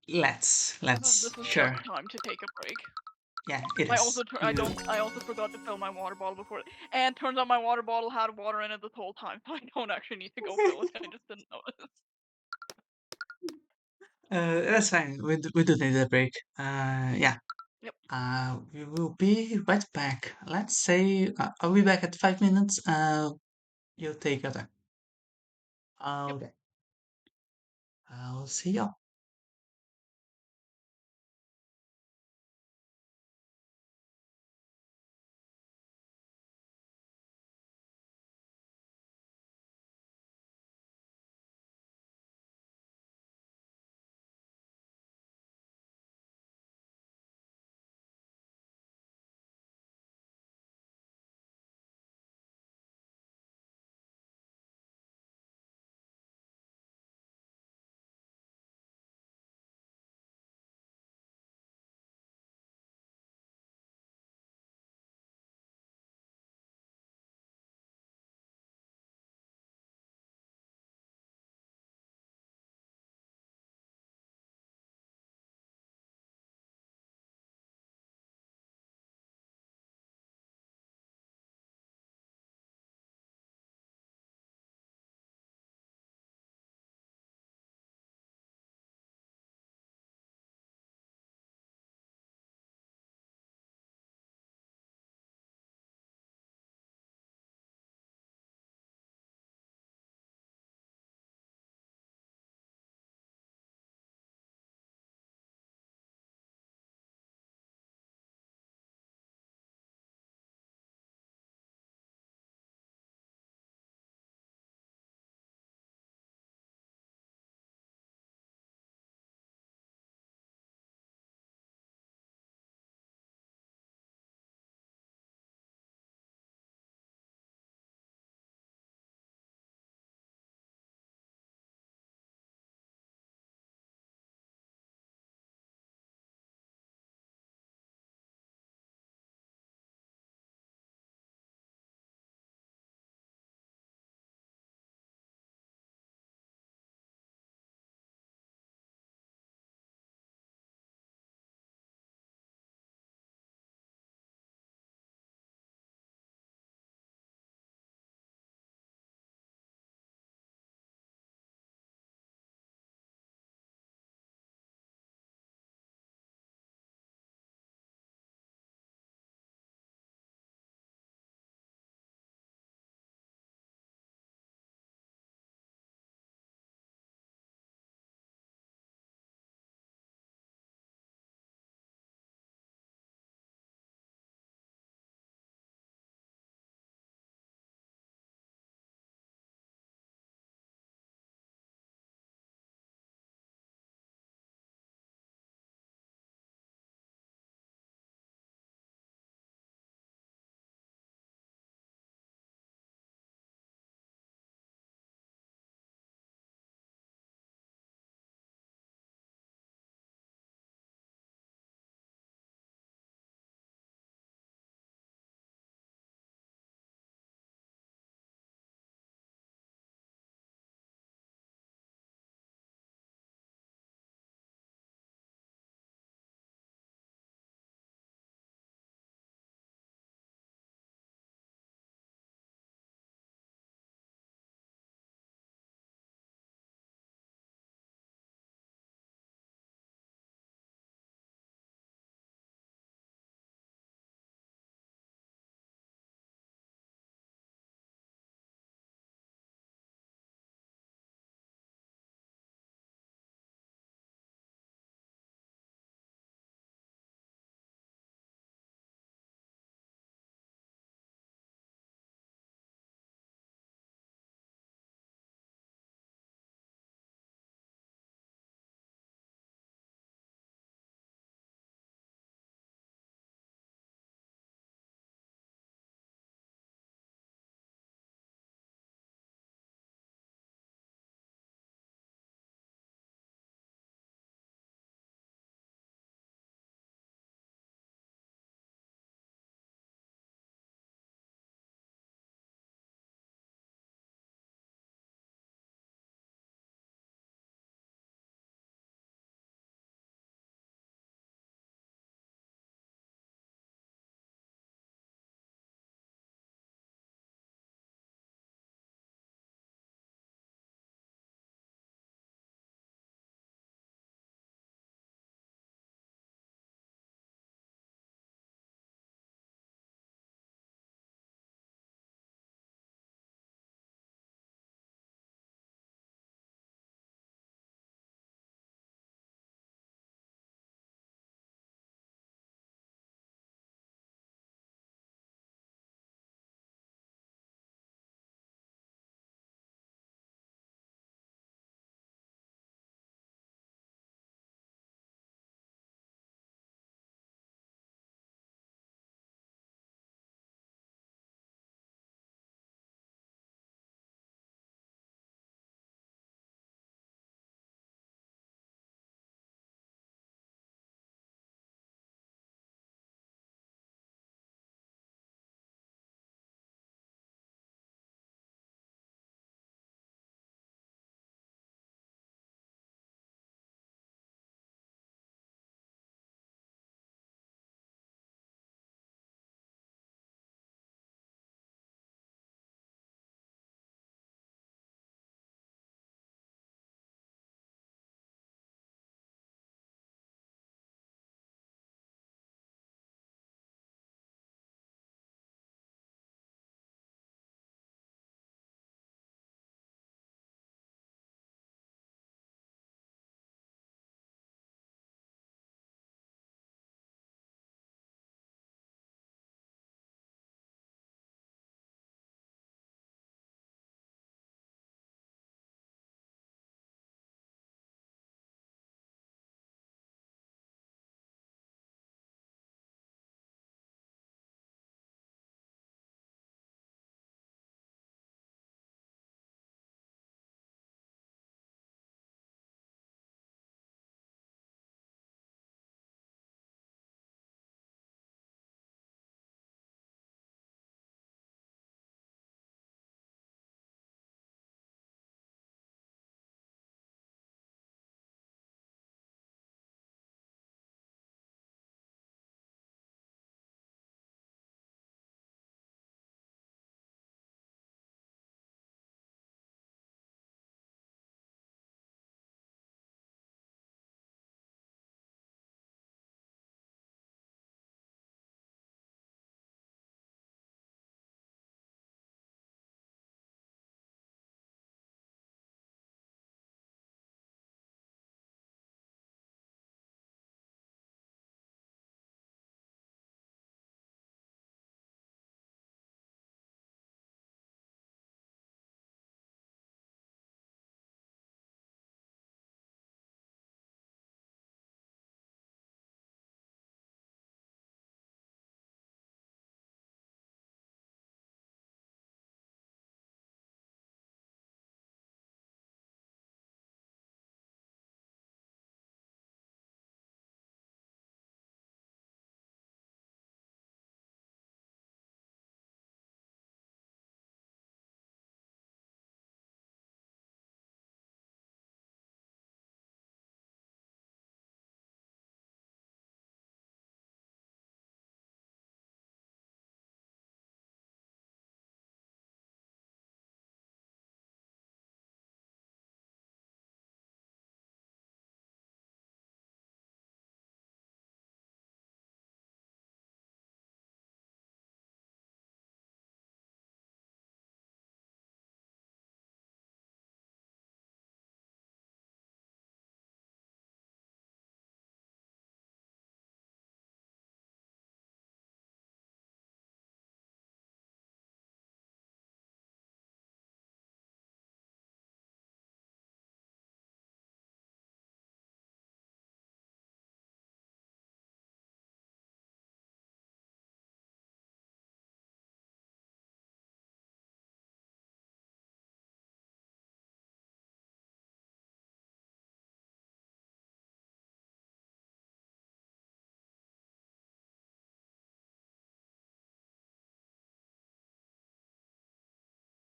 Let's This is just sure. time to take a break. Yeah, it I is. also I also forgot to fill my water bottle before, and turns out my water bottle had water in it this whole time, so I don't actually need to go fill it. I just didn't notice. That's fine. We do need a break. Yeah. Yep. We will be right back. Let's say I'll be back at 5 minutes. You take your time. Yep. Okay. I'll see you.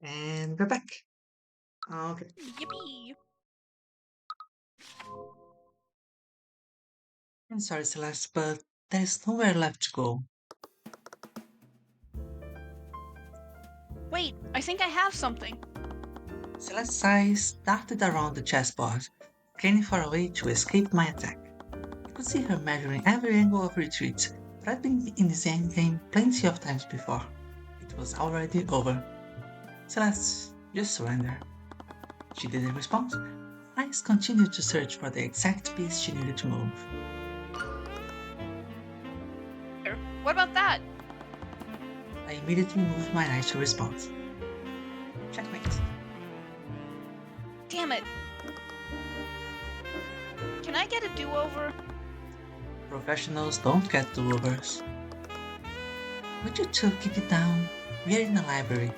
And we're back. Okay. Yippee! I'm sorry, Celeste, but there's nowhere left to go. Wait, I think I have something. Celeste's eyes darted around the chessboard, scanning for a way to escape my attack. I could see her measuring every angle of retreat, but I'd been in this endgame plenty of times before. It was already over. Celeste, just surrender. She didn't respond. Eyes continued to search for the exact piece she needed to move. What about that? I immediately moved my knight to respond. Checkmate. Damn it. Can I get a do-over? Professionals don't get do-overs. Would you two keep it down? We are in a library.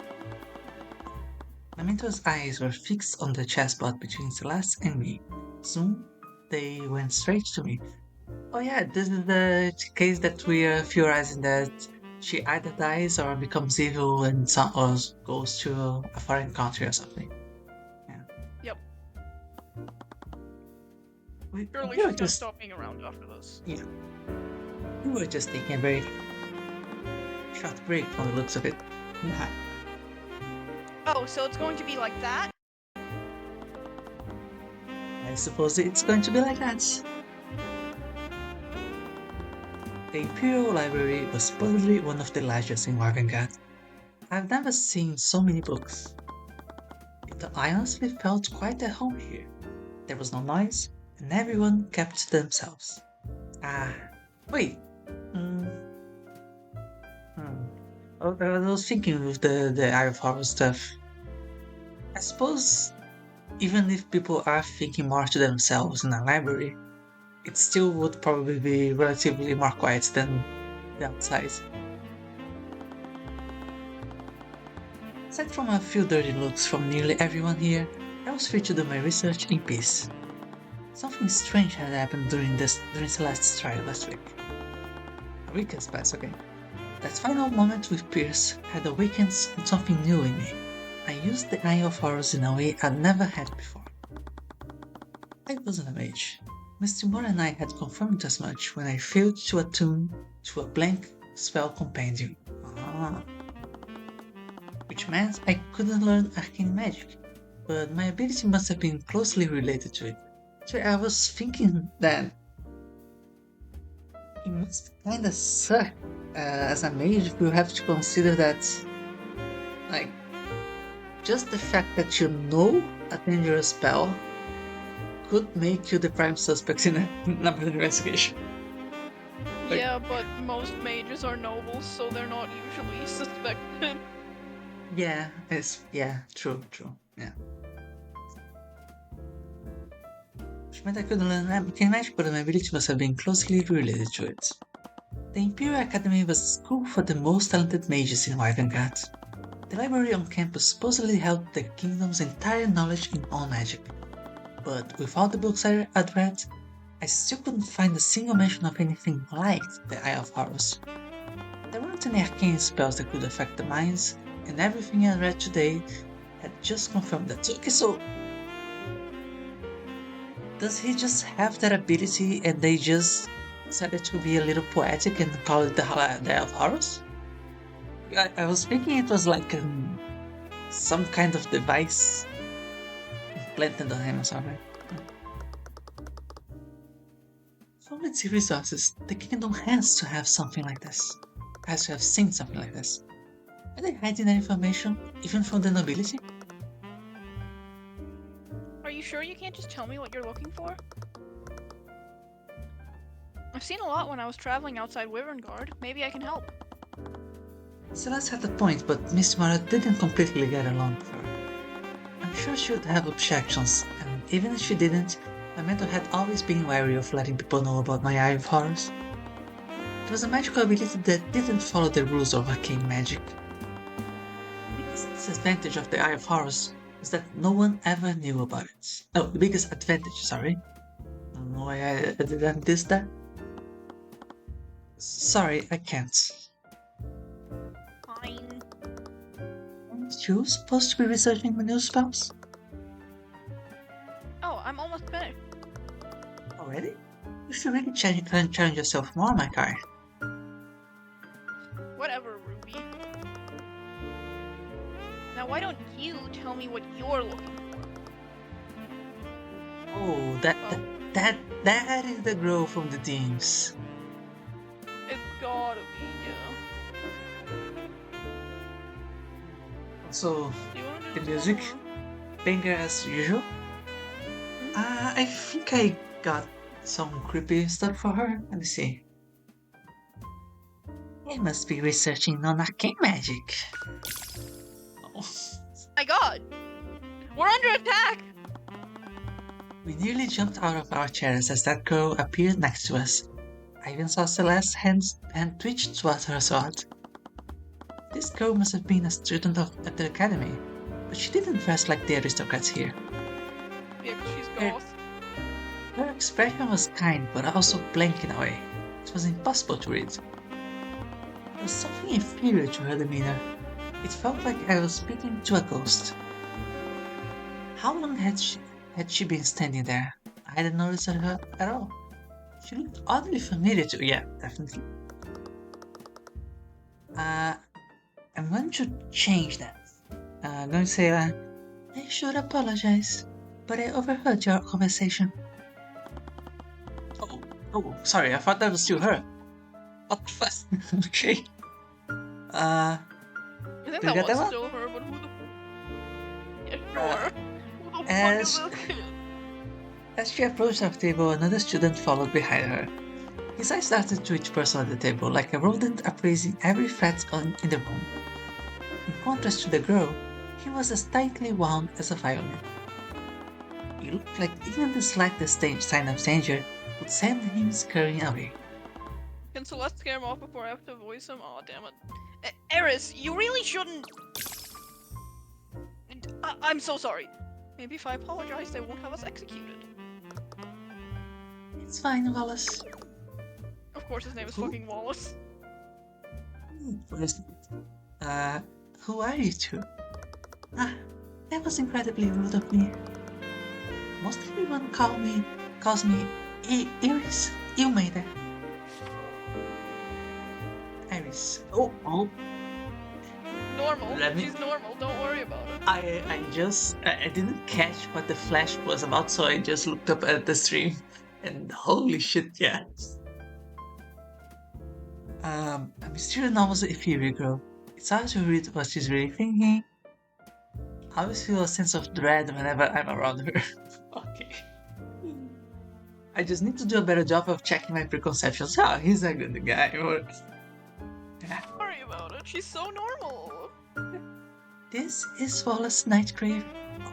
My mentor's eyes were fixed on the chessboard between Celeste and me. Soon, they went straight to me. Oh yeah, this is the case that we are theorizing that she either dies or becomes evil and or goes to a foreign country or something. Yeah. Yep. We, Surely we were she's gonna just stop being around after this. yeah, we were just taking a very short break from the looks of it. Yeah. Oh, so it's going to be like that? I suppose it's going to be like that. The Imperial Library was supposedly one of the largest in Warvengat. I've never seen so many books. I honestly felt quite at home here. There was no noise, and everyone kept to themselves. Ah, wait. Hmm. Hmm. Oh, I was thinking with the Eye of Horror stuff. I suppose even if people are thinking more to themselves in a library, it still would probably be relatively more quiet than the outside. Aside from a few dirty looks from nearly everyone here, I was free to do my research in peace. Something strange had happened during Celeste's trial last week. A week has passed, okay? That final moment with Pierce had awakened something new in me. I used the Eye of Horus in a way I'd never had before. I wasn't a mage. Mr. Moore and I had confirmed as much when I failed to attune to a blank spell compendium. Ah. Which meant I couldn't learn arcane magic, but my ability must have been closely related to it. So I was thinking that it must kinda suck as a mage if you have to consider that, like, just the fact that you know a dangerous spell could make you the prime suspect in a number investigation. Like- Yeah, but most mages are nobles, so they're not usually suspected. Yeah, true, yeah. Which meant I couldn't learn arcane magic, but my ability must have been closely related to it. The Imperial Academy was a school for the most talented mages in Wyverngat. The library on campus supposedly held the kingdom's entire knowledge in all magic. But with all the books I'd read, I still couldn't find a single mention of anything like the Eye of Horus. There weren't any arcane spells that could affect the minds, and everything I read today had just confirmed that. Okay, so does he just have that ability and they just decided to be a little poetic and call it the Eye of Horus? I was thinking it was like some kind of device implanted on him or something. From its resources, the kingdom has to have something like this. Has to have seen something like this. Are they hiding that information, even from the nobility? Are you sure you can't just tell me what you're looking for? I've seen a lot when I was traveling outside Wyverngard. Maybe I can help. Celeste had a point, but Miss Mara didn't completely get along with her. I'm sure she would have objections, and even if she didn't, my mentor had always been wary of letting people know about my Eye of Horus. It was a magical ability that didn't follow the rules of arcane magic. The biggest disadvantage of the Eye of Horus was that no one ever knew about it. Oh, the biggest advantage, sorry. I don't know why I didn't this that. Sorry, I can't. Fine. Aren't you supposed to be researching the new spells? Oh, I'm almost finished. Already? You should really challenge yourself more, my guy. Whatever, Ruby. Now, why don't you tell me what you're looking for? Oh, Well, that is the grow from the teams. it's gotta be, yeah. So, Do you wanna the do this music, one, banger as usual. I think I got some creepy stuff for her. Let me see. I must be researching non arcane magic. Oh. My god! We're under attack! We nearly jumped out of our chairs as that girl appeared next to us. I even saw Celeste's hand twitch towards her sword. This girl must have been a student at the academy, but she didn't dress like the aristocrats here. Yeah, 'cause she's Her, goth. her expression was kind, but also blank in a way. It was impossible to read. There was something inferior to her demeanor. It felt like I was speaking to a ghost. How long had she been standing there? I hadn't noticed her at all. She looked oddly familiar too. Yeah, definitely. I'm going to change that. I'm going to say, I should apologize, but I overheard your conversation. Oh, sorry, I thought that was still her. What the fuck? Okay. I think Do you that get that was one? still her, but who the... Yeah, Uh, sure. Who the fuck as- is this kid? As she approached our table, another student followed behind her. His eyes started to each person at the table, like a rodent appraising every fat in the room. In contrast to the girl, he was as tightly wound as a violin. He looked like even the slightest sign of danger would send him scurrying away. Can Celeste scare him off before I have to voice him? Aw, damn it. Eris, you really shouldn't... I'm so sorry. Maybe if I apologize, they won't have us executed. It's fine, Wallace. Of course his name is Who? fucking Wallace. Who are you two? That was incredibly rude of me. Most everyone calls me Iris. You made that. Iris. Oh. Normal. Let me- She's normal, don't worry about it. I didn't catch what the flash was about, so I just looked up at the stream, and holy shit, yeah. A mysterious novel's ethereal girl. It's hard to read what she's really thinking. I always feel a sense of dread whenever I'm around her. Okay. I just need to do a better job of checking my preconceptions. Oh, he's a good guy. Or... Yeah. Don't worry about it. She's so normal. This is Wallace Nightgrave.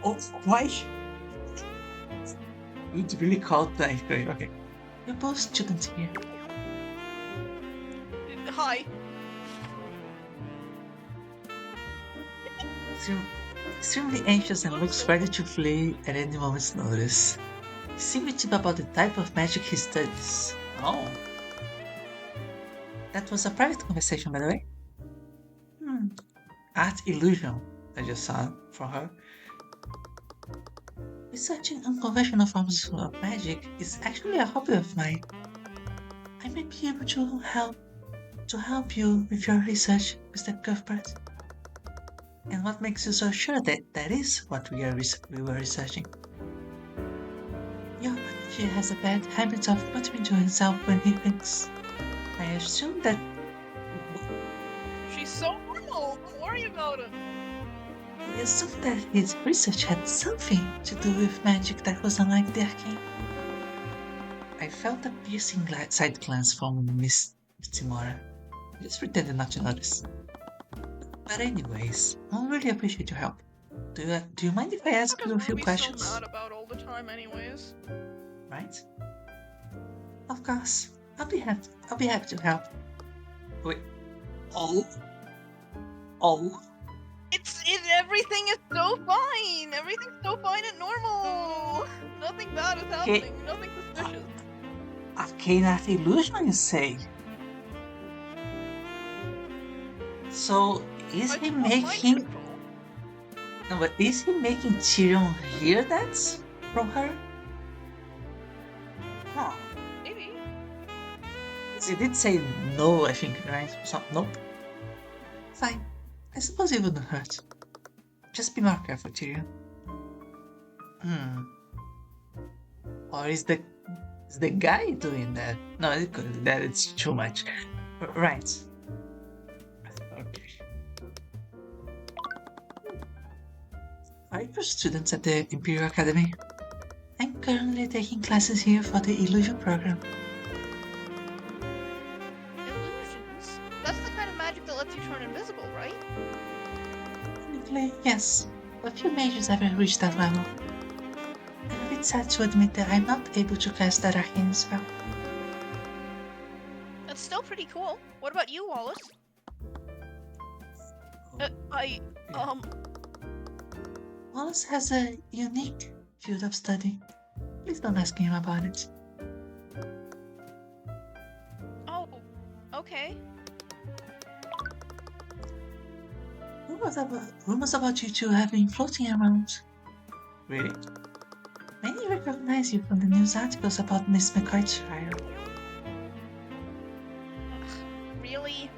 Oh, why? It's really called Nightgrave. Okay. You're both students here. Hi. Extremely anxious and looks ready to flee at any moment's notice. Secretive about the type of magic he studies. Oh. That was a private conversation, by the way. Art illusion, I just saw for her. Researching unconventional forms of magic is actually a hobby of mine. I may be able to help you with your research, Mr. Cuthbert. And what makes you so sure that is what we were researching? Your teacher has a bad habit of muttering to himself when he thinks. I assume that. She's so normal. Don't worry about it. I assume that his research had something to do with magic that was unlike the arcane. I felt a piercing side glance from Miss Timora. I just pretended not to notice. But anyways, I'll really appreciate your help. Do you mind if I ask What you a is few Ruby questions? so mad about all the time anyways? Right? Of course. I'll be happy to help. Wait. Oh. Everything is so fine. Everything's so fine and normal. Nothing bad is happening. Nothing suspicious. Arcane art illusion, you say? So, is I he just want mind making... control. No, but is he making Tyrion hear that from her? No. Maybe. He did say no, I think, right? So, nope. Fine. I suppose it wouldn't hurt. Just be more careful, Tyrion. Hmm. Or is the guy doing that? No, that it's too much. Right. Okay. Are you students at the Imperial Academy? I'm currently taking classes here for the illusion program. Illusions? That's the kind of magic that lets you turn invisible, right? Technically, yes. A few mages haven't reached that level. I'm a bit sad to admit that I'm not able to cast that arcane spell. That's still pretty cool. What about you, Wallace? I, Yeah. Wallace has a unique field of study. Please don't ask him about it. oh, okay. Rumors about you two have been floating around. Really? Many recognize you from the news articles about Miss McCart's trial. Really?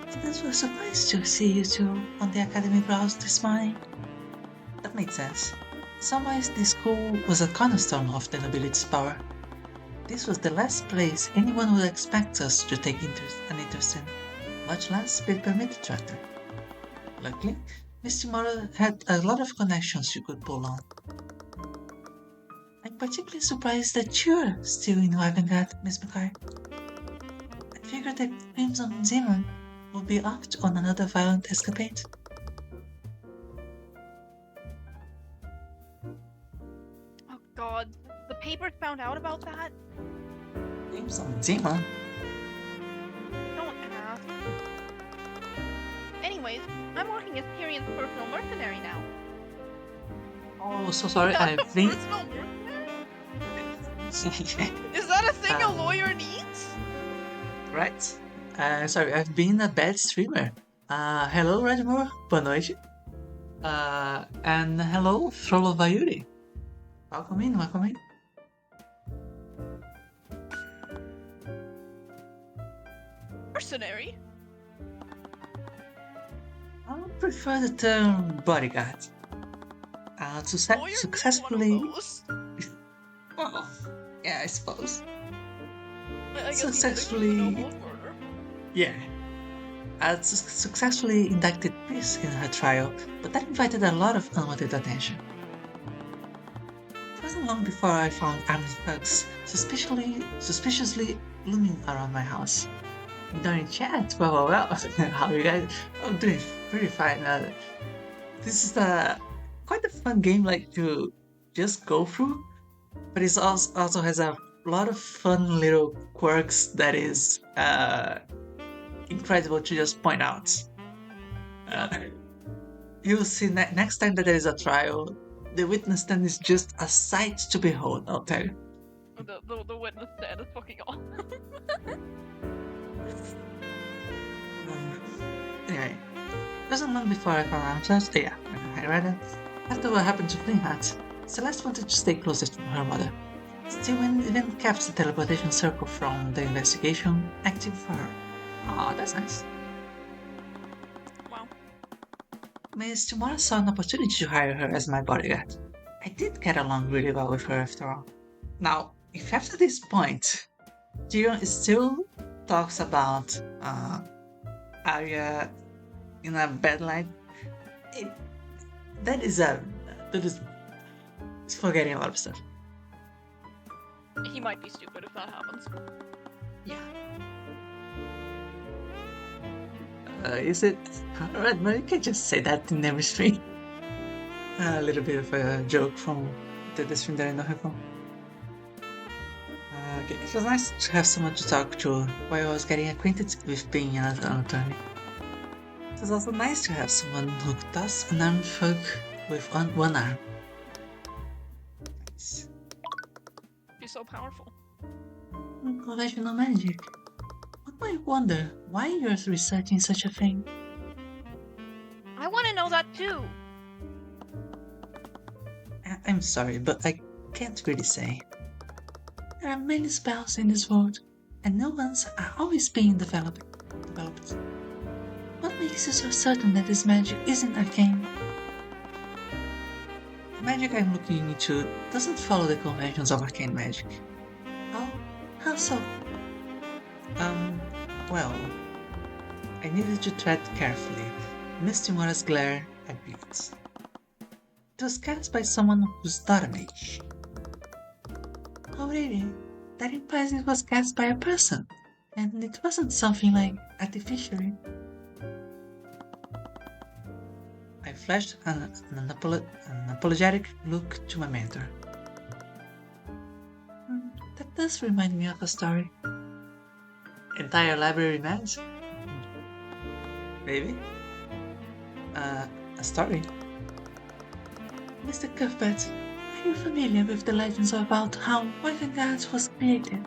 Students were surprised to see you two on the academy grounds this morning. That makes sense. In some ways, this school was a cornerstone of the nobility's power. This was the last place anyone would expect us to take an interest in, much less be permitted to enter. Luckily, Miss Timora had a lot of connections you could pull on. I'm particularly surprised that you're still in Wagengat, Miss McCarthy. I figured that Crimson Demon would be off on another violent escapade. Oh god. The papers found out about that? Crimson Demon? Don't ask. Anyways, I'm working as Tyrion's personal mercenary now. Oh, so sorry, I've been... Personal mercenary? Is that a thing a lawyer needs? Right. Sorry, I've been a bad streamer. Hello, Redmore. Boa noite. And hello, Frollo Vayuri. Welcome in, welcome in. Mercenary? I prefer the term bodyguard. To Lawyer needs successfully... one of those. Well, yeah, I suppose. I guess Successfully... he did accuse a murder. Yeah. Successfully inducted Peace in her trial, but that invited a lot of unwanted attention. It wasn't long before I found armed thugs suspiciously looming around my house. During chat, well, how are you guys? I'm doing pretty fine. This is quite a fun game, like to just go through, but it also has a lot of fun little quirks that is incredible to just point out. You'll see next time that there is a trial, the witness stand is just a sight to behold, I'll tell you. The witness stand is fucking awesome. Anyway, it wasn't long before I found out yeah, I read it. After what happened to Flynn Hat, Celeste wanted to stay closer to her mother. Still, even kept the teleportation circle from the investigation active for her. Aw, that's nice. Wow. Miss Timora saw an opportunity to hire her as my bodyguard. I did get along really well with her after all. Now, if after this point, Tyrion still talks about Arya in a bad light, that is it's forgetting a lot of stuff. He might be stupid if that happens. Yeah. Is it? Alright, but you can just say that in every stream. A little bit of a joke from the stream that I know her from. Okay, it was nice to have someone to talk to while I was getting acquainted with being an attorney. It was also nice to have someone who does an armed thug with one arm. Nice. He's so powerful. Conventional magic. One might wonder why you're researching such a thing. I want to know that too. I'm sorry, but I can't really say. There are many spells in this world, and new ones are always being developed. What makes you so certain that this magic isn't arcane? The magic I'm looking into doesn't follow the conventions of arcane magic. How? How so? Um, well, I needed to tread carefully. Misty Mora's glare agreed. It was cast by someone who's not a mage. Oh really? That implies it was cast by a person, and it wasn't something like artificially. I flashed an apologetic look to my mentor. That does remind me of a story. Entire library match? Maybe? A story? Mr. Cuthbert, are you familiar with the legends about how Wyvern was created?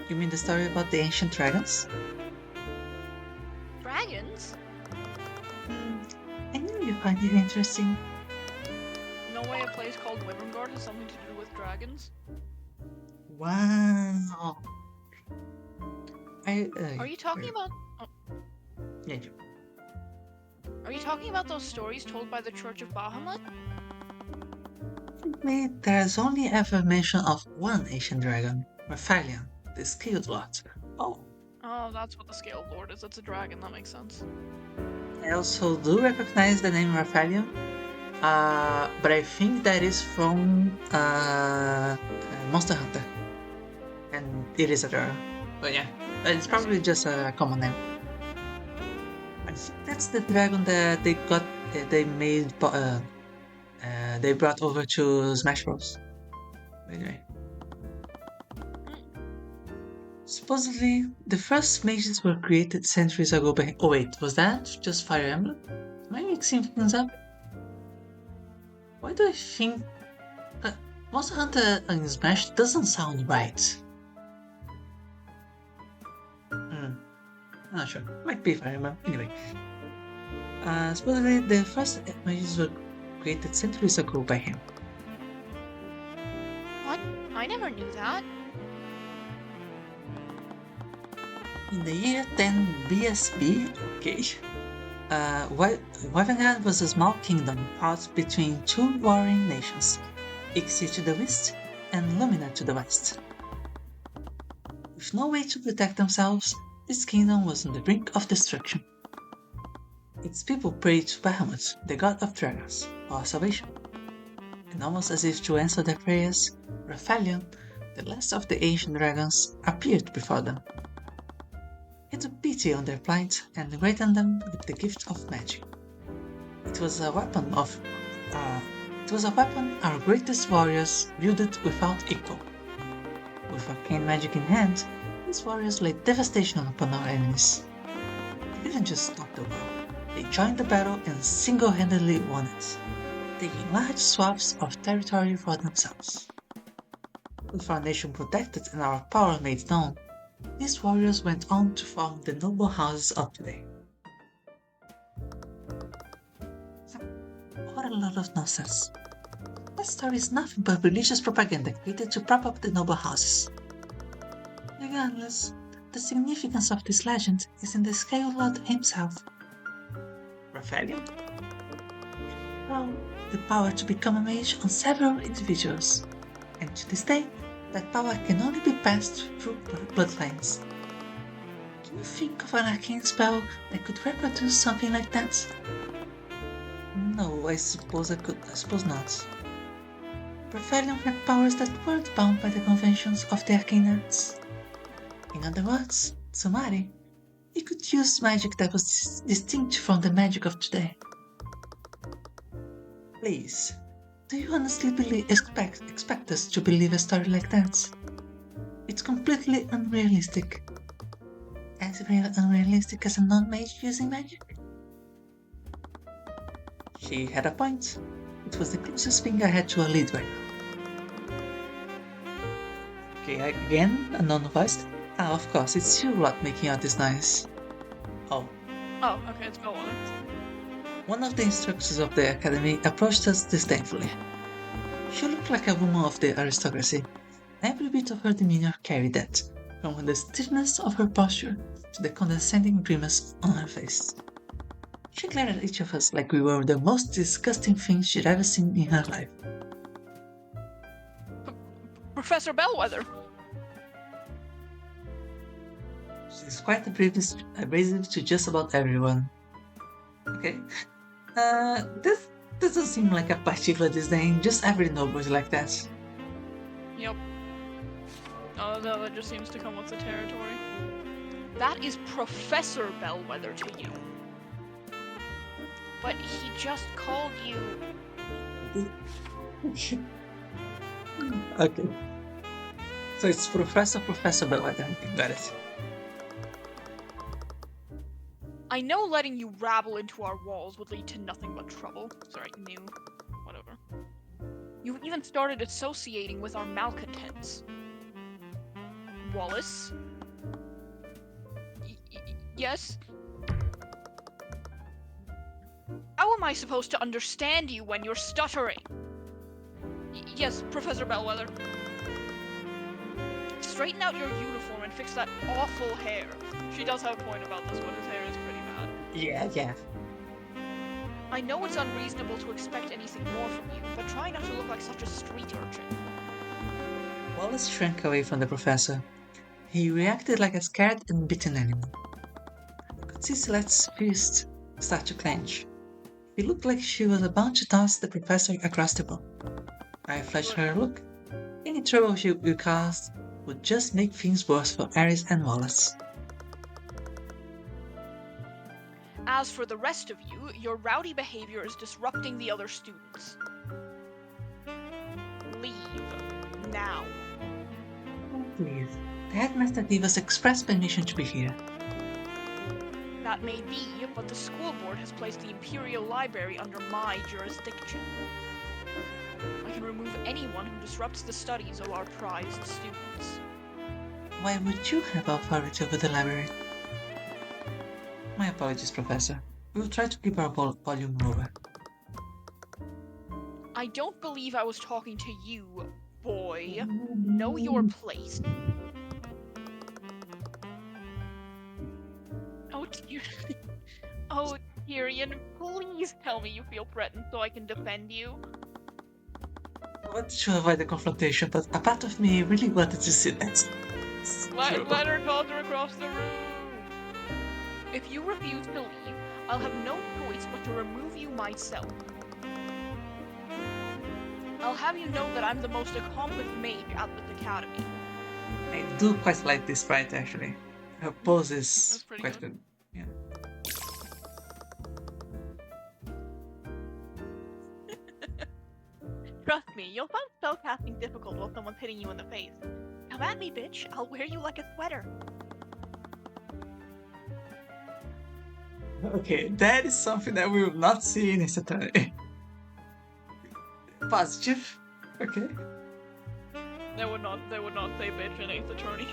You mean the story about the ancient dragons? Dragons? I knew you'd find it interesting. No way a place called Wyverngard has something to do with dragons? Wow. Are you talking about... Yeah, Are you talking about those stories told by the Church of Bahamut? there's only ever mention of one ancient dragon, Raphalion, the Skilled Lot. Oh, Oh, that's what the Scaled Lord is. It's a dragon, that makes sense. I also do recognize the name Raphalion, but I think that is from Monster Hunter, and it is a dragon. But yeah, it's probably just a common name. I think that's the dragon that they brought over to Smash Bros. Anyway. Supposedly, the first mages were created centuries ago by. Oh wait, was that just Fire Emblem? Am I mixing things up? Why do I think Monster Hunter and Smash doesn't sound right? I'm not sure. Might be Fire Emblem. Anyway. Supposedly, the first mages were created centuries ago by him. What? I never knew that. In the year 10 BSB, okay, Wyvern was a small kingdom caught between two warring nations, Ixia to the west and Lumina to the west. With no way to protect themselves, this kingdom was on the brink of destruction. Its people prayed to Bahamut, the god of dragons, for salvation. And almost as if to answer their prayers, Raphalion, the last of the ancient dragons, appeared before them. He took pity on their plight and granted them with the gift of magic. It was a weapon our greatest warriors wielded without equal. With arcane magic in hand, these warriors laid devastation upon our enemies. They didn't just stop the war, they joined the battle and single-handedly won it, taking large swaths of territory for themselves. With our nation protected and our power made known, these warriors went on to form the noble houses of today. What a lot of nonsense. That story is nothing but religious propaganda created to prop up the noble houses. Regardless, the significance of this legend is in the Scale Lord himself. Raphalion? Well, the power to become a mage on several individuals, and to this day, that power can only be passed through bloodlines. Can you think of an arcane spell that could reproduce something like that? No, I suppose not. Raphalion had powers that weren't bound by the conventions of the arcane arts. In other words, Sumari, he could use magic that was distinct from the magic of today. Please, do you honestly expect us to believe a story like that? It's completely unrealistic. As unrealistic as a non-mage using magic? She had a point. It was the closest thing I had to a lead right now. Okay, again, a non-voiced. Ah, of course, it's you lot making out this noise. Oh. Oh, okay, let's go on. One of the instructors of the academy approached us disdainfully. She looked like a woman of the aristocracy. Every bit of her demeanor carried that, from the stiffness of her posture to the condescending grimace on her face. She glared at each of us like we were the most disgusting things she'd ever seen in her life. Professor Bellwether. She's quite abrasive to just about everyone. Okay. This doesn't seem like a particular disdain, just every nobody's like that. Yep. Oh, no, that just seems to come with the territory. That is Professor Bellwether to you. But he just called you... Okay. So it's Professor Bellwether. Got it. I know letting you rabble into our walls would lead to nothing but trouble. Sorry, new. Whatever. You even started associating with our malcontents. Wallace? Yes? How am I supposed to understand you when you're stuttering? Yes, Professor Bellwether. Straighten out your uniform and fix that awful hair. She does have a point about this one, his hair is pretty bad. Yeah. I know it's unreasonable to expect anything more from you, but try not to look like such a street urchin. Wallace shrank away from the professor. He reacted like a scared and bitten animal. I could see Celeste's fist start to clench. It looked like she was about to toss the professor across the room. I flashed her a look. Any trouble she would cause would just make things worse for Ares and Wallace. As for the rest of you, your rowdy behavior is disrupting the other students. Leave. Now. Please. The headmaster gave us express permission to be here. That may be, but the school board has placed the Imperial Library under my jurisdiction. I can remove anyone who disrupts the studies of our prized students. Why would you have authority over the library? My apologies, Professor. We will try to keep our volume lower. I don't believe I was talking to you, boy. Know your place. Oh, dear. Oh, Tyrion, please tell me you feel threatened so I can defend you. I wanted to avoid the confrontation, but a part of me really wanted to see that. Let her toss her across the room. If you refuse to leave, I'll have no choice but to remove you myself. I'll have you know that I'm the most accomplished mage at this academy. I do quite like this sprite, actually. Her pose That's is pretty quite good. good. Yeah. Trust me, you'll find spellcasting difficult while someone's hitting you in the face. Come at me, bitch. I'll wear you like a sweater. Okay, that is something that we will not see in this attorney. Positive. Okay. They would not say bitch in Ace Attorney.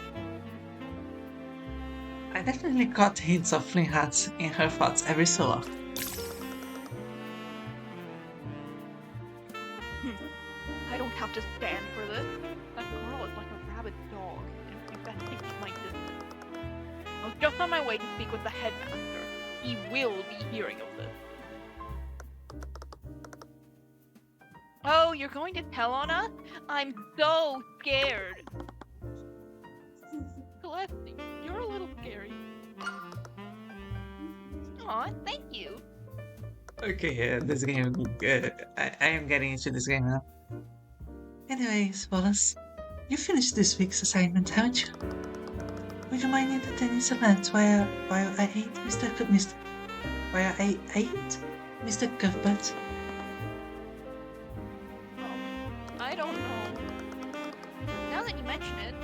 I definitely caught hints of flint hats in her thoughts every so often. I don't have to stand for this. That girl is like a rabid dog. You best keep my distance. I was just on my way to speak with the headmaster. He will be hearing of this. Oh, you're going to tell on us? I'm so scared. Celeste, you're a little scary. Aw, thank you. Okay, this game, I am getting into this game now. Anyways, Wallace, you finished this week's assignment, haven't you? Would you mind entertaining Celeste while I ate Mr. Cuthbert? I don't know. Now that you mention it,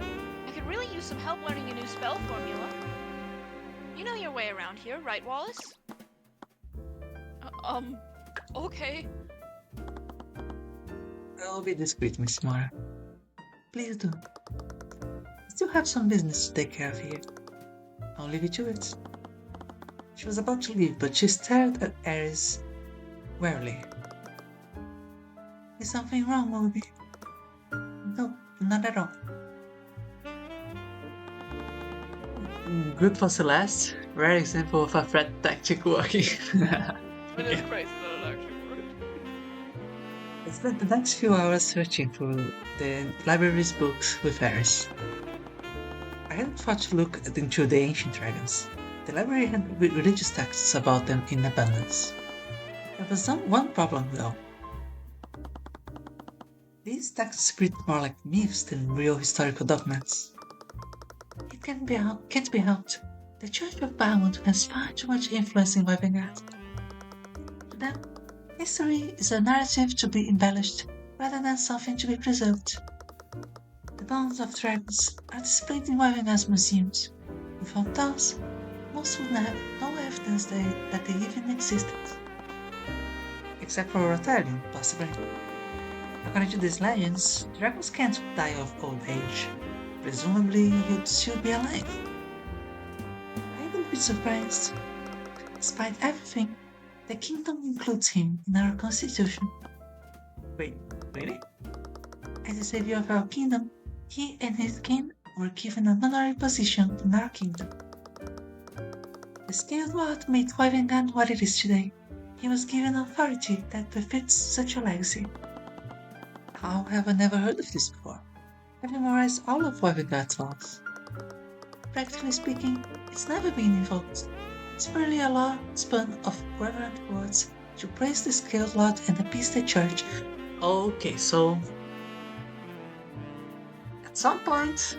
I could really use some help learning a new spell formula. You know your way around here, right, Wallace? Okay. I'll be discreet, Miss Mara. Please do. I still have some business to take care of here. I'll leave you to it. She was about to leave, but she stared at Ares warily. Is something wrong, Moby? No, not at all. Good for Celeste. Rare example of a threat tactic working. It is Okay. crazy that it actually worked. I spent the next few hours searching through the library's books with Harris. I hadn't thought to look into the ancient dragons. The library had religious texts about them in abundance. There was one problem though. These texts read more like myths than real historical documents. It can't be helped. The Church of Bahamut has far too much influence in Wavengard. To them, history is a narrative to be embellished rather than something to be preserved. The bones of dragons are displayed in Wavengard's museums. Without those, most would have no evidence that they even existed. Except for Rotarian, possibly. According to these legends, dragons can't die of old age. Presumably, you'd still be alive. I wouldn't be surprised. Despite everything, the kingdom includes him in our constitution. Wait, really? As the savior of our kingdom, he and his kin were given an honorary position in our kingdom. The scaled Lord made Wyvern what it is today. He was given authority that befits such a legacy. How have I never heard of this before? I've memorized all of Wyvern's laws. Practically speaking, it's never been invoked. It's merely a law spun of reverent words to praise the scaled Lord and appease the church. Okay, so at some point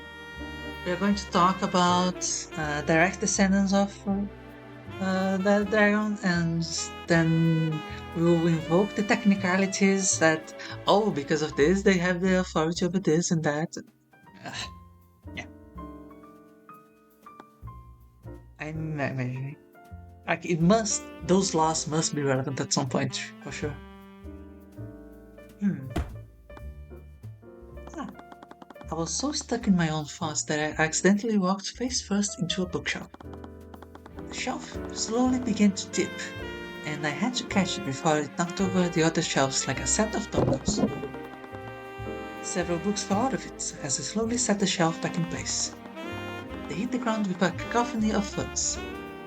we are going to talk about direct descendants of the dragon, and then we will invoke the technicalities that, oh, because of this they have the authority over this and that. Yeah, I'm imagining. Like, those laws must be relevant at some point, for sure. Hmm. Ah, I was so stuck in my own thoughts that I accidentally walked face first into a bookshelf. The shelf slowly began to tip, and I had to catch it before it knocked over the other shelves like a set of dominoes. Several books fell out of it as I slowly set the shelf back in place. They hit the ground with a cacophony of thuds.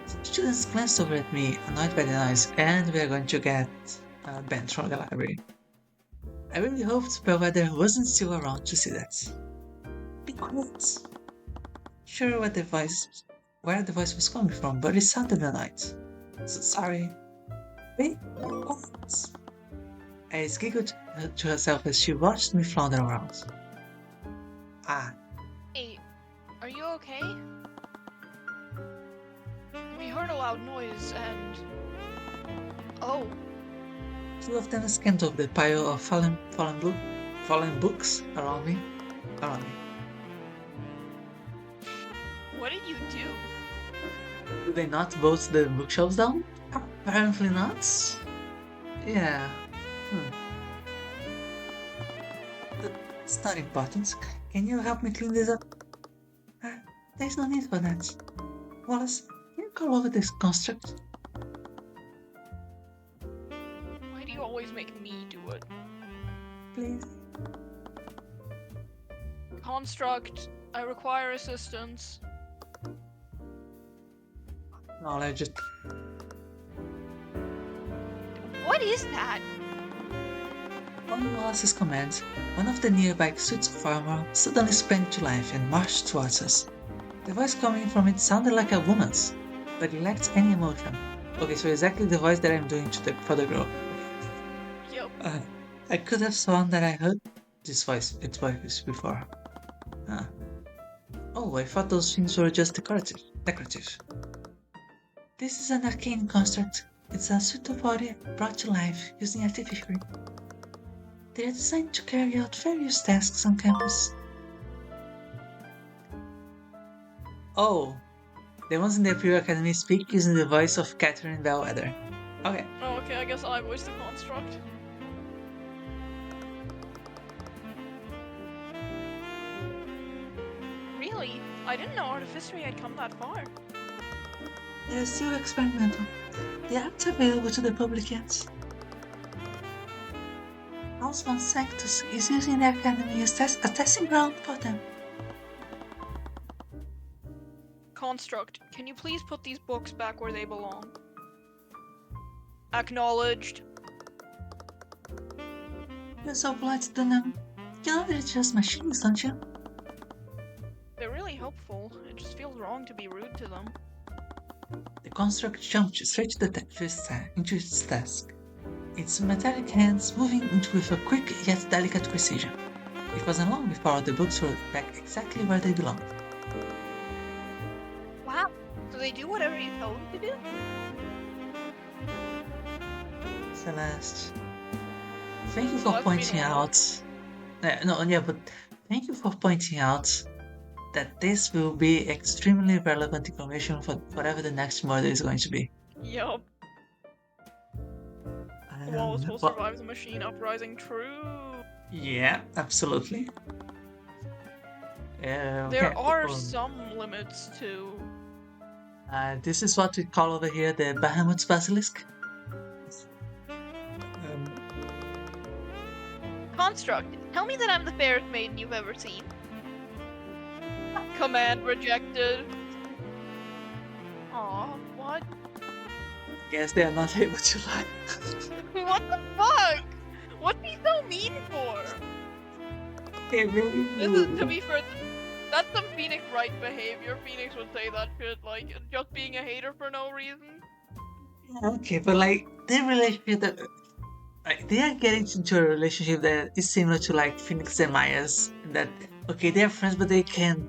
Some students glanced over at me, annoyed by the noise, and we are going to get banned from the library. I really hoped Bellwether wasn't still around to see that. Be quiet. Sure where the voice was coming from, but it sounded annoyed. So sorry. Be quiet. Alice giggled to herself as she watched me flounder around. Ah, Hey, are you okay? We heard a loud noise and... Oh, two of them scanned over the pile of fallen books around me. what did you do? Do they not bolt the bookshelves down? Apparently not. Yeah. That's not important. Can you help me clean this up? There's no need for that. Wallace, can you call over this construct? Why do you always make me do it? Please. Construct, I require assistance. Acknowledge it. What is that? On Wallace's command, one of the nearby suits of armor suddenly sprang to life and marched towards us. The voice coming from it sounded like a woman's, but it lacked any emotion. Okay, so exactly the voice that I'm doing for the girl. Yep. I could have sworn that I heard its voice before. Oh, I thought those things were just decorative. This is an arcane construct. It's a suit of body brought to life using artificery. They are designed to carry out various tasks on campus. Oh, the ones in the Imperial Academy speak using the voice of Catherine Bellwether. Okay. Oh, okay, I guess I voiced the construct. Really? I didn't know artificery had come that far. They are still experimental. They aren't available to the public yet. How Osmond Sanctus is using the academy as a testing ground for them. Construct, can you please put these books back where they belong? Acknowledged. You're so polite to them. You know they're just machines, don't you? They're really helpful. It just feels wrong to be rude to them. The construct jumped straight into its desk, its metallic hands moving with a quick yet delicate precision. It wasn't long before the books were back exactly where they belonged. Wow. So they do whatever you tell them to do? Celeste, thank you So for that's pointing been a out. But thank you for pointing out that this will be extremely relevant information for whatever the next murder is going to be. Yup. Wallace will survive the machine uprising. True. Yeah, absolutely. There are some limits to. This is what we call over here the Bahamut's Basilisk. Construct, tell me that I'm the fairest maiden you've ever seen. Command rejected. Aw, what? Guess they are not able to lie. What the fuck? What's he so mean for? This is, to be fair, that's some Phoenix Wright behavior. Phoenix would say that shit, like, just being a hater for no reason. Okay, but like their relationship, like they are getting into a relationship that is similar to like Phoenix and Maya's. That okay, they are friends, but they can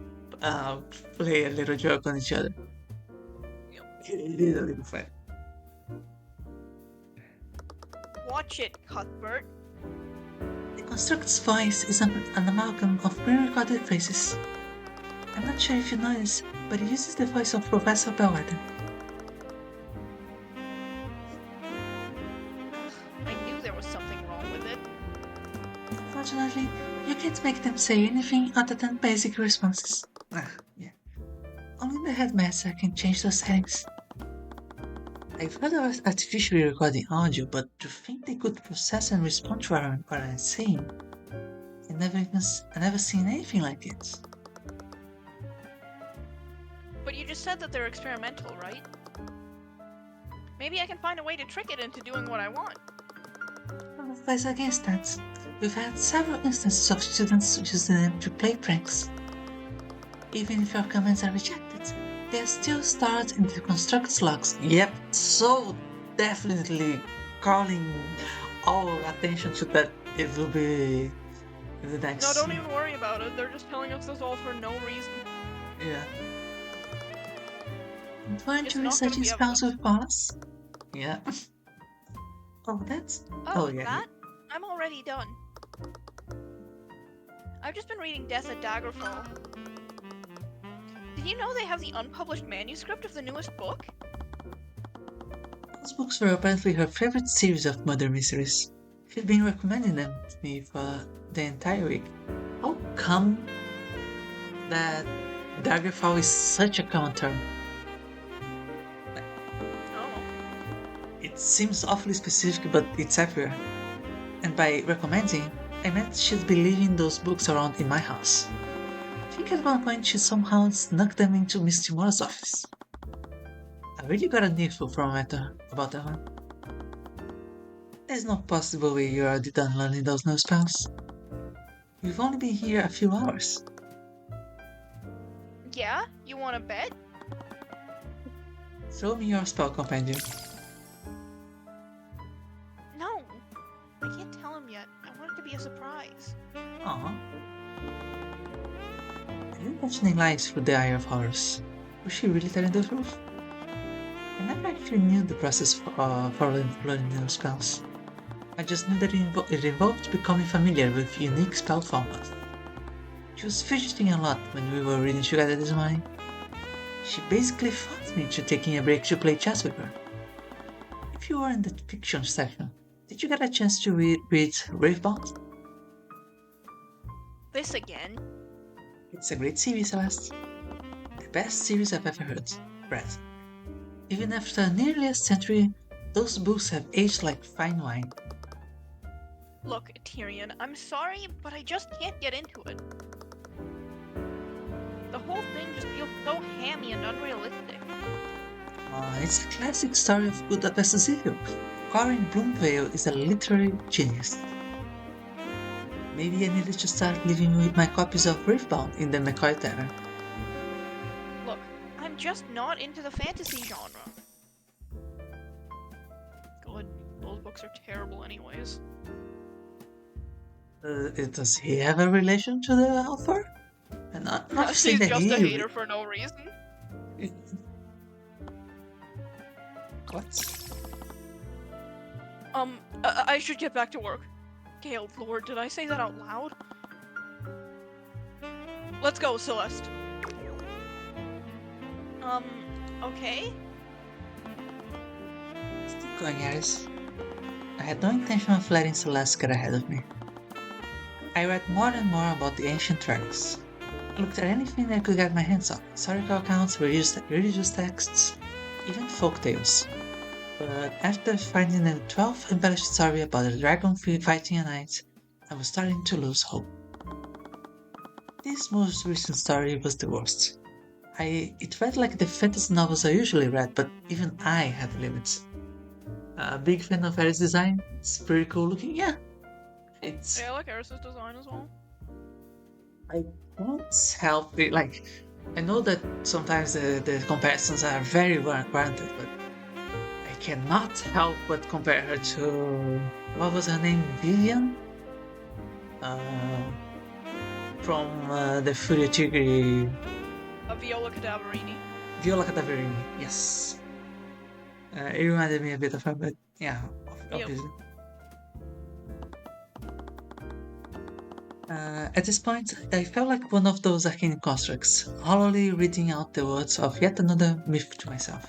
play a little joke on each other. It is a little fun. Watch it, Cuthbert. The construct's voice is an amalgam of pre-recorded phrases. I'm not sure if you noticed, but it uses the voice of Professor Bellwether. I knew there was something wrong with it. Unfortunately, you can't make them say anything other than basic responses. Yeah. Only the headmaster can change those settings. I've heard of artificially recording audio, but to think they could process and respond to what I'm saying, I never seen anything like it. But you just said that they're experimental, right? Maybe I can find a way to trick it into doing what I want. I'm advised against that. We've had several instances of students using them to play pranks. Even if your comments are rejected, they are still stored in the construct's logs. Yep, so definitely calling all attention to that. It will be the next. No, don't even worry about it. They're just telling us this all for no reason. Yeah. Weren't It's you not gonna researching be spells evidence. with Paulus? Yeah. Oh, that's. Oh, yeah. that? I'm already done. I've just been reading Death at Daggerfall. Did you know they have the unpublished manuscript of the newest book? Those books were apparently her favorite series of murder mysteries. She'd been recommending them to me for the entire week. How come that Daggerfall is such a common term? Oh. It seems awfully specific, but it's everywhere. And by recommending, I meant she'd be leaving those books around in my house. I think at one point she somehow snuck them into Miss Timora's office. I really got an info from her about that one. There's no possible way you're already done learning those new spells. We've only been here a few hours. Yeah? You wanna bet? Throw me your spell compendium. No. I can't tell him yet. I want it to be a surprise. Aww. Are you mentioning lies through the Eye of Horus? Was she really telling the truth? I never actually knew the process for learning new spells. I just knew that it involved becoming familiar with unique spell formulas. She was fidgeting a lot when we were reading together this morning. She basically forced me into taking a break to play chess with her. If you were in the fiction section, did you get a chance to read Gravebound? This again? It's a great series, Celeste. The best series I've ever read. Even after nearly a century, those books have aged like fine wine. Look, Tyrion, I'm sorry, but I just can't get into it. The whole thing just feels so hammy and unrealistic. It's a classic story of good versus evil. Corin Bloomvale is a literary genius. Maybe I needed to start living with my copies of Riftbound in the McCoy Tavern. Look, I'm just not into the fantasy genre. God, those books are terrible anyways. Does he have a relation to the author? And not to say He's that just a he. hater for no reason. What? I should get back to work. Gale, Lord, did I say that out loud? Let's go, Celeste. Okay? Let's keep going, Aris. I had no intention of letting Celeste get ahead of me. I read more and more about the ancient dragons. I looked at anything I could get my hands on: historical accounts, religious texts, even folk tales. But after finding a 12 embellished story about a dragon fighting a knight, I was starting to lose hope. This most recent story was the worst. It read like the fantasy novels I usually read, but even I had limits. A big fan of Ares' design. It's pretty cool looking, yeah. It's Yeah, I like Eris's design as well. I can't help it. Like, I know that sometimes the comparisons are very warranted, but I cannot help but compare her to, what was her name, Vivian, uh, from the Fury Tigri, Viola Cadaverini. Viola Cadaverini. Yes, it reminded me a bit of her, but yeah, Yep. obviously. At this point, I felt like one of those arcane constructs, hollowly reading out the words of yet another myth to myself.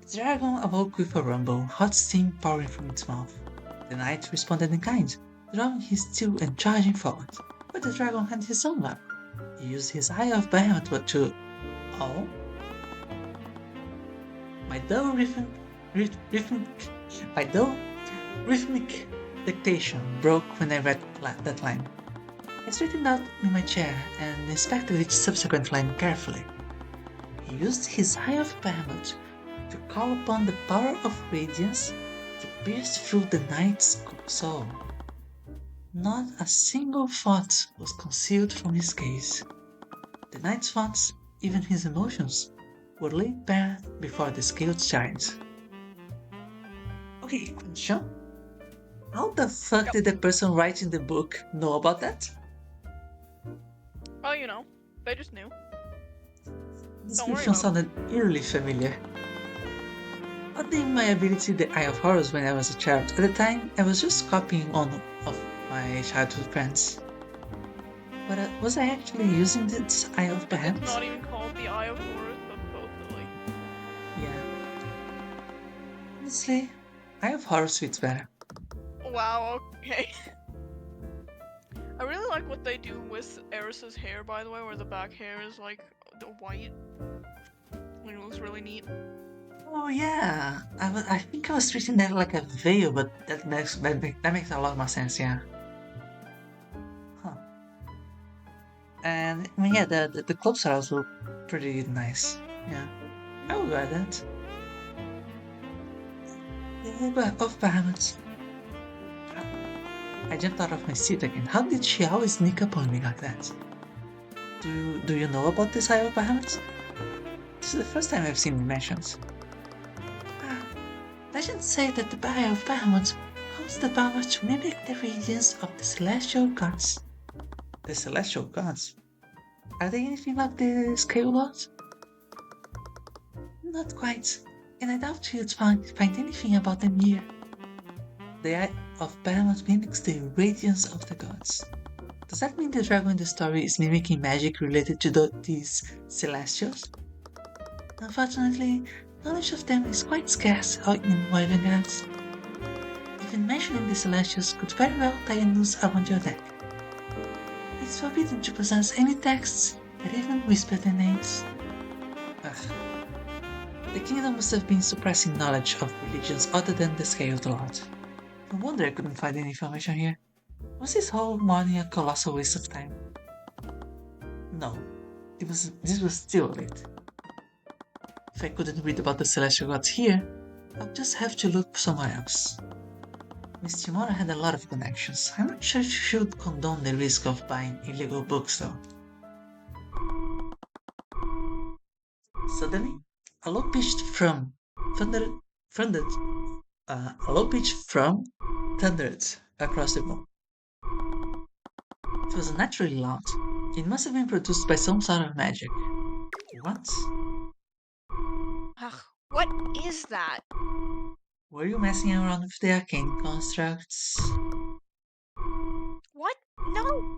The dragon awoke with a rumble, hot steam pouring from its mouth. The knight responded in kind, drawing his steel and charging forward. But the dragon had his own weapon. He used his eye of Behemoth to... Oh? My dull rhythmic dictation broke when I read that line. I straightened out in my chair and inspected each subsequent line carefully. He used his eye of Behemoth to call upon the power of radiance to pierce through the knight's soul. Not a single thought was concealed from his gaze. The knight's thoughts, even his emotions, were laid bare before the scaled giant. Okay, question. How the fuck did the person writing the book know about that? Oh, you know, they just knew. The Don't worry description about it. sounded eerily familiar. I named my ability the Eye of Horrors when I was a child. At the time, I was just copying one of my childhood friends. But was I actually using this Eye of It's Behemoth? not even called the Eye of Horus, but totally. Yeah. Honestly, Eye of Horrors fits better. Wow, okay. I really like what they do with Eris's hair, by the way, where the back hair is like the white. Like, it looks really neat. Oh yeah, I think I was treating that like a veil, but that makes a lot more sense. Yeah. Huh. And I mean, yeah, the clothes are also pretty nice. Yeah, I would wear that. Yeah, but of Bahamut. I jumped out of my seat again. How did she always sneak up on me like that? Do you know about this Eye of Bahamut? This is the first time I've seen it mentioned. Legends say that the Eye of Bahamut holds the power to mimic the radiance of the celestial gods. The celestial gods? Are they anything like the Scale Lords? Not quite, and I doubt you'd find anything about them here. The Eye of Bahamut mimics the radiance of the gods. Does that mean the dragon in the story is mimicking magic related to these celestials? Unfortunately, knowledge of them is quite scarce out in Wyvern. Even mentioning the celestials could very well tie a noose around your neck. It's forbidden to possess any texts that even whisper their names. Ugh. The kingdom must have been suppressing knowledge of religions other than the Scaled Lord. No wonder I couldn't find any information here. Was this whole morning a colossal waste of time? No, this was still it. If I couldn't read about the celestial gods here, I'll just have to look somewhere else. Miss Timora had a lot of connections. I'm not sure she should condone the risk of buying illegal books though. Suddenly, a low pitched from thundered, thundered, a low pitch from thundered across the room. It was naturally loud. It must have been produced by some sort of magic. Once, Ugh, what is that? were you messing around with the arcane constructs? What? No!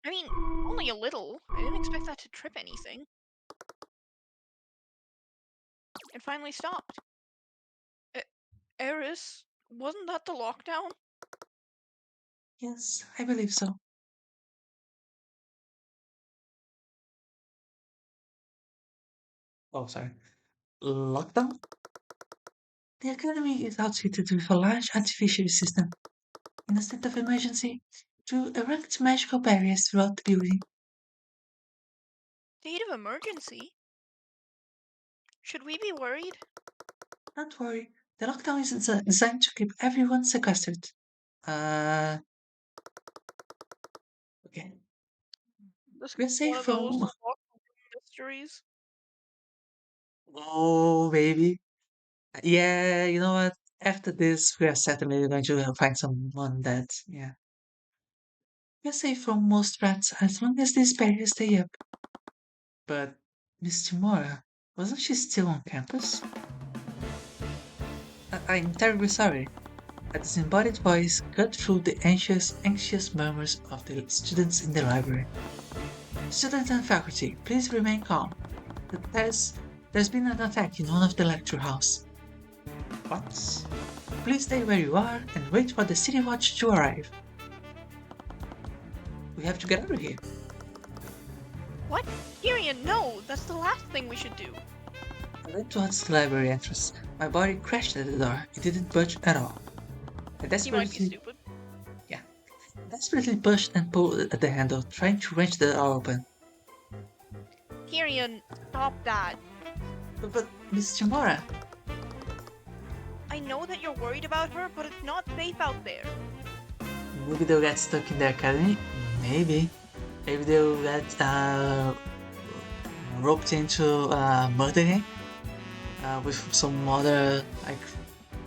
I mean, only a little. I didn't expect that to trip anything. It finally stopped. E- Eris, wasn't that the lockdown? Yes, I believe so. Oh, sorry. Lockdown? The Academy is outfitted with a large artificial system in a state of emergency to erect magical barriers throughout the building. State of emergency? Should we be worried? Don't worry, the lockdown is designed to keep everyone sequestered. Uh, okay. This could We're be one safe of those from. locked mysteries. Oh, baby. Yeah, you know what? After this, we are certainly going to find someone that, yeah. We're safe from most threats as long as these barriers stay up. But Miss Timora, wasn't she still on campus? I'm terribly sorry. A disembodied voice cut through the anxious murmurs of the students in the library. Students and faculty, please remain calm. There's been an attack in one of the lecture halls. What? Please stay where you are and wait for the city watch to arrive. We have to get out of here. What? Tyrion, no! That's the last thing we should do. I went towards the library entrance. My body crashed at the door. It didn't budge at all. I He might be desperately, stupid. yeah, I desperately pushed and pulled at the handle, trying to wrench the door open. Tyrion, stop that. But Miss Chamora, I know that you're worried about her, but it's not safe out there. maybe they'll get stuck in the academy. Maybe. Maybe they'll get roped into a murder gang with some other like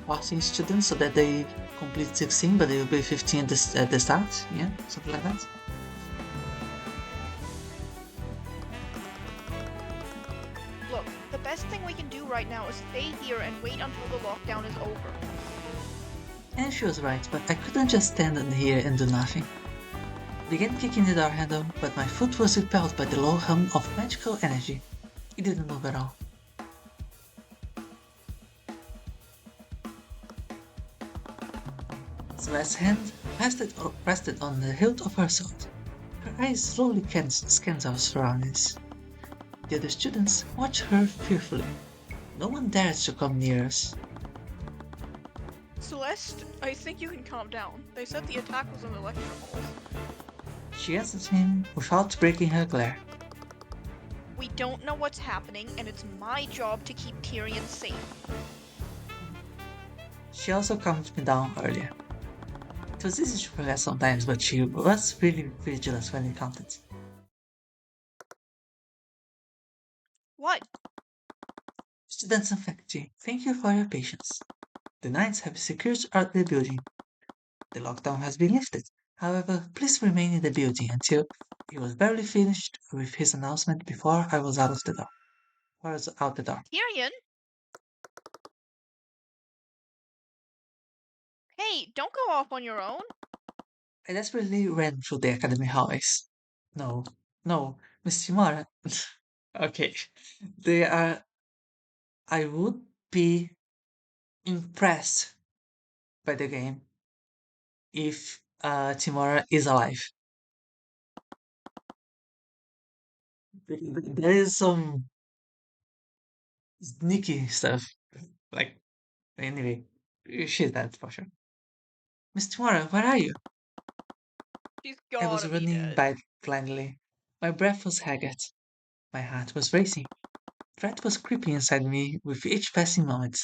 14 students so that they complete 16 but they will be 15 at the start. Yeah, something like that. Look, the best thing we can do right now is stay here and wait until the lockdown is over. And she was right, but I couldn't just stand in here and do nothing. I began kicking the door handle, but my foot was repelled by the low hum of magical energy. It didn't move at all. Celeste's hand rested on the hilt of her sword. Her eyes slowly scanned our surroundings. The other students watched her fearfully. No one dared to come near us. Celeste, I think you can calm down. They said the attack was in the lecture halls. She answered him without breaking her glare. We don't know what's happening, and it's my job to keep Tyrion safe. She also calmed me down earlier. It was easy to forget sometimes, but she was really vigilant when it counted. What? Students and faculty, thank you for your patience. The Knights have secured the building. The lockdown has been lifted. However, please remain in the building until he was barely finished with his announcement before I was out of the door. I was out the door. Tyrion? Hey, don't go off on your own. I desperately ran through the academy hallways. No, no, Miss Timora. Okay, they are. I would be impressed by the game if Timora is alive. There is some sneaky stuff. Like, anyway. She's dead for sure. Miss Tamara, where are you? She's I was gotta be running dead. by blindly. My breath was haggard. My heart was racing. Dread was creeping inside me with each passing moment.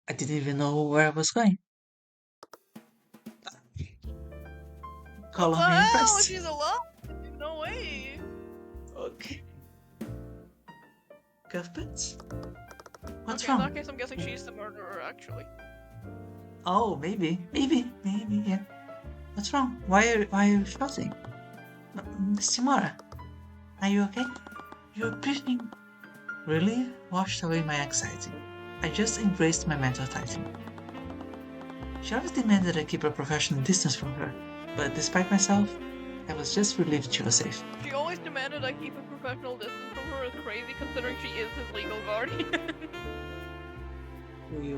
I didn't even know where I was going. What Call the on me hell? impressed. She's alive? No way. Okay. Cuthbert? What's Okay, in that wrong? case, I'm guessing she's the murderer, actually. Oh, maybe, yeah. What's wrong? Why are you shouting? Miss Timora, are you okay? Your breathing really washed away my anxiety. I just embraced my mental tightening. She always demanded I keep a professional distance from her, but despite myself, I was just relieved she was safe. She always demanded I keep a professional distance from her as crazy considering she is his legal guardian.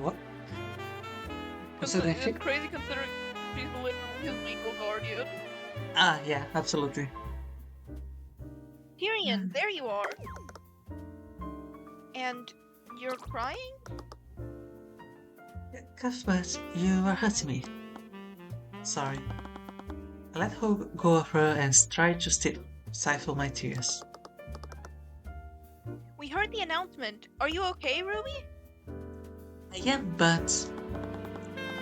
What? What's that It's actually? crazy considering she's literally his legal guardian. Ah, yeah, absolutely. Tyrion, Hmm. there you are. And you're crying? Cuthbert, you are hurting me. Sorry. I let her go of her and tried to stifle my tears. We heard the announcement. Are you okay, Ruby? I am, but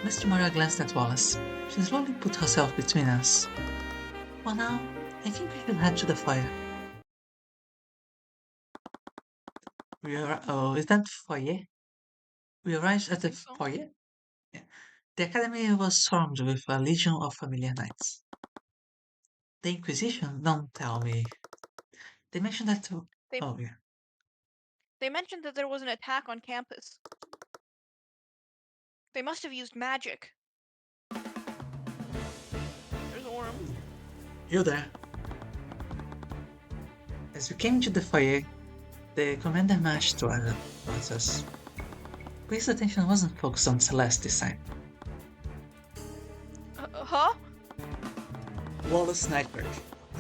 Mr. Mara glanced at Wallace. She slowly put herself between us. For now, I think we should head to the fire. Oh, is that foyer? We arrived I at the think so. foyer? Yeah. The academy was swarmed with a legion of familiar knights. The Inquisition? Don't tell me. They mentioned that. They Oh, yeah. they mentioned that there was an attack on campus. They must have used magic. There's Orm. You there? As we came to the foyer, the commander marched towards us. But his attention wasn't focused on Celeste this time. Huh? Wallace Nightbird,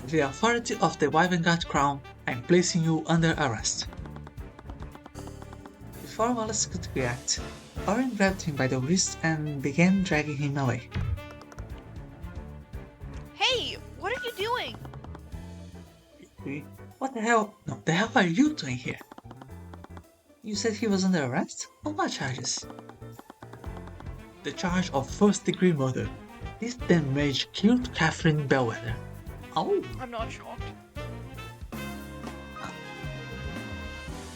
the authority of the Wyvern Crown, I'm placing you under arrest. Before Wallace could react, Orin grabbed him by the wrist and began dragging him away. Hey, what are you doing? What the hell? No, the hell are you doing here? You said he was under arrest? On what charges? The charge of first-degree murder. This damn mage killed Catherine Bellwether. Oh, I'm not shocked.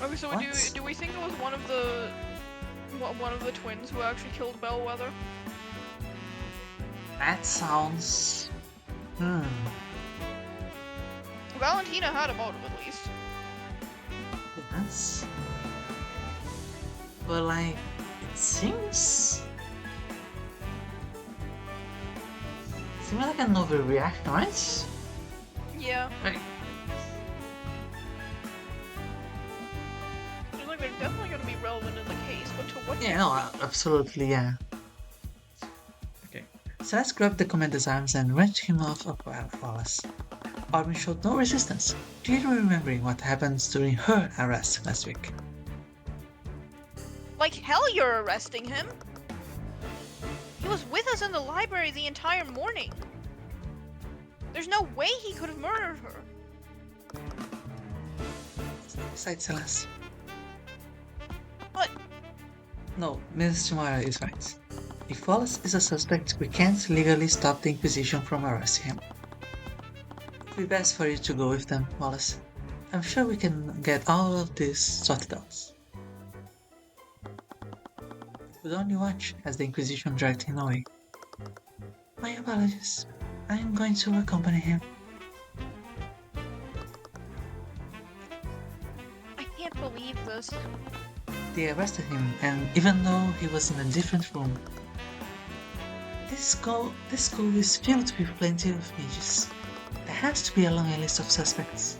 Okay, so what? do we think it was one of the twins who actually killed Bellwether? That sounds... Hmm. Valentina had a motive at least. Yes. But like, it seems like an overreaction, right? Yeah. Right. Seems like they're definitely gonna be relevant in the case, but to what Yeah, no, degree? absolutely, yeah. Okay. So let's grab the commander's arms and wrench him off of Wallace. Armin showed no resistance, clearly remembering what happened during her arrest last week. Like hell you're arresting him! He was with us in the library the entire morning. There's no way he could have murdered her. Besides, Celeste. But No, Miss Tamara is right. If Wallace is a suspect, we can't legally stop the Inquisition from arresting him. It'd be best for you to go with them, Wallace. I'm sure we can get all of this sorted out. Could only watch as the Inquisition dragged him away. My apologies. I am going to accompany him. I can't believe this. They arrested him, and even though he was in a different room, this school is filled with plenty of mages. There has to be a long list of suspects.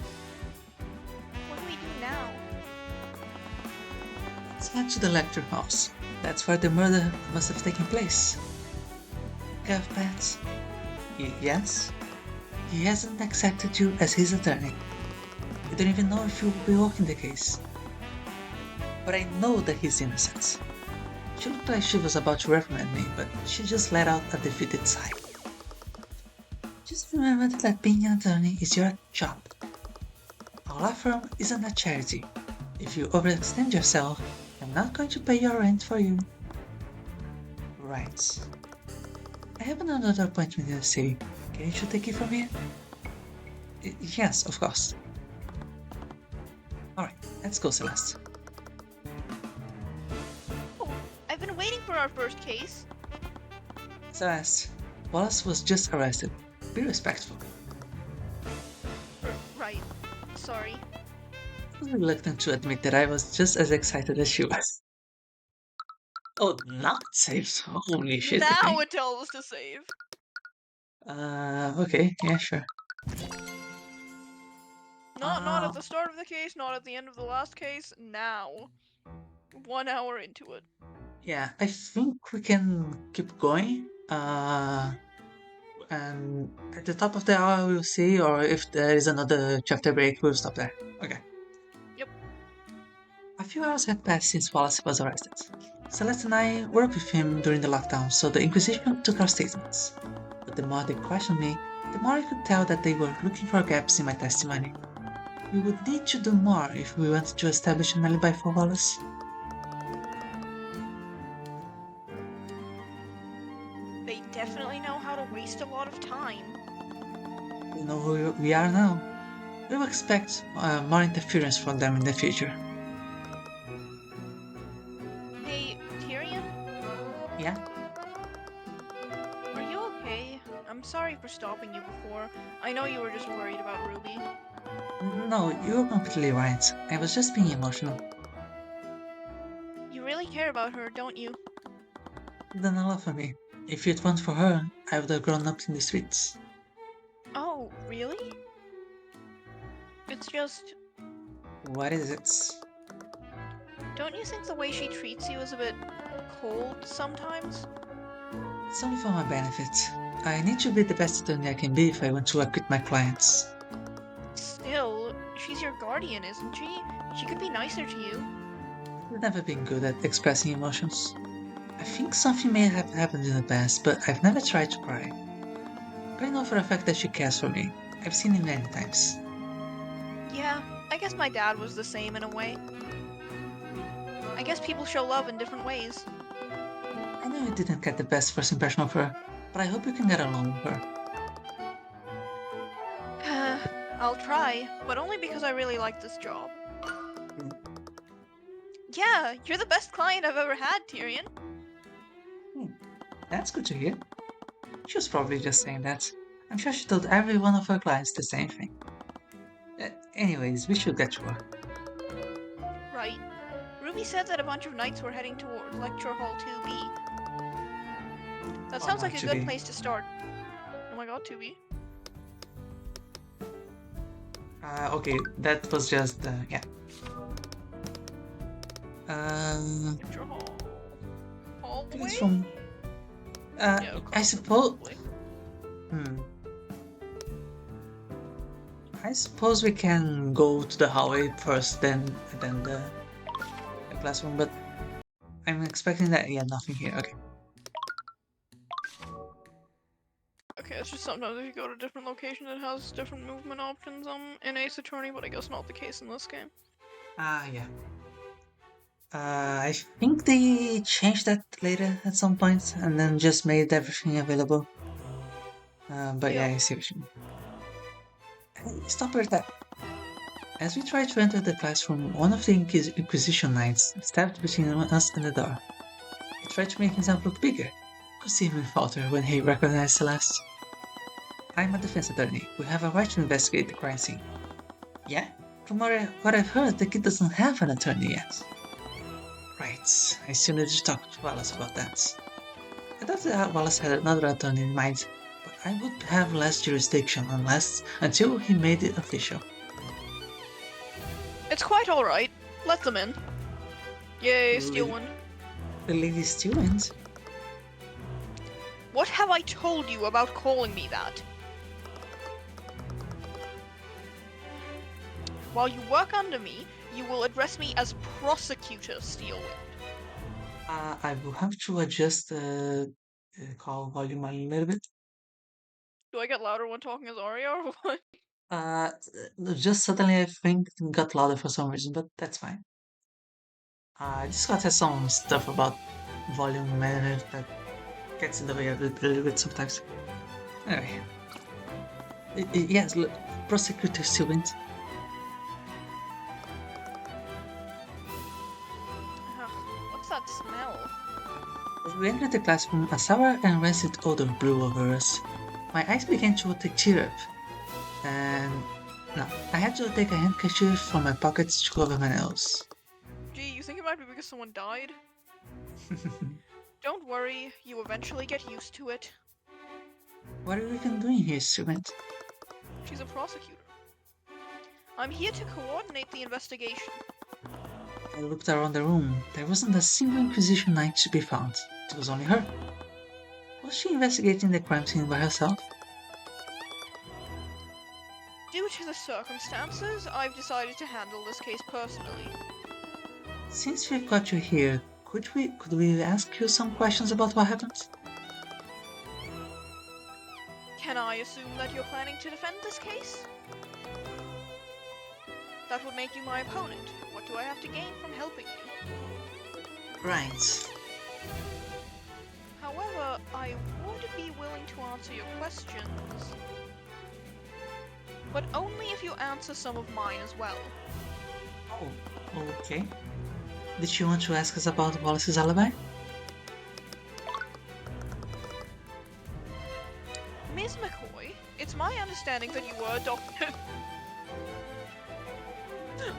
What do we do now? Let's head to the lecture halls. That's where the murder must have taken place. Cuthbert? Yes? He hasn't accepted you as his attorney. We don't even know if you will be working the case. But I know that he's innocent. She looked like she was about to reprimand me, but she just let out a defeated sigh. Just remember that being an attorney is your job. Our law firm isn't a charity. If you overextend yourself, I'm not going to pay your rent for you. Right. I have another appointment in the city. Can you take it from here? Yes, of course. Alright, let's go, Celeste. Oh, I've been waiting for our first case. Celeste, Wallace was just arrested. Be respectful. Right. Sorry. I was reluctant to admit that I was just as excited as she was. Oh, not safe. Holy shit, okay. Now it tells us to save. Okay, yeah, sure. Not at the start of the case, not at the end of the last case, now. 1 hour into it. Yeah, I think we can keep going. And at the top of the hour, we'll see, or if there is another chapter break, we'll stop there. Okay. Yep. A few hours had passed since Wallace was arrested. Celeste and I worked with him during the lockdown, so the Inquisition took our statements. But the more they questioned me, the more I could tell that they were looking for gaps in my testimony. We would need to do more if we wanted to establish an alibi for Wallace. They definitely know how to waste a lot of time. We know who we are now. We will expect more interference from them in the future. Hey, Tyrion? Yeah? Are you okay? I'm sorry for stopping you before. I know you were just worried about Ruby. No, you're completely right. I was just being emotional. You really care about her, don't you? You've done a lot for me. If it weren't for her, I would have grown up in the streets. Oh, really? It's just... What is it? Don't you think the way she treats you is a bit cold sometimes? It's only for my benefit. I need to be the best attorney I can be if I want to work with my clients. Still, she's your guardian, isn't she? She could be nicer to you. I've never been good at expressing emotions. I think something may have happened in the past, but I've never tried to cry. But I know for a fact that she cares for me. I've seen it many times. Yeah, I guess my dad was the same in a way. I guess people show love in different ways. I know you didn't get the best first impression of her, but I hope you can get along with her. I'll try, but only because I really like this job. Mm. Yeah, you're the best client I've ever had, Tyrion. That's good to hear. She was probably just saying that. I'm sure she told every one of her clients the same thing. Anyways, we should get to work. Right. Ruby said that a bunch of knights were heading toward Lecture Hall 2B. That sounds like a good 2B. place to start. Oh my god, 2B. Okay, that was just, yeah. Lecture Hall. Hallway? It's from, Yeah, I across it, suppose, probably. I suppose we can go to the hallway first, then the classroom, but I'm expecting that, yeah, nothing here, okay. Okay, it's just sometimes if you go to different locations it has different movement options in Ace Attorney, but I guess not the case in this game. Yeah. I think they changed that later at some point, and then just made everything available. But yeah, I see what you mean. Hey, stop right there. As we tried to enter the classroom, one of the Inquisition Knights stepped between us and the door. He tried to make himself look bigger. Could see him falter when he recognized Celeste. I'm a defense attorney. We have a right to investigate the crime scene. Yeah? From what I've heard, the kid doesn't have an attorney yet. Right, I still need to talk to Wallace about that. I thought that Wallace had another attorney in mind, but I would have less jurisdiction until he made it official. It's quite alright. Let them in. Yay, steal one. The lady still wins. What have I told you about calling me that? While you work under me, you will address me as Prosecutor Steelwind. I will have to adjust call volume a little bit. Do I get louder when talking as Arya or what? Uh, just suddenly I think it got louder for some reason, but that's fine. Discord has some stuff about volume management that gets in the way of it a little bit sometimes. Anyway, yes, prosecutor student. Ugh, what's that smell? As we entered the classroom, a sour and rancid odor blew over us. My eyes began to tear up, and no, I had to take a handkerchief from my pockets to cover my nose. Gee, you think it might be because someone died? Don't worry, you eventually get used to it. What are we even doing here, student? She's a prosecutor. I'm here to coordinate the investigation. I looked around the room. There wasn't a single Inquisition knight to be found. It was only her. Was she investigating the crime scene by herself? Due to the circumstances, I've decided to handle this case personally. Since we've got you here, could we ask you some questions about what happened? Can I assume that you're planning to defend this case? That would make you my opponent. What do I have to gain from helping you? Right. However, I would be willing to answer your questions. But only if you answer some of mine as well. Oh, okay. Did she want to ask us about Wallace's alibi? Ms. McCoy, it's my understanding that you were adopted.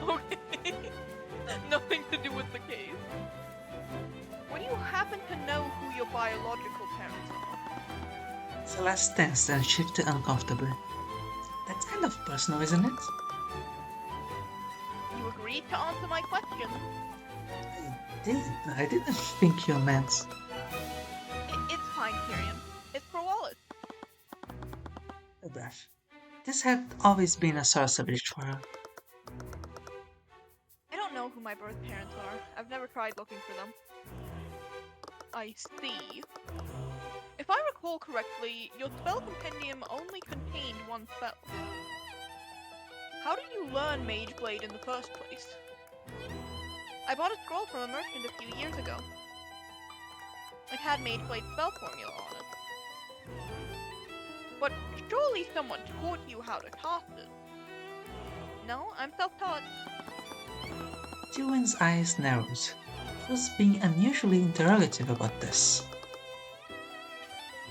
Okay. Nothing to do with the case. Would you happen to know who your biological parents are? Celeste tensed and shifted uncomfortably. That's kind of personal, isn't it? You agreed to answer my question. I didn't think you meant. It's fine, Tyrion. It's for Wallace. A breath. This had always been a sore subject for her. I don't know who my birth parents are. I've never tried looking for them. I see. If I recall correctly, your spell compendium only contained one spell. How did you learn Mage Blade in the first place? I bought a scroll from a merchant a few years ago. It had Mage Blade spell formula on it. But surely someone taught you how to cast it. No, I'm self-taught. Tywin's eyes narrowed. She was being unusually interrogative about this.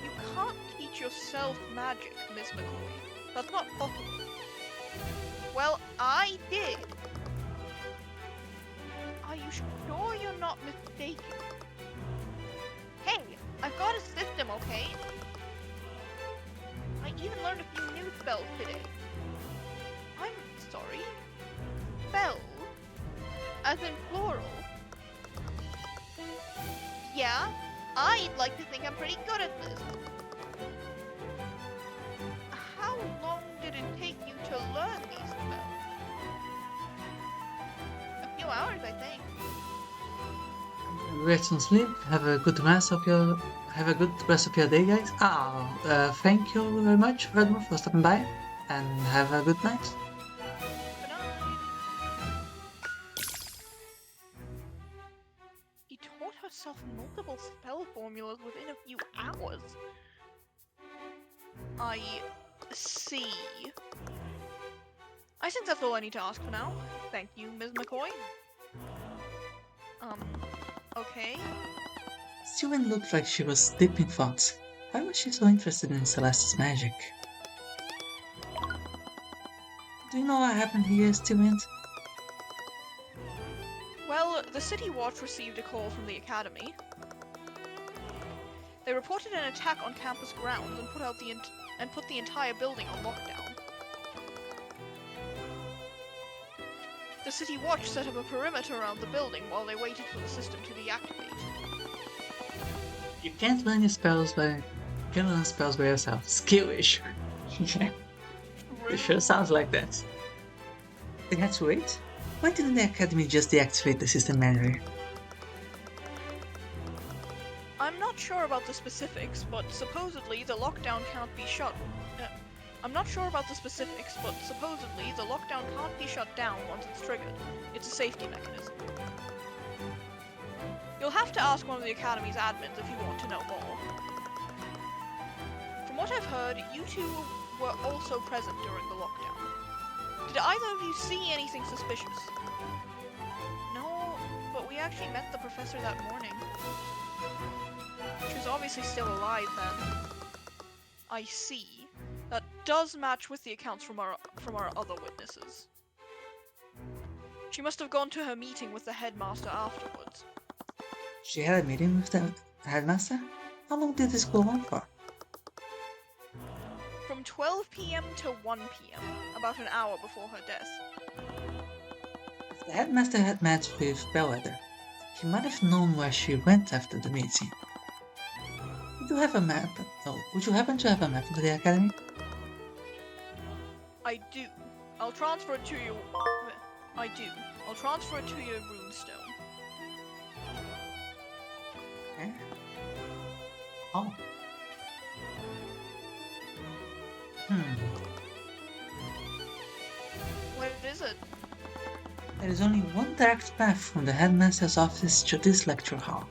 You can't teach yourself magic, Miss McCoy. That's not possible. Well, I did. Are you sure you're not mistaken? Hey, I've got a system, okay? I even learned a few new spells today. I'm sorry. Spells? As in plural? Yeah, I'd like to think I'm pretty good at this. How long did it take you to learn these spells? A few hours, I think. Get some sleep. Have a good rest of your day, guys. Thank you very much, Redmore, for stopping by, and have a good night. Good night. He taught herself multiple spell formulas within a few hours. I see. I think that's all I need to ask for now. Thank you, Ms. McCoy. Okay. Tywin looked like she was deep in thought. Why was she so interested in Celeste's magic? Do you know what happened here, Tywin? Well, the City Watch received a call from the Academy. They reported an attack on campus grounds and put the entire building on lockdown. The City Watch set up a perimeter around the building while they waited for the system to deactivate. You can't learn your spells by yourself. Skill issue. It sure sounds like that. They had to wait? Why didn't the Academy just deactivate the system manually? I'm not sure about the specifics, but supposedly the lockdown can't be shut. I'm not sure about the specifics, but supposedly the lockdown can't be shut down once it's triggered. It's a safety mechanism. You'll have to ask one of the Academy's admins if you want to know more. From what I've heard, you two were also present during the lockdown. Did either of you see anything suspicious? No, but we actually met the professor that morning. She was obviously still alive then. I see. That does match with the accounts from our other witnesses. She must have gone to her meeting with the headmaster afterwards. She had a meeting with the headmaster? How long did this go on for? From 12 p.m. to 1 p.m., about an hour before her death. If the headmaster had met with Bellwether, he might have known where she went after the meeting. Would you have a map? No, would you happen to have a map of the academy? I do. I'll transfer it to you. I do. I'll transfer it to your runestone. Eh? Oh. What is it? There is only one direct path from the headmaster's office to this lecture hall.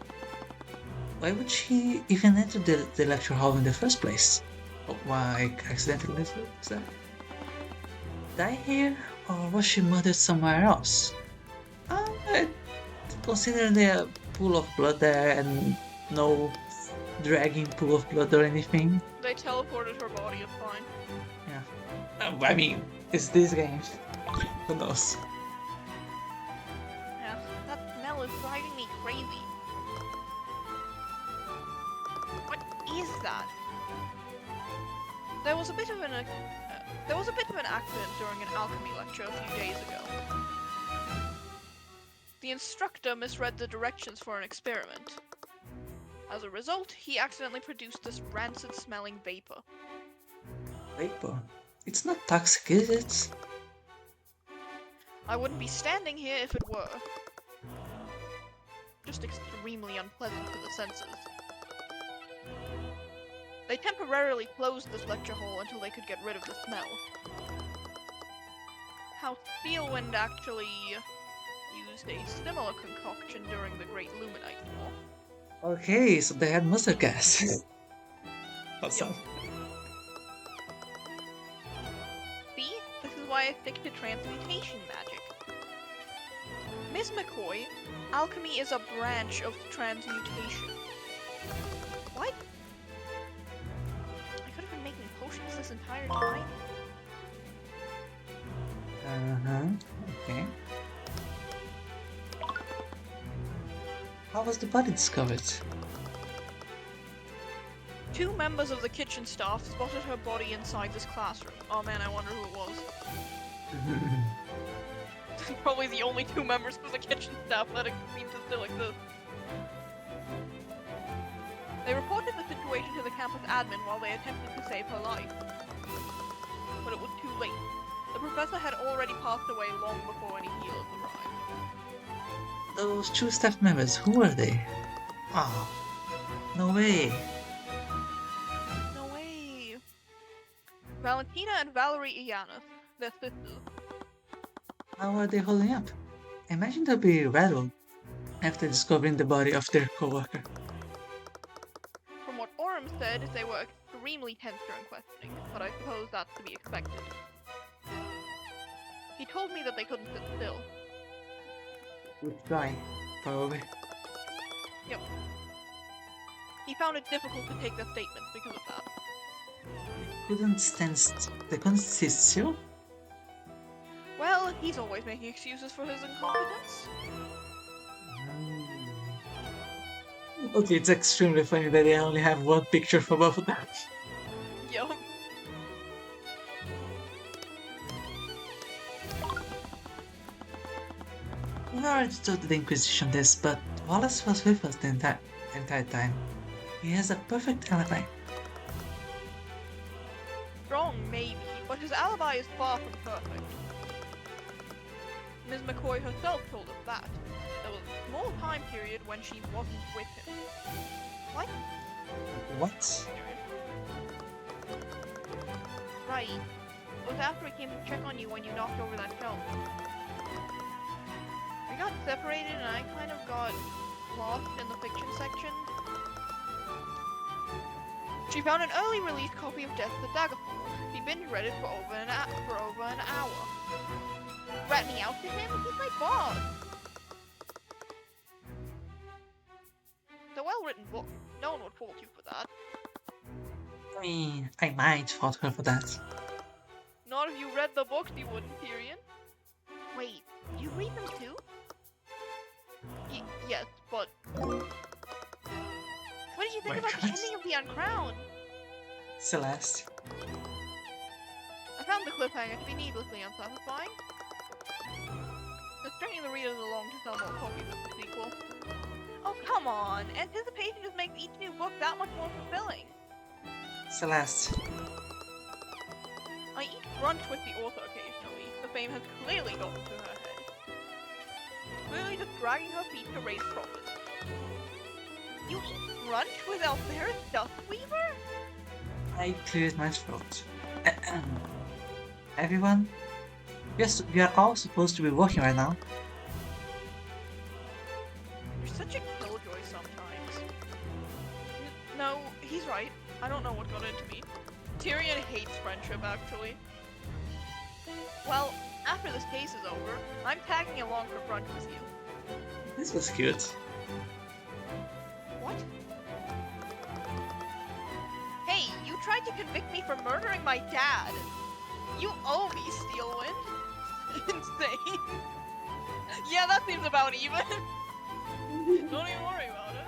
Why would she even enter the lecture hall in the first place? Oh, why, accidentally was that? Die here, or was she murdered somewhere else? Considering the pool of blood there and no dragging pool of blood or anything. They teleported her body, it's fine. Yeah. I mean, it's this game. Who knows? Yeah, that smell is driving me crazy. What is that? There was a bit of an accident during an alchemy lecture a few days ago. The instructor misread the directions for an experiment. As a result, he accidentally produced this rancid-smelling vapor. Vapor? It's not toxic, is it? I wouldn't be standing here if it were. Just extremely unpleasant to the senses. They temporarily closed this lecture hall until they could get rid of the smell. How Steelwind actually used a similar concoction during the Great Luminite War. Okay, so they had mustard gas. Awesome. See? This is why I stick to transmutation magic. Miss McCoy, alchemy is a branch of transmutation. What? I could have been making potions this entire time? Okay. How was the body discovered? 2 members of the kitchen staff spotted her body inside this classroom. Oh man, I wonder who it was. Probably the only 2 members of the kitchen staff that seem to still exist. They reported the situation to the campus admin while they attempted to save her life. But it was too late. The professor had already passed away long before any healers arrived. Those 2 staff members, who were they? Oh, no way. No way. Valentina and Valerie Iana, their sisters. How are they holding up? Imagine they'll be rattled after discovering the body of their coworker. From what Orem said, they were extremely tense during questioning, but I suppose that's to be expected. He told me that they couldn't sit still. Good try, probably. Yep. He found it difficult to take their statements because of that. They couldn't sit still? Well, he's always making excuses for his incompetence. Okay, it's extremely funny that they only have one picture for both of them. Yup. We already told the Inquisition this, but Wallace was with us the entire time. He has a perfect alibi. Strong, maybe, but his alibi is far from perfect. Ms. McCoy herself told us that. There was a small time period when she wasn't with him. What? What? Right. It was after we came to check on you when you knocked over that shelf. We got separated and I kind of got lost in the fiction section. She found an early release copy of Death at the Daggerfall. She binge read it for over an hour. Rat me out to him? He's my boss! It's a well-written book. No one would fault you for that. I mean, I might fault her for that. Not if you read the books, you wouldn't, Tyrion. Wait, you read them too? Yes, but... What did you think My about the God. ending of The Uncrowned? Celeste. I found the cliffhanger to be needlessly unsatisfying. They're stringing the readers along to sell more copies of the sequel. Oh, come on! Anticipation just makes each new book that much more fulfilling. Celeste. I eat brunch with the author occasionally. The fame has clearly gotten to her head. Clearly just dragging her feet to raise profits. You eat brunch with Alferis Dustweaver? I cleared my throat. Everyone? Yes, we are all supposed to be working right now. You're such a killjoy sometimes. No, he's right. I don't know what got into me. Tyrion hates friendship, actually. Well, after this case is over, I'm tagging along for brunch with you. This was cute. What? Hey, you tried to convict me for murdering my dad. You owe me, Steelwind. Insane. Yeah, that seems about even. Don't even worry about it.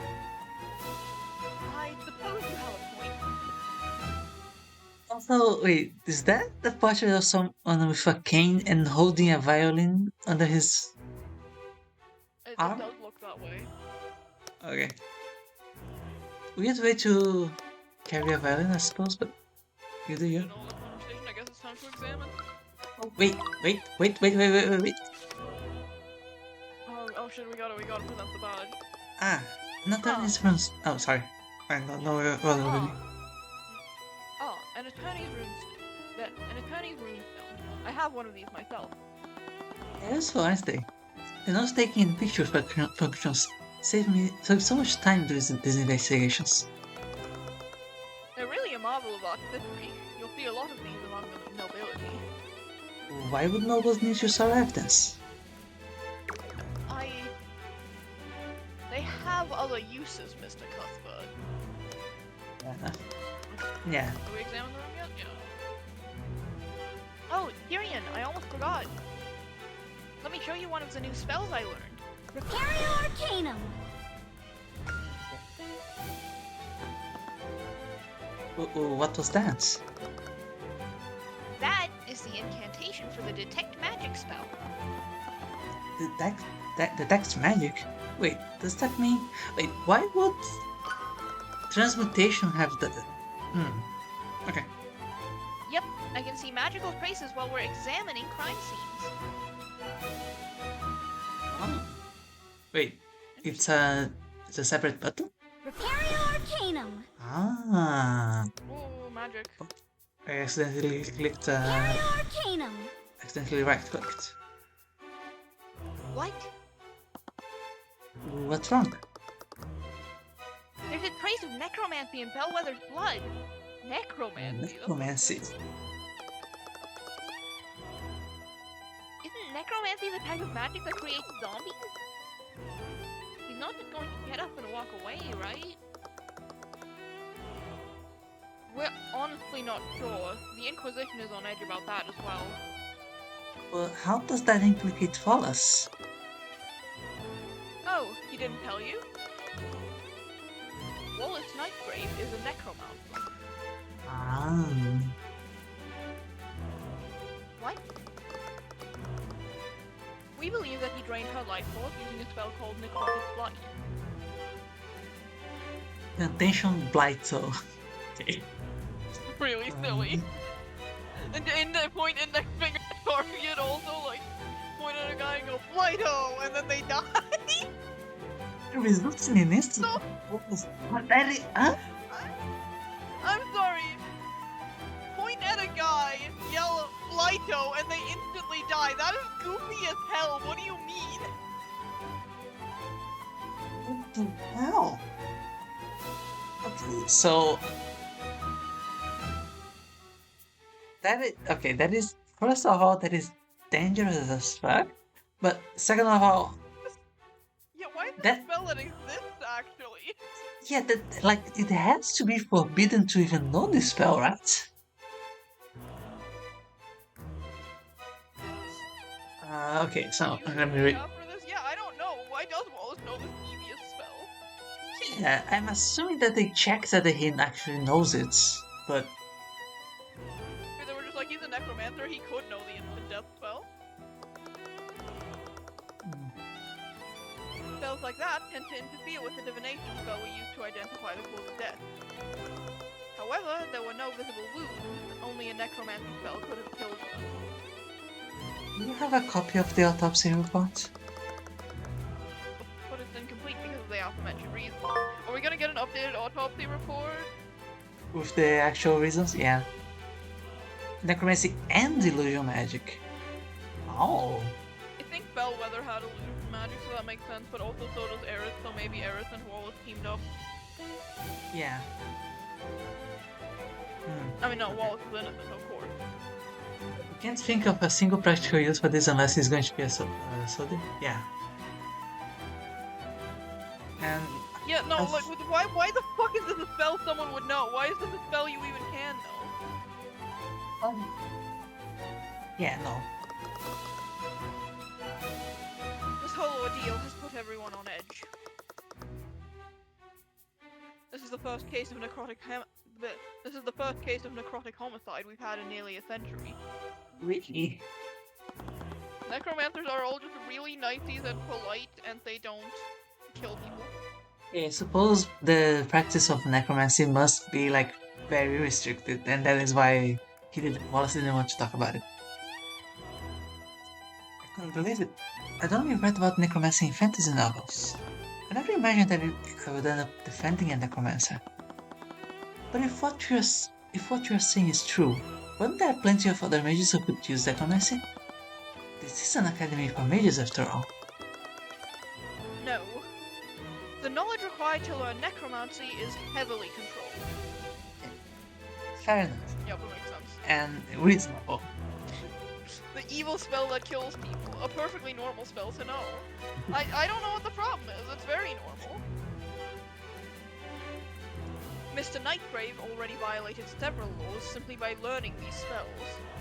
I suppose you have a point. Also, wait, is that the portrait of someone with a cane and holding a violin under his... It Arm? does look that way. Okay. Weird way to carry a violin, I suppose, but you do you. In all the conversation, I guess it's time to examine. Oh, wait. Oh shit, we gotta present the badge. Ah, not that is from... Oh, sorry. I don't know really. Oh, an attorney's runestone. I have one of these myself. Yeah, that's so aren't they? And also taking pictures functions save so much time doing these investigations. They're really a marvel of art history. You'll see a lot of these among the nobility. Why would nobles need to solve evidence? They have other uses, Mr. Cuthbert. Yeah. Have we examined the room yet? Yeah. Oh, Tyrion, I almost forgot. Let me show you one of the new spells I learned. Repario Arcanum! What was that? That is the incantation for the detect magic spell. Detect magic? Wait, does that mean... Wait, why would... Transmutation have the... Okay. Yep, I can see magical traces while we're examining crime scenes. Oh. Wait, it's a separate button? Repario Arcanum! Ah, Ooh, magic. I accidentally clicked, Repario Arcanum! accidentally right-clicked. What? What's wrong? There's a trace of necromancy in Bellwether's blood. Necromancy? Necromancy. Isn't necromancy the type of magic that creates zombies? He's not just going to get up and walk away, right? We're honestly not sure. The Inquisition is on edge about that as well. Well, how does that implicate Wallace? Oh, he didn't tell you? Wallace Nightgrave is a necromancer. Ah. What? We believe that he drained her life force using a spell called Necrotic Blight. Attention Blighto. Okay. Really silly. And the point index finger at target also, like, point at a guy and go, Flighto! And then they die. It results in an instant. No. What that is? Huh? I'm sorry. Point at a guy, yell Flighto, and they instantly die. That is goofy as hell. What do you mean? What the hell? Okay, so that is okay. That is first of all, that is dangerous as fuck. But second of all, Yeah, why is this that spell that exists, actually? yeah, that like it has to be forbidden to even know this spell, right? Okay, so Use let me it read. after this? Yeah, I don't know. Why does Wallace know this devious spell? Yeah, I'm assuming that they checked that he actually knows it, but Or they were just like, he's a necromancer, he could know the instant death spell. mm, Spells like that tend to interfere with the divination spell we use to identify the cause of death. However, there were no visible wounds, only a necromancy spell could have killed her. do you have a copy of the autopsy report? But it's incomplete because of the aforementioned reasons. Are we gonna get an updated autopsy report? With the actual reasons? Yeah. Necromancy and illusion magic. Oh. I think Bellwether had illusion magic, so that makes sense, but also so does Aerith, so maybe Aerith and Wallace teamed up. Yeah. I mean, no, Wallace is innocent, of course. I can't think of a single practical use for this unless it's going to be a soldier. Yeah. And Yeah, no, I've- like, why the fuck is this a spell someone would know? Why is this a spell you even can know? yeah, no. This whole ordeal has put everyone on edge. This is the first case of this is the first case of necrotic homicide we've had in nearly a century. Really? Necromancers are all just really niceies and polite, and they don't kill people. I suppose the practice of necromancy must be like very restricted, and that is why Wallace didn't want to talk about it. I couldn't believe it. I'd only read about necromancy in fantasy novels. I never imagined that I would end up defending a necromancer. But if what you're saying is true, weren't there plenty of other mages who could use necromancy? This is an academy for mages after all. No. The knowledge required to learn necromancy is heavily controlled. Fair enough. Yep, that makes sense. And reasonable. The evil spell that kills people. A perfectly normal spell to know. I don't know what the problem is. It's very normal. Mr. Nightgrave already violated several laws simply by learning these spells.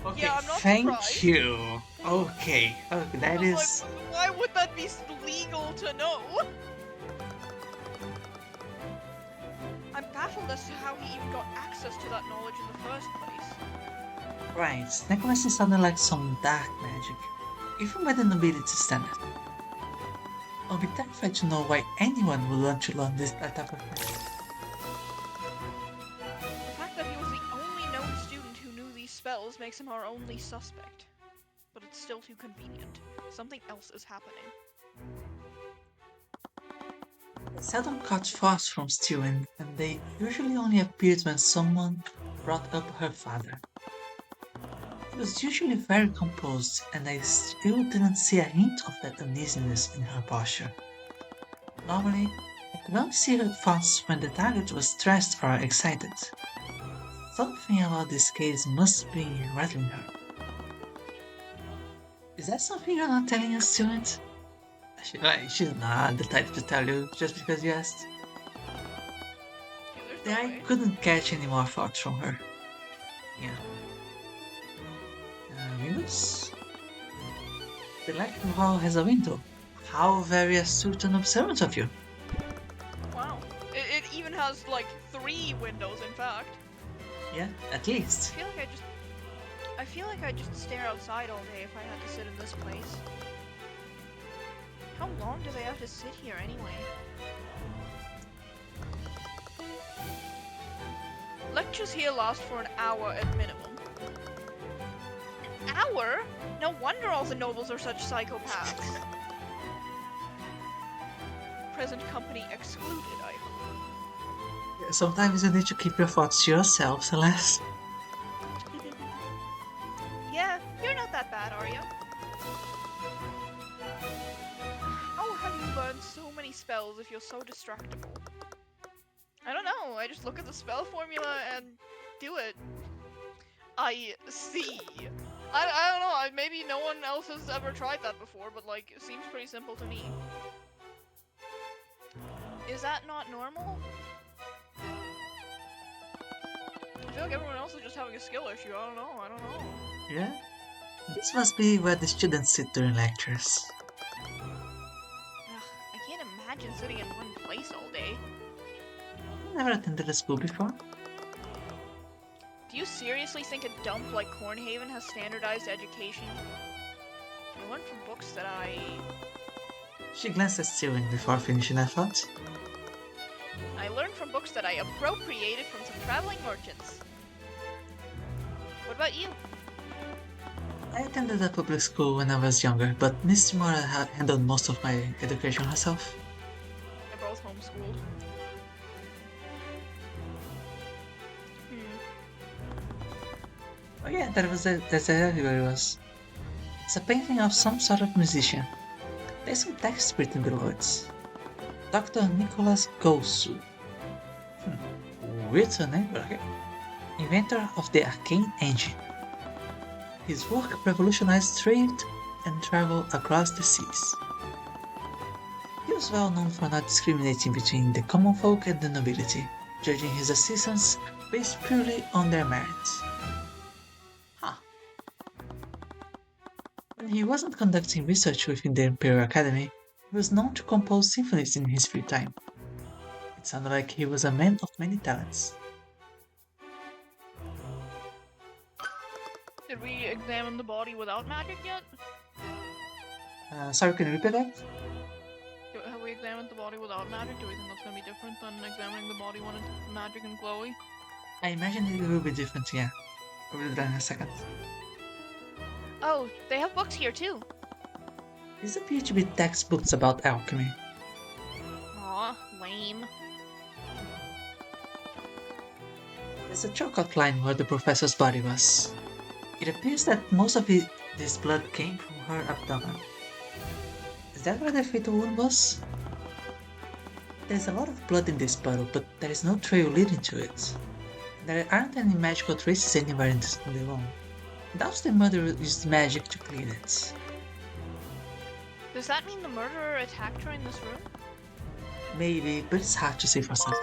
Okay, Yeah, I'm not thank surprised. you. Okay, that But, is... like, why would that be legal to know? I'm baffled as to how he even got access to that knowledge in the first place. Right, necromancy sounded like some dark magic, even by the nobility standard. I'll be terrified to know why anyone would want to learn that type of magic. The fact that he was the only known student who knew these spells makes him our only suspect. But it's still too convenient. Something else is happening. They seldom caught frost from stewing, and they usually only appeared when someone brought up her father. He was usually very composed, and I still didn't see a hint of that uneasiness in her posture. Normally, I could only see her thoughts when the target was stressed or excited. Something about this case must be rattling her. Is that something you're not telling us, student? She's not the type to tell you just because you asked. Yeah, there's no I way. couldn't catch any more thoughts from her. Yeah. Windows? The lecture hall has a window. How very astute and observant of you. Wow. It even has, like, 3 windows, in fact. Yeah, at least. I feel like I'd just stare outside all day if I had to sit in this place. How long do they have to sit here anyway? Lectures here last for an hour at minimum. An power? No wonder all the nobles are such psychopaths. Present company excluded, I hope. Sometimes you need to keep your thoughts to yourself, Celeste. Yeah, you're not that bad, are you? How have you learned so many spells if you're so distractible? I don't know, I just look at the spell formula and do it. I see. I don't know, maybe no one else has ever tried that before, but like, it seems pretty simple to me. Is that not normal? I feel like everyone else is just having a skill issue, I don't know. Yeah? This must be where the students sit during lectures. Ugh, I can't imagine sitting in one place all day. Never attended a school before. Do you seriously think a dump like Cornhaven has standardized education? I learned from books that She glanced at Steven before finishing her thought. I learned from books that I appropriated from some traveling merchants. What about you? I attended a public school when I was younger, but Miss Mora handled most of my education herself. They're both homeschooled. Oh yeah, that's exactly where it was. It's a painting of some sort of musician. There's some text written below it. Dr. Nicholas Gosu. Weird surname, but okay. Inventor of the arcane engine. His work revolutionized trade and travel across the seas. He was well known for not discriminating between the common folk and the nobility, judging his assistants based purely on their merits. When he wasn't conducting research within the Imperial Academy, he was known to compose symphonies in his free time. It sounded like he was a man of many talents. Did we examine the body without magic yet? Sorry, can you repeat that? Have we examined the body without magic? Do we think that's gonna be different than examining the body when it's magic and glowy? I imagine it will be different, yeah. I will do that in a second. Oh, they have books here too. These appear to be textbooks about alchemy. Aw, lame. There's a chalk outline where the professor's body was. It appears that most of this blood came from her abdomen. Is that where the fatal wound was? There's a lot of blood in this puddle, but there is no trail leading to it. There aren't any magical traces anywhere in the room. Doubts the murderer used magic to clean it. Does that mean the murderer attacked her in this room? Maybe, but it's hard to say for certain.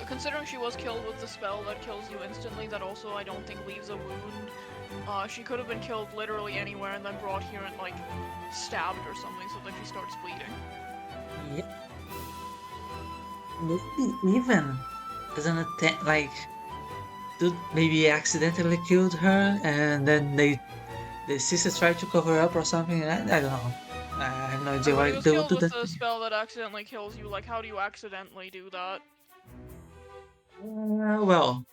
Considering she was killed with the spell that kills you instantly, that also I don't think leaves a wound, she could have been killed literally anywhere and then brought here and, like, stabbed or something so that she starts bleeding. Yep. Maybe even as an attempt, like, dude maybe accidentally killed her and then the sisters tried to cover up or something. I don't know. I have no idea why he was they would killed do with that. a spell that accidentally kills you. Like, how do you accidentally do that? Well,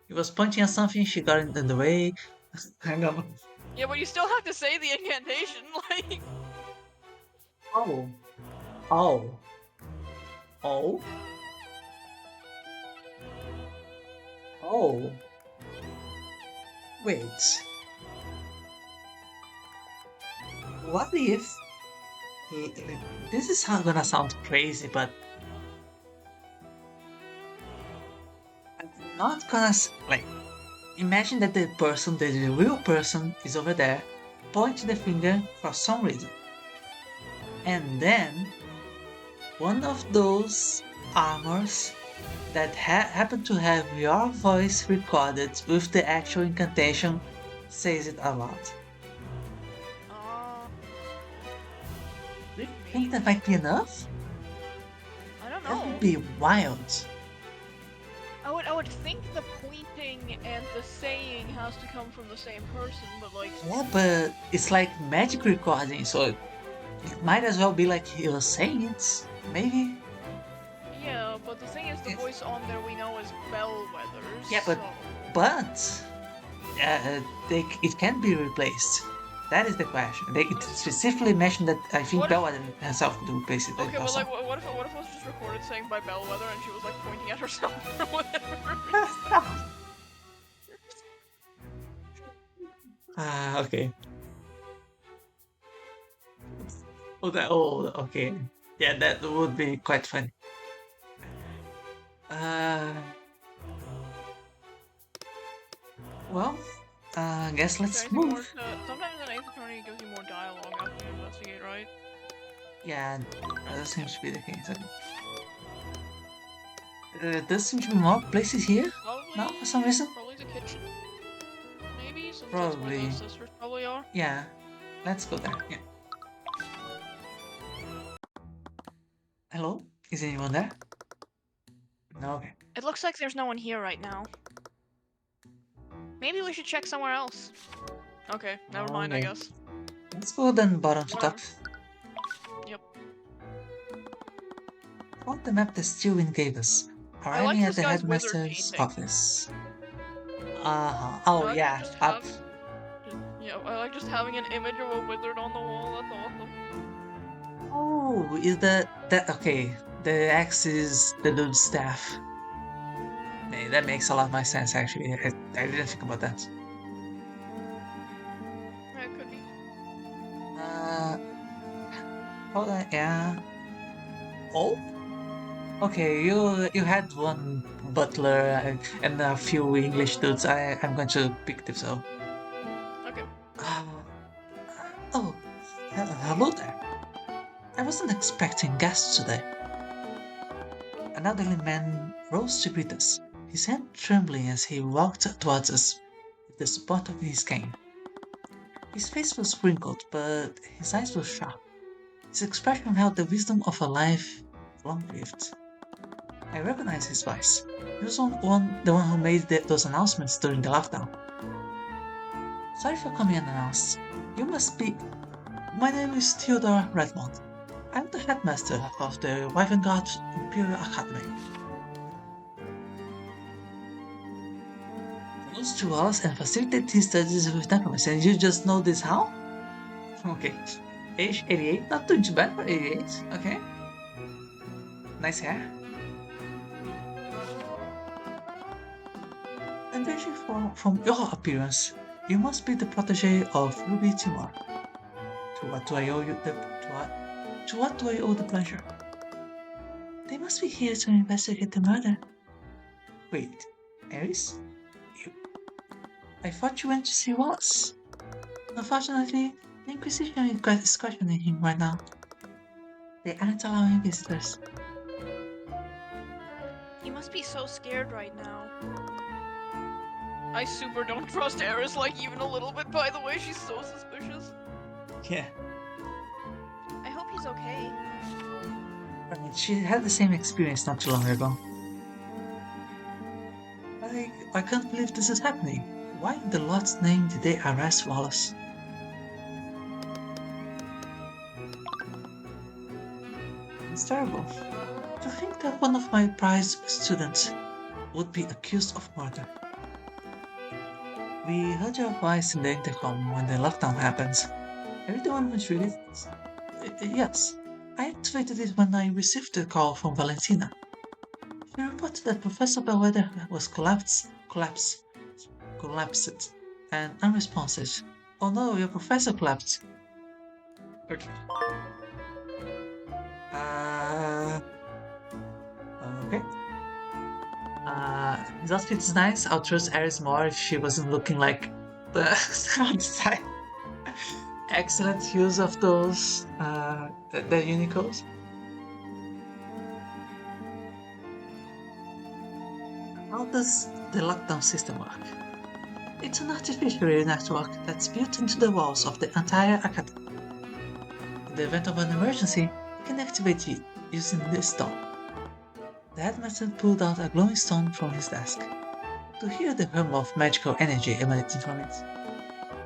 he was punching at something, she got in the way. I don't know. Yeah, but you still have to say the incantation, like... Oh. Oh. Oh. Oh. Wait. What if... This is gonna sound crazy, but... I'm not gonna... Like... Imagine that the real person, is over there, pointing the finger for some reason. And then... one of those armors that happen to have your voice recorded with the actual incantation says it out loud. Do you think that might be enough? I don't That know. would be wild. I would think the pointing and the saying has to come from the same person, but like... Yeah, but it's like magic recording, so it might as well be like he was saying it. Maybe. Yeah, but the thing is, the voice on there we know is Bellwether's. Yeah, but it can be replaced. That is the question. It specifically mentioned that I think What if- Bella herself could replace it if Okay, but like, possible. what if it was just recorded saying by Bellwether and she was like pointing at herself or whatever? Okay. Oh, okay. Yeah, that would be quite funny. Uh, well, I guess Is there let's anything more move. to... Sometimes an Ace Attorney gives you more dialogue after you investigate, right? Yeah, that seems to be the case. There seems to be more places here now for some reason. Probably the kitchen? Maybe, since that's where the Probably. sisters probably are. Yeah, let's go there. Yeah. Hello? Is anyone there? No, okay. It looks like there's no one here right now. Maybe we should check somewhere else. Okay, never mind, I Okay. guess. Let's go then bottom to top. Yep. Found the map that Steven gave us, I like arriving at this the guy's wizard headmaster's painting. office. Oh, I like yeah, just up. Yeah, I like just having an image of a wizard on the wall. That's awesome. Oh, is that okay? The axe is the dude's staff. Hey, that makes a lot more sense actually. I didn't think about that. Yeah, it could be. Uh, hold on, yeah. Oh, okay. You had one butler and a few English dudes. I'm going to pick this up. Okay. Uh, oh, hello there. I wasn't expecting guests today. An elderly man rose to greet us, his hand trembling as he walked towards us with the support of his cane. His face was wrinkled, but his eyes were sharp. His expression held the wisdom of a life long lived. I recognized his voice. He was the one who made those announcements during the lockdown. Sorry for coming unannounced. You must be. My name is Theodore Redmond. I'm the headmaster of the Wyvengard Imperial Academy. Close to us and facilitate his studies with necromancy, and you just know this how? Okay. Age 88, not doing too bad for 88, okay. Nice hair. And judging from your appearance, you must be the protege of Ruby Timur. To what do I owe you to what do I owe the pleasure? They must be here to investigate the murder. Wait, Ares? You I thought you went to see Wallace. Unfortunately, the Inquisition is questioning him right now. They aren't allowing visitors. He must be so scared right now. I super don't trust Eris, like, even a little bit, by the way. She's so suspicious. Yeah. I hope he's okay. Right, she had the same experience not too long ago. I can't believe this is happening. Why in the Lord's name did they arrest Wallace? It's terrible. To think that one of my prized students would be accused of murder. We heard your voice in the intercom when the lockdown happens. Everyone was really... Yes, I activated it when I received the call from Valentina. She reported that Professor Bellwether was collapsed, and unresponsive. Oh no, your professor collapsed. Okay. Okay. This outfit is nice. I'll trust Ares more if she wasn't looking like the outside. Excellent use of those, the unicos. How does the lockdown system work? It's an artificial network that's built into the walls of the entire academy. In the event of an emergency, you can activate it using this stone. The headmaster pulled out a glowing stone from his desk to hear the hum of magical energy emanating from it.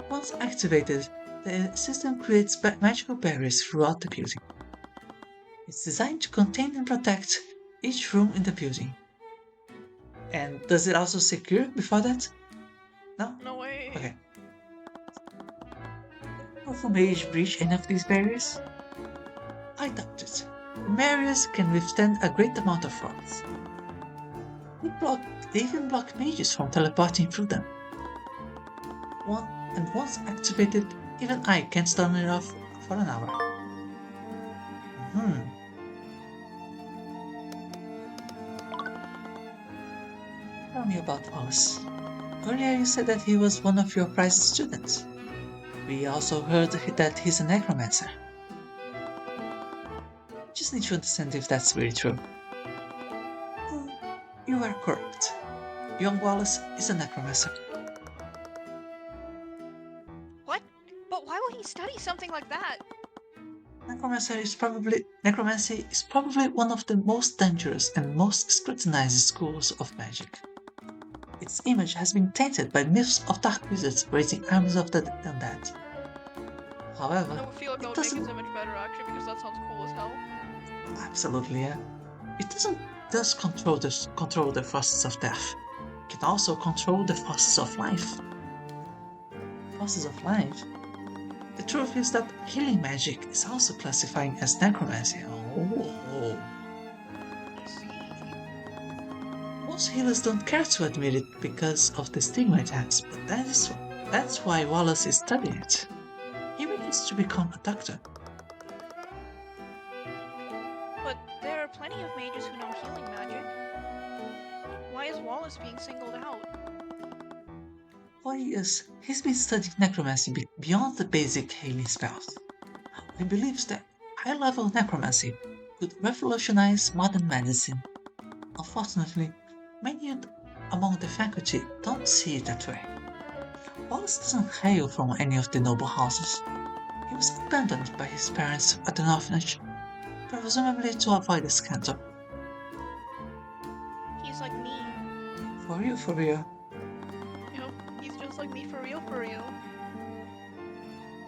Once activated, the system creates magical barriers throughout the building. It's designed to contain and protect each room in the building. And does it also secure before that? No? No way. Okay. Will a mage breach any of these barriers? I doubt it. Barriers can withstand a great amount of force. They even block mages from teleporting through them. And once activated, even I can turn it off for an hour. Hmm. Tell me about Wallace. Earlier you said that he was one of your prized students. We also heard that he's a necromancer. Just need to understand if that's really true. Hmm, you are correct. Young Wallace is a necromancer. What? But why would he study something like that? Necromancy is probably one of the most dangerous and most scrutinized schools of magic. Its image has been tainted by myths of dark wizards raising armies of the undead. However, I would feel like that it would make his doesn't image better actually because that sounds cool as hell. absolutely, yeah. It doesn't just control the forces of death. It can also control the forces of life. Forces of life? The truth is that healing magic is also classifying as necromancy. Oh. Most healers don't care to admit it because of the stigma it has, but that's why Wallace is studying it. He wants to become a doctor. But there are plenty of mages who know healing magic. Why is Wallace being singled out? For years, he's been studying necromancy beyond the basic healing spells. He believes that high-level necromancy could revolutionize modern medicine. Unfortunately, many among the faculty don't see it that way. Wallace doesn't hail from any of the noble houses. He was abandoned by his parents at an orphanage, presumably to avoid a scandal. He's like me. For real. You know, he's just like me for real, for real.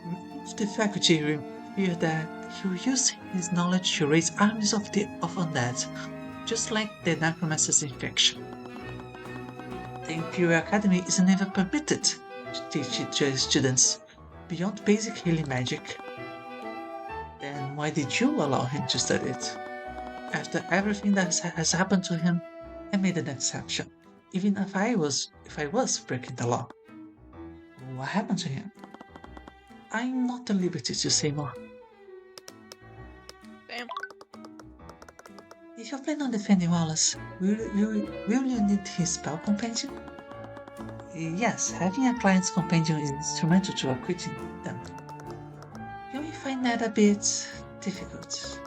Many of the faculty fear that he will use his knowledge to raise armies of undead, just like the necromancer's infection. The Imperial Academy isn't even permitted to teach it to its students beyond basic healing magic. Then why did you allow him to study it? After everything that has happened to him, I made an exception, even if I was breaking the law. What happened to him? I'm not at liberty to say more. Damn. If you plan on defending Wallace, will you need his spell companion? Yes, having a client's companion is instrumental to acquitting them. You may find that a bit difficult.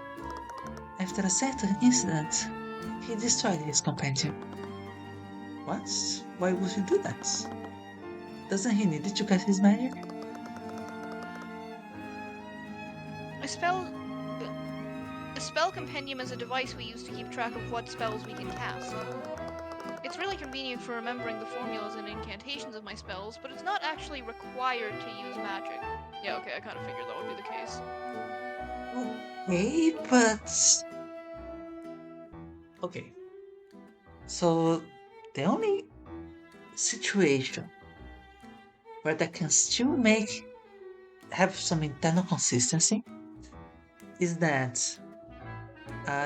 After a certain incident, he destroyed his companion. What? Why would he do that? Doesn't he need it to cast his magic? A spell compendium is a device we use to keep track of what spells we can cast. It's really convenient for remembering the formulas and incantations of my spells, but it's not actually required to use magic. Yeah, okay, I kind of figured that would be the case. Okay, but... Okay. So, the only situation where that can still have some internal consistency is that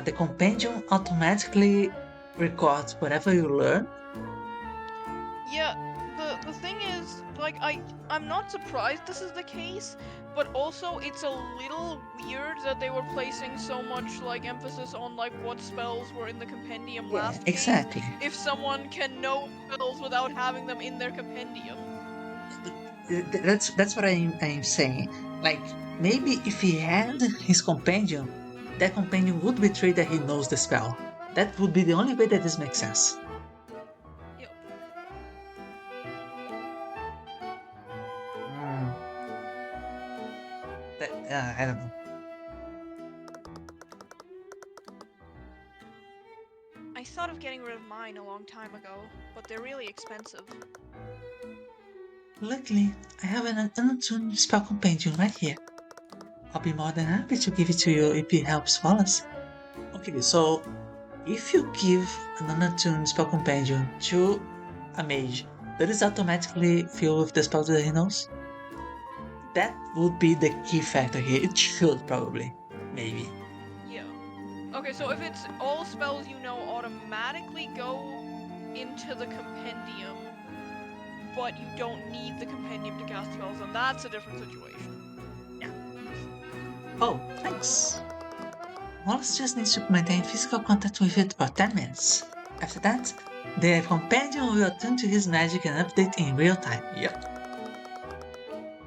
the compendium automatically records whatever you learn. Yeah, the thing is, like, I'm not surprised this is the case, but also it's a little weird that they were placing so much, like, emphasis on, like, what spells were in the compendium last game. Exactly. If someone can know spells without having them in their compendium. That's what I'm saying. Like, maybe if he had his compendium, that compendium would betray that he knows the spell. That would be the only way that this makes sense. Yep. I don't know. I thought of getting rid of mine a long time ago, but they're really expensive. Luckily, I have an unattuned spell compendium right here. I'll be more than happy to give it to you if it helps Wallace. Okay, so if you give an unattuned spell compendium to a mage That is automatically filled with the spells that he knows? That would be the key factor here. It should probably. Maybe. Yeah. Okay, so if it's all spells you know automatically go into the compendium, but you don't need the compendium to cast spells, then that's a different situation. Oh, thanks. Wallace just needs to maintain physical contact with it for 10 minutes. After that, the companion will attune to his magic and update in real time. Yep.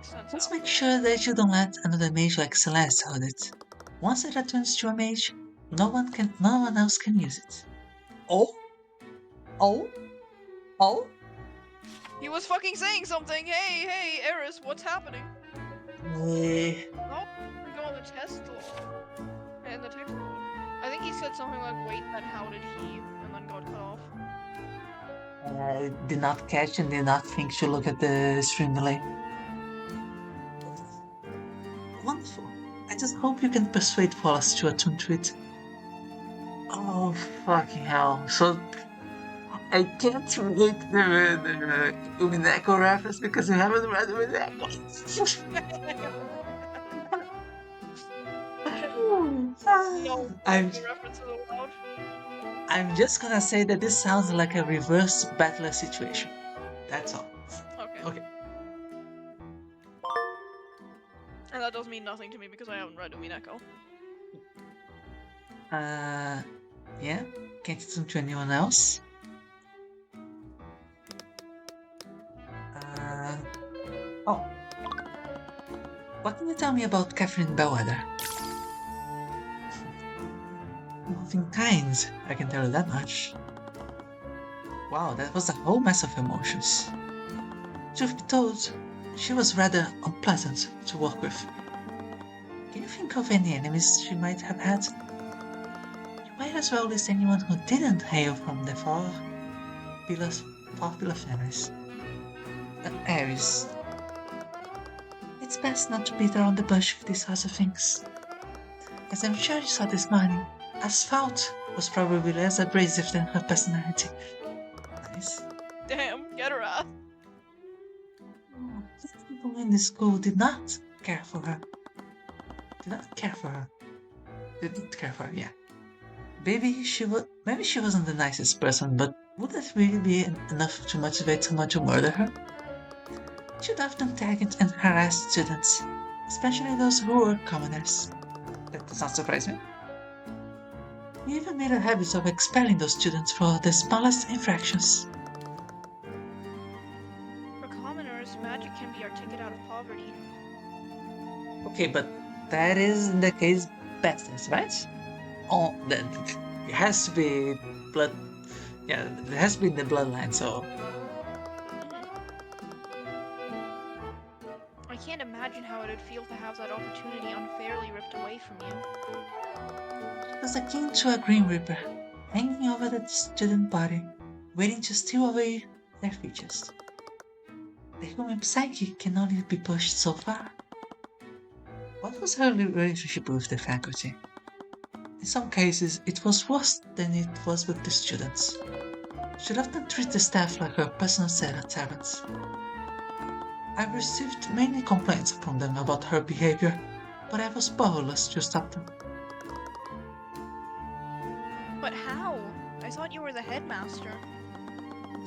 Sense Let's out. make sure that you don't let another mage like Celeste hold it. Once it attunes to a mage, no one else can use it. Oh? Oh? Oh? He was fucking saying something! Hey, Eris, what's happening? Eh, Oh, we go on the test log. And the text log. I think he said something like, wait, then how did he? And then got cut off. I did not catch and did not think to look at the stream delay. Wonderful. I just hope you can persuade Wallace to attune to it. Oh, fucking hell. So, I can't read the Umineko reference because you haven't read Umineko. No I'm, references allowed. I'm just gonna say that this sounds like a reverse battler situation. That's all. Okay. Okay. And that does mean nothing to me because I haven't read Umineko. Yeah? Can't attune to anyone else? Oh. What can you tell me about Catherine Bellwether? Nothing kind, I can tell you that much. Wow, that was a whole mess of emotions. Truth be told, she was rather unpleasant to work with. Can you think of any enemies she might have had? You might as well list anyone who didn't hail from the four pillar families. Ares. It's best not to beat around the bush with these sorts of things. As I'm sure you saw this morning, Asphalt was probably less abrasive than her personality. Nice. Damn, get her ass. The people in the school did not care for her. Did not care for her. Didn't care for her, yeah. Maybe she wasn't the nicest person, but would that really be enough to motivate someone to murder her? She'd often target and harass students, especially those who were commoners. That does not surprise me. He even made a habit of expelling those students for the smallest infractions. For commoners, magic can be our ticket out of poverty. Okay, but that is in the case bastards, right? Oh, that it has to be blood. Yeah, it has to be in the bloodline. So I can't imagine how it would feel to have that opportunity unfairly ripped away from you. it was akin to a Green Reaper hanging over the student body, waiting to steal away their features. The human psyche can only be pushed so far. What was her relationship with the faculty? In some cases, it was worse than it was with the students. She'd often treat the staff like her personal servants. I received many complaints from them about her behavior, but I was powerless to stop them. But how? I thought you were the headmaster.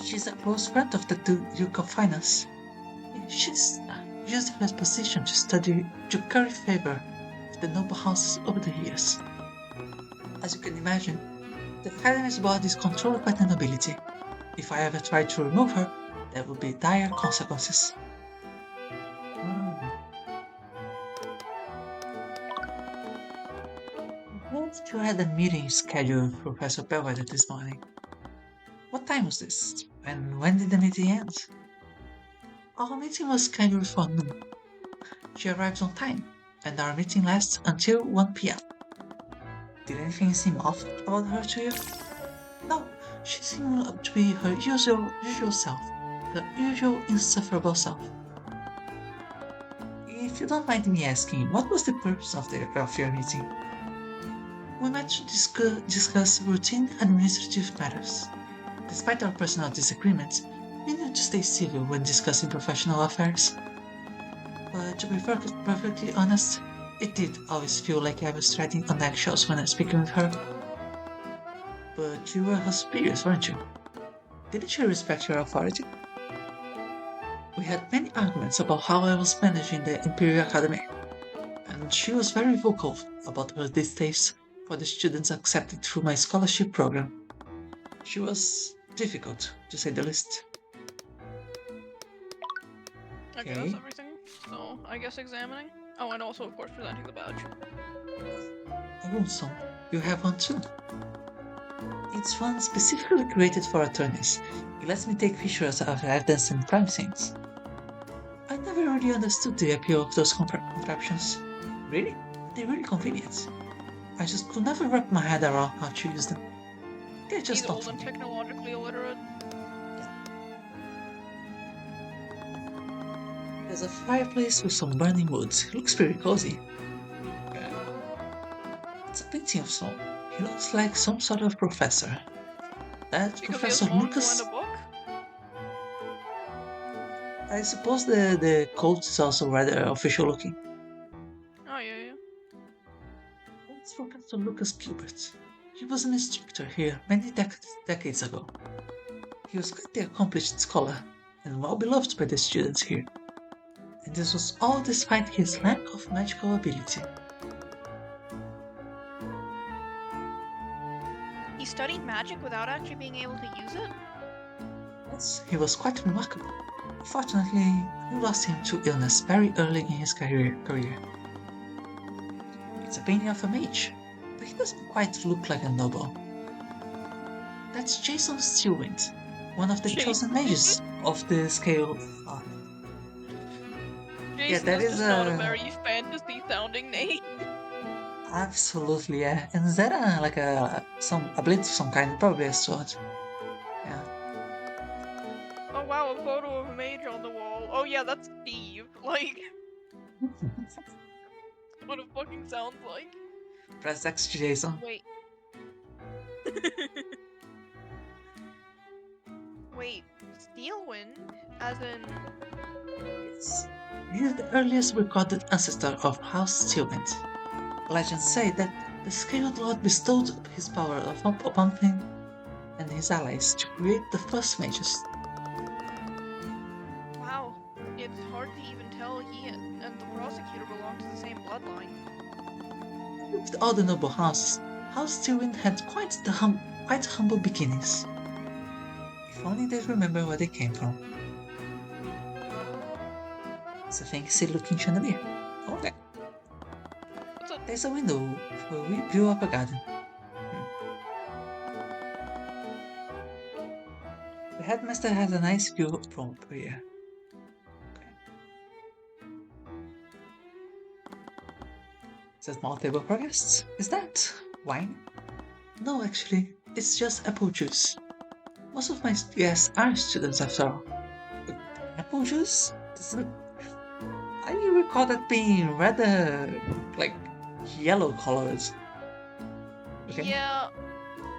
She's a close friend of the Duke of Finance. She's used her position to curry favor with the noble houses over the years. As you can imagine, the Academy's board is controlled by the nobility. If I ever tried to remove her, there would be dire consequences. I heard you had a meeting scheduled with Professor Bellwether this morning. What time was this? And when did the meeting end? Our meeting was scheduled for noon. She arrived on time, and our meeting lasts until 1 p.m. Did anything seem off about her to you? No, she seemed to be her usual self, her usual insufferable self. If you don't mind me asking, what was the purpose of your meeting? We met to discuss routine administrative matters. Despite our personal disagreements, I need to stay civil when discussing professional affairs, but to be perfectly honest, it did always feel like I was treading on eggshells when I was speaking with her. But you were her superiors, weren't you? Didn't she respect your authority? We had many arguments about how I was managing the Imperial Academy, and she was very vocal about her distaste for the students accepted through my scholarship program. She was difficult, to say the least. Okay, that's Okay, everything. So, I guess examining. Oh, and also, of course, presenting the badge. also, you have one too. It's one specifically created for attorneys. It lets me take pictures of evidence and crime scenes. I never really understood the appeal of those contraptions. Really? They're really convenient. I just could never wrap my head around how to use them. They're He's just not old for and me. technologically illiterate. There's a fireplace with some burning wood. It looks pretty cozy. Uh, It's a painting of Snow. He looks like some sort of professor. That Because he has Professor an uncle and Lucas? a book? I suppose the coat is also rather official looking. Oh, yeah. It's Professor Lucas Cuthbert. He was an instructor here many decades ago. He was quite the accomplished scholar and well beloved by the students here. And this was all despite his lack of magical ability. He studied magic without actually being able to use it? Yes, he was quite remarkable. Fortunately, we lost him to illness very early in his career. It's a painting of a mage, but he doesn't quite look like a noble. That's Jason Steelwind, one of the chosen mages of the scale. Uh, yeah, Jason that is is just not a very fantasy sounding name. absolutely yeah. And is that like a blade of some kind? Probably a sword. Yeah. Oh wow, a photo of a mage on the wall. Oh yeah, that's Steve. Like, what it fucking sounds like. Press X to Jason. Wait. Wait, Steelwind? As in... Yes. He is the earliest recorded ancestor of House Steelwind. Legends say that the Scaled Lord bestowed his power upon him and his allies to create the first mages. Wow. It's hard to even tell he and the prosecutor belong to the same bloodline. With all the noble houses, House Steelwind had quite humble beginnings. If only they'd remember where they came from. It's a fancy looking chandelier. Oh, What's up? there's a window where we blew up a garden. The headmaster has a nice view from up here. It's a small table for guests. Is that wine? No, actually, it's just apple juice. Most of my guests are students after all. Apple juice? I recall that being rather, like, yellow colored. Okay. Yeah,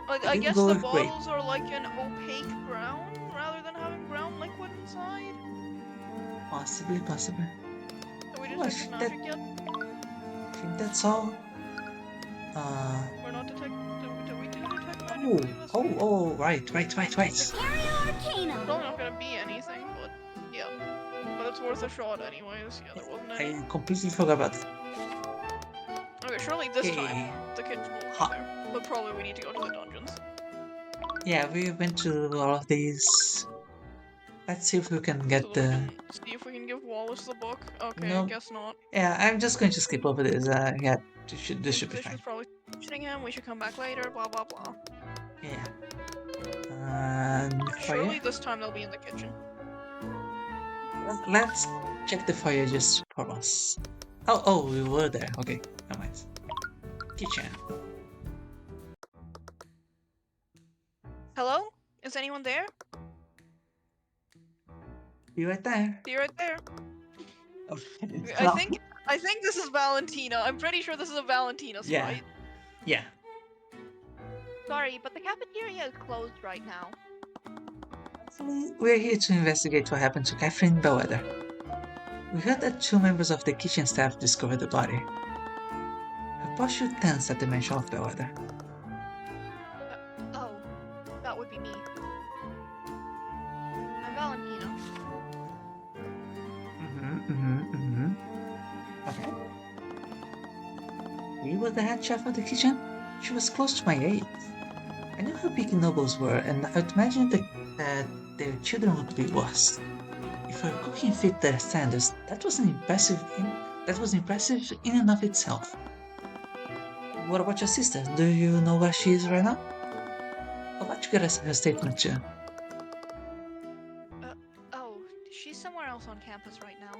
like, I I didn't guess go the with grape. bottles are like an opaque brown rather than having brown liquid inside. Possibly. Have we Oh, detected magic yet? I think that's all. We're not detect. Do we detect magic Oh, when we investigate? right. Superior Arcanum. Probably not gonna be anything, but yeah. But it's worth a shot anyways. Yeah, there wasn't any. I completely forgot about it. Okay, surely this Okay. time the kitchen will be Ha- there. But probably we need to go to the dungeons. Yeah, we went to all of these. Let's see if we can get So that the. we can see if we can give Wallace the book. Okay, I No. guess not. Yeah, I'm just going to skip over this. Yeah, this should be fine. Inquisition's probably questioning him. We should come back later. Blah blah blah. Yeah. And Surely fire. this time they'll be in the kitchen. Let's check the fire just for us. Oh, we were there. Okay, never mind. Kitchen. Hello? Is anyone there? You right there? Be right there. Oh, I think this is Valentina. I'm pretty sure this is a Valentina Yeah. sprite. Yeah. Sorry, but the cafeteria is closed right now. Actually, we're here to investigate what happened to Catherine Bellwether. We heard that two members of the kitchen staff discovered the body. Her posture tensed at the mention of Bellwether. Oh, that would be me. I'm Valentina. Okay. He was the head chef of the kitchen. She was close to my age. I knew how big nobles were, and I'd imagined that their children would be worse. If her cooking fit their standards, that was impressive in and of itself. What about your sister? Do you know where she is right now? How about you get us her statement too? Oh, she's somewhere else on campus right now.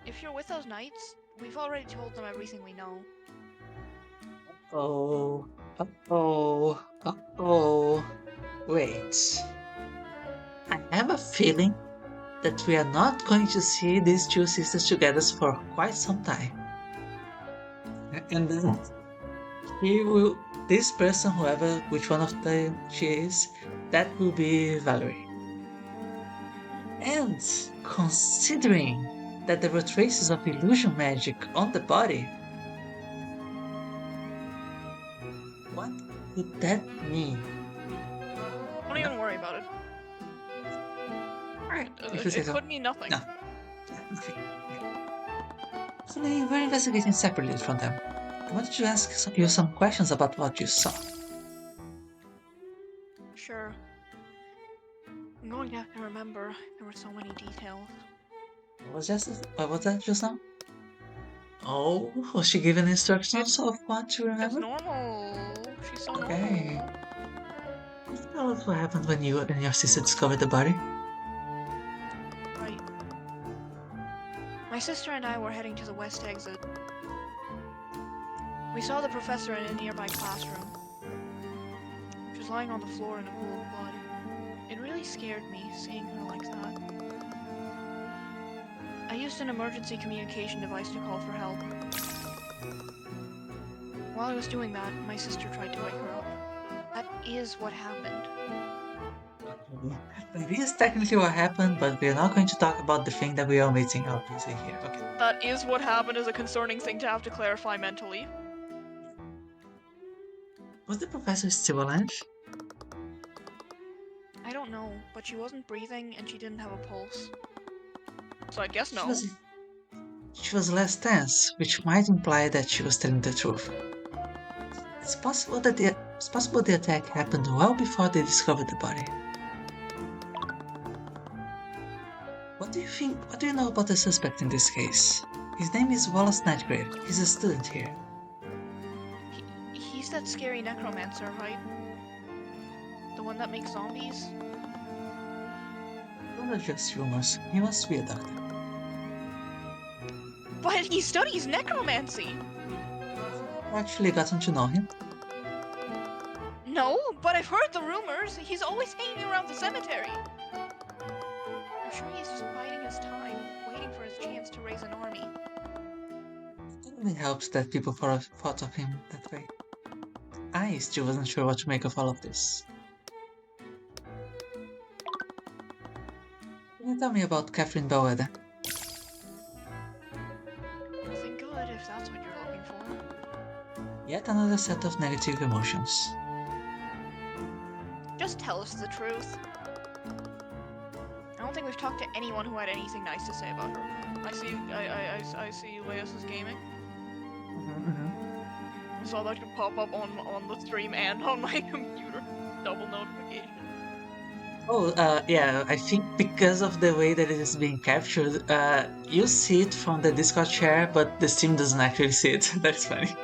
If you're with those knights, we've already told them everything we know. Oh, oh. Wait. I have a feeling that we are not going to see these two sisters together for quite some time. And then he will, this person, whoever, which one of them she is, that will be Valerie. And considering that there were traces of illusion magic on the body, what could that mean? Don't even worry about it. Alright, if you It say so. could mean nothing. No. Okay. Actually, we're investigating separately from them. I wanted to ask you some questions about what you saw. Sure. I'm going to have to remember. There were so many details. What was that just now? Oh, was she given instructions of what to It's remember? normal. She's so Okay. normal. Tell us what happened when you and your sister discovered the body. Right. My sister and I were heading to the west exit. We saw the professor in a nearby classroom. She was lying on the floor in a pool of blood. It really scared me, seeing her like that. I used an emergency communication device to call for help. While I was doing that, my sister tried to wake her up. That is what happened. That is technically what happened, but we're not going to talk about the thing that we are meeting obviously here. Okay. That is what happened is a concerning thing to have to clarify mentally. Was the professor still alive? I don't know, but she wasn't breathing and she didn't have a pulse. So I guess no. She was less tense, which might imply that she was telling the truth. It's possible the attack happened well before they discovered the body. What do you think? What do you know about the suspect in this case? His name is Wallace Nightgrave. He's a student here. He's that scary necromancer, right? The one that makes zombies? Those are just rumors. He must be a doctor. But he studies necromancy! I actually gotten to know him. No, but I've heard the rumors. He's always hanging around the cemetery. I'm sure he's just biding his time, waiting for his chance to raise an army. It only helps that people thought of him that way. I still wasn't sure what to make of all of this. Can you tell me about Catherine Bellwether? Nothing good if that's what you're looking for. Yet another set of negative emotions. Just tell us the truth. I don't think we've talked to anyone who had anything nice to say about her. I see Leas is gaming. I saw that pop up on the stream and on my computer. Double notification. Oh, yeah, I think because of the way that it is being captured, you see it from the Discord share, but the Steam doesn't actually see it. That's funny.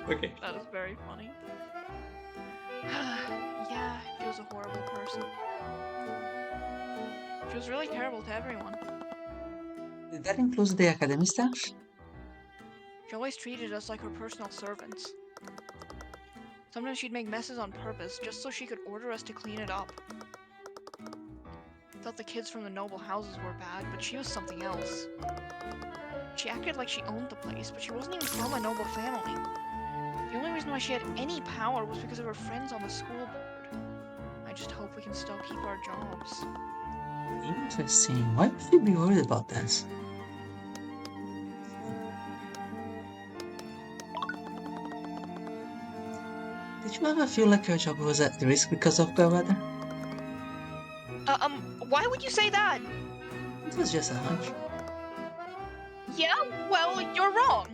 Okay. That is very funny. Yeah, she was a horrible person. She was really terrible to everyone. Did that include the academy staff? She always treated us like her personal servants. Sometimes she'd make messes on purpose, just so she could order us to clean it up. Thought the kids from the noble houses were bad, but she was something else. She acted like she owned the place, but she wasn't even from a noble family. The only reason why she had any power was because of her friends on the school board. I just hope we can still keep our jobs. Interesting. Why would you be worried about this? Did you ever feel like your job was at risk because of the weather? Why would you say that? It was just a hunch. Yeah, well, you're wrong.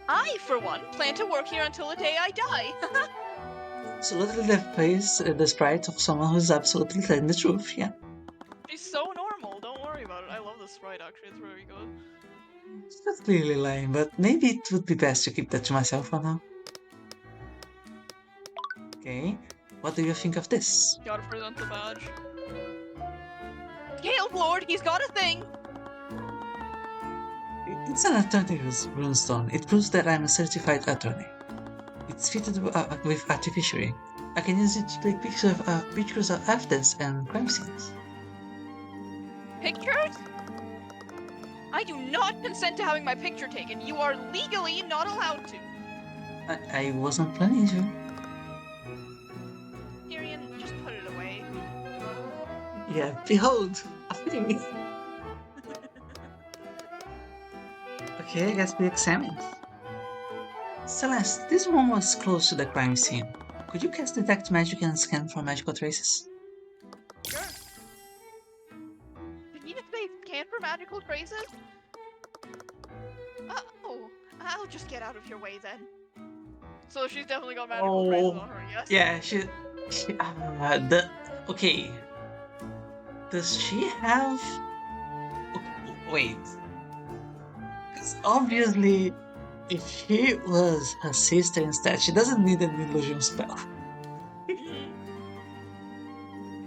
I, for one, plan to work here until the day I die. Absolutely the sprite of someone who's absolutely telling the truth, yeah. She's so normal. Don't worry about it. I love this sprite. Actually, it's very good. That's clearly lying, but maybe it would be best to keep that to myself for now. Okay, what do you think of this? Gotta present the badge. Scaled Lord, he's got a thing! It's an attorney's runestone. It proves that I'm a certified attorney. It's fitted with artificially. I can use it to take pictures of evidence and crime scenes. Pictures? I do not consent to having my picture taken. You are legally not allowed to. I wasn't planning to. Tyrion, just put it away. Yeah, behold, a thing. Okay, I guess we examine. Celeste, this one was close to the crime scene. Could you cast Detect Magic and scan for magical traces? Sure. Did you just say scan for magical traces? Oh, I'll just get out of your way then. So she's definitely got magical traces Oh, on her. Yes. yeah, okay. Does she have... Wait. Because obviously, if she was her sister instead, she doesn't need an illusion spell.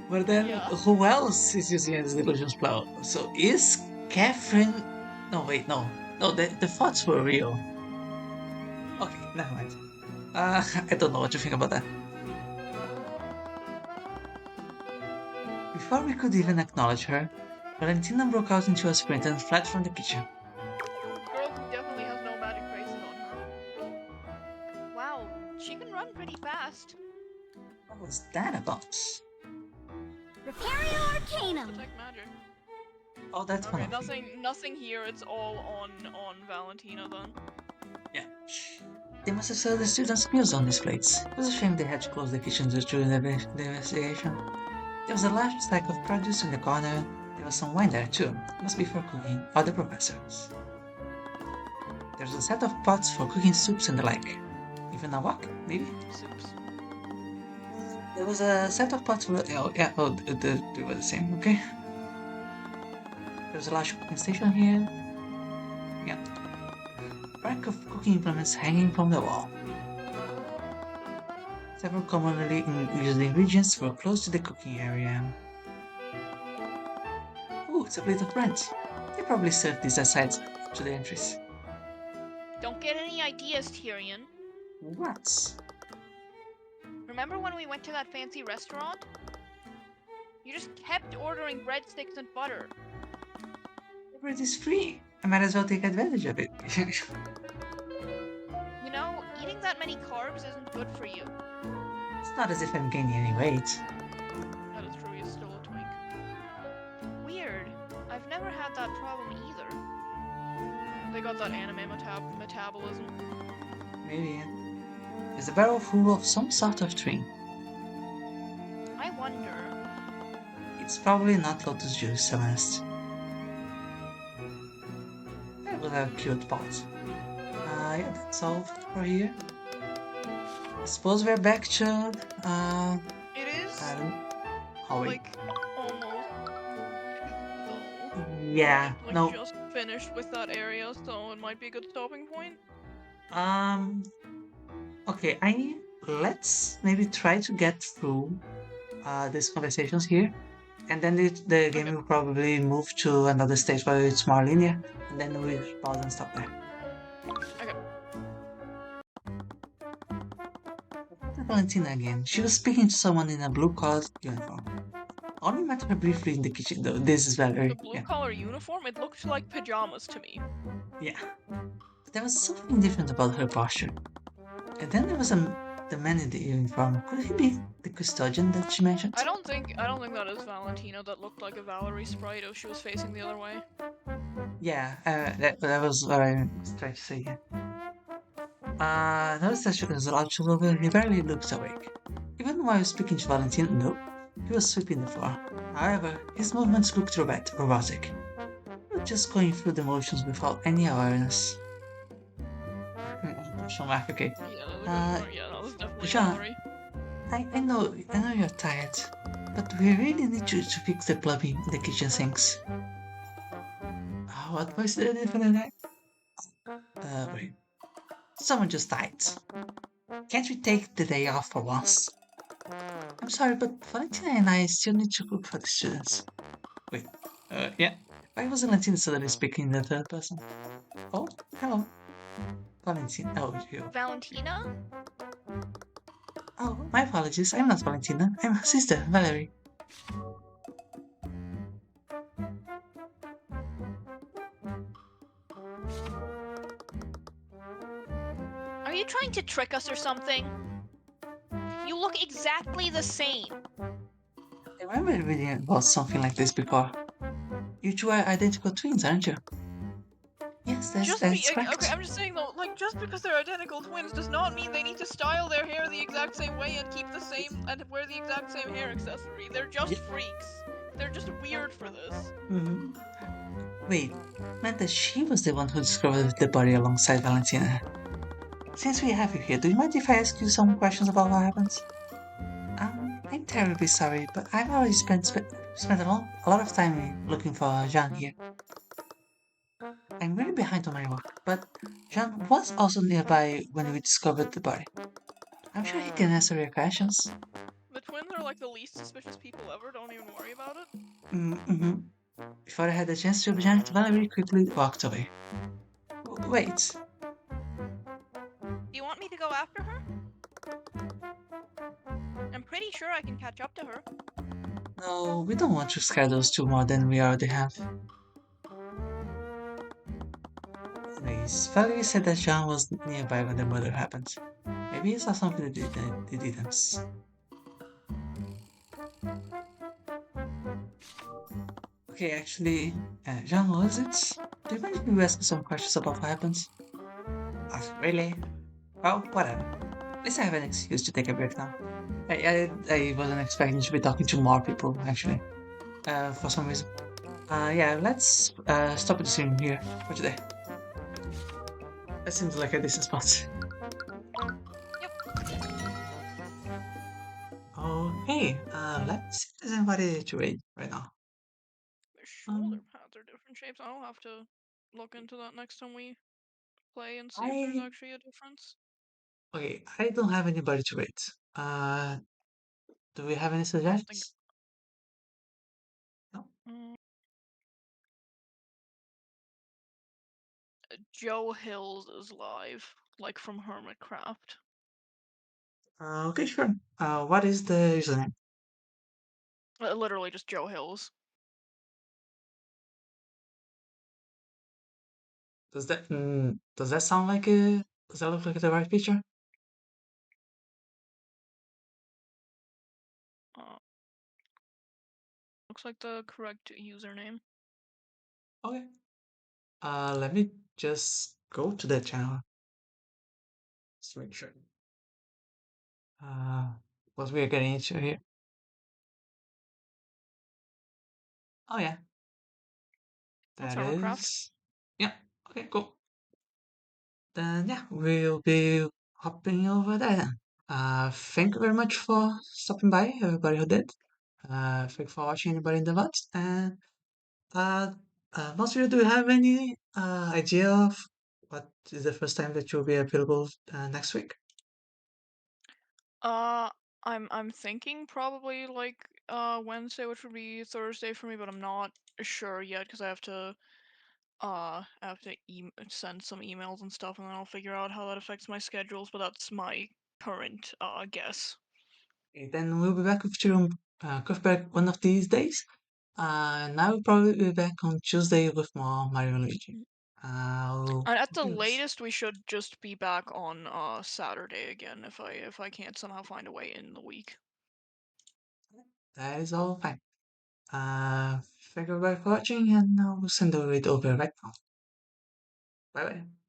But then, Yeah. who else is using an illusion spell? So is Catherine... No, wait, no. No, the thoughts were real. Okay, never mind. I don't know what to think about that. Before we could even acknowledge her, Valentina broke out into a sprint and fled from the kitchen. Girl who definitely has no magic traces on her. Wow, she can run pretty fast. What was that about? Repario Arcanum. Detect magic. Oh, that's Okay, one. nothing here. It's all on Valentina then. Yeah. They must have sold the students' meals on these plates. It was a shame they had to close the kitchen during the investigation. There was a large stack of produce in the corner. There was some wine there too. Must be for cooking other professors. There's a set of pots for cooking soups and the like. Even a wok, maybe? Soups. There was a set of pots for... Oh, yeah, they were the same, okay. There's a large cooking station here. Yeah. Rack of cooking implements hanging from the wall. Several commonly used ingredients were close to the cooking area. Ooh, it's a plate of bread. They probably served these as sides to the entries. Don't get any ideas, Tyrion. What? Remember when we went to that fancy restaurant? You just kept ordering breadsticks and butter. The bread is free. I might as well take advantage of it. You know, eating that many carbs isn't good for you. It's not as if I'm gaining any weight. That is true. He's still a twink. Weird. I've never had that problem either. They got that anime metabolism. Maybe. There's a barrel full of some sort of drink. I wonder. It's probably not lotus juice, Celeste. That was a cute pot. Yeah, that's all for here. I suppose we're back to, It is I don't... Oh, wait. like almost. Yeah, Like no. just finished with that area, so it might be a good stopping point. Okay, let's maybe try to get through these conversations here, and then the game will probably move to another stage where it's more linear, and then we'll pause and stop there. Okay. Valentina again. She was speaking to someone in a blue-collared uniform. I only met her briefly in the kitchen, though. This is Valerie. The blue collar uniform, it looked like pajamas to me. Yeah. But there was something different about her posture. And then there was the man in the uniform, could he be the custodian that she mentioned? I don't think that is Valentina. That looked like a Valerie sprite if she was facing the other way. Yeah, that was what I was trying to say. Yeah. Notice that she was slouched over. He barely looks awake. Even while speaking to Valentina, no, he was sweeping the floor. However, his movements looked robotic. He was just going through the motions without any awareness. Question mark, okay. Yeah, that's a question Uh, mark. Yeah, no, this is definitely Jean, Valerie. I know you're tired, but we really need you to fix the plumbing in the kitchen sinks. What was the name for the night? Wait. Someone just died. Can't we take the day off for once? I'm sorry, but Valentina and I still need to cook for the students. Wait. Yeah. Why was Valentina suddenly speaking in the third person? Oh, hello. Valentina. Oh, you. Valentina? Oh, my apologies. I'm not Valentina. I'm her sister, Valerie. Are you trying to trick us or something? You look exactly the same. I remember reading about something like this before. You two are identical twins, aren't you? Yes, that's Okay, correct. I'm just saying though, like just because they're identical twins does not mean they need to style their hair the exact same way and keep the same and wear the exact same hair accessory. They're just Yeah. freaks. They're just weird for this. Hmm. Wait, meant that she was the one who discovered the body alongside Valentina. Since we have you here, do you mind if I ask you some questions about what happened? I'm terribly sorry, but I've already spent a lot of time looking for Jean here. I'm really behind on my work, but Jean was also nearby when we discovered the body. I'm sure he can answer your questions. The twins are like the least suspicious people ever, don't even worry about it. Mm-hmm. Before I had the chance to object, Valerie quickly walked away. Wait, Do you want me to go after her? I'm pretty sure I can catch up to her. no, we don't want to scare those two more than we already have. Anyways, Valerie said that Jean was nearby when the murder happened. Maybe he saw something they didn't. Okay, actually, Jean, was it? Do you mind if we ask some questions about what happened? Really? Well, whatever. At least I have an excuse to take a break now. I wasn't expecting to be talking to more people, actually. For some reason. Yeah, let's stop the stream here for today. That seems like a decent spot. Okay, let's see if there's anybody to raid right now. Their shoulder Um, pads are different shapes. I'll have to look into that next time we play and see if there's I actually a difference. okay, I don't have anybody to raid. Uh, do we have any I don't think. suggestions? No. Mm, Joe Hills is live, like from Hermitcraft. Okay, sure. What is the username? Literally just Joe Hills. Does that sound like a does that look like the right picture? Uh, looks like the correct username. Okay. Let me just go to the channel. Just to make sure. Uh, what we are getting into here. Oh yeah, That's that Hermitcraft. is. Yeah. Okay, cool. Then yeah, we'll be hopping over there then. Thank you very much for stopping by, everybody who did. Thank you for watching, anybody in the VOD. And uh, most of you, do you have any idea of what is the first time that you'll be available next week? Uh, I'm thinking probably like Wednesday, which would be Thursday for me, but I'm not sure yet because I have to send some emails and stuff, and then I'll figure out how that affects my schedules. But that's my current guess. Okay, then we'll be back with Tyrion Cuthbert one of these days. And I will probably be back on Tuesday with more Mario and Luigi. And at the Yes, latest, we should just be back on Saturday again if I can't somehow find a way in the week. that is all fine. Thank you very much for watching, and I'll send it over right now. Bye bye.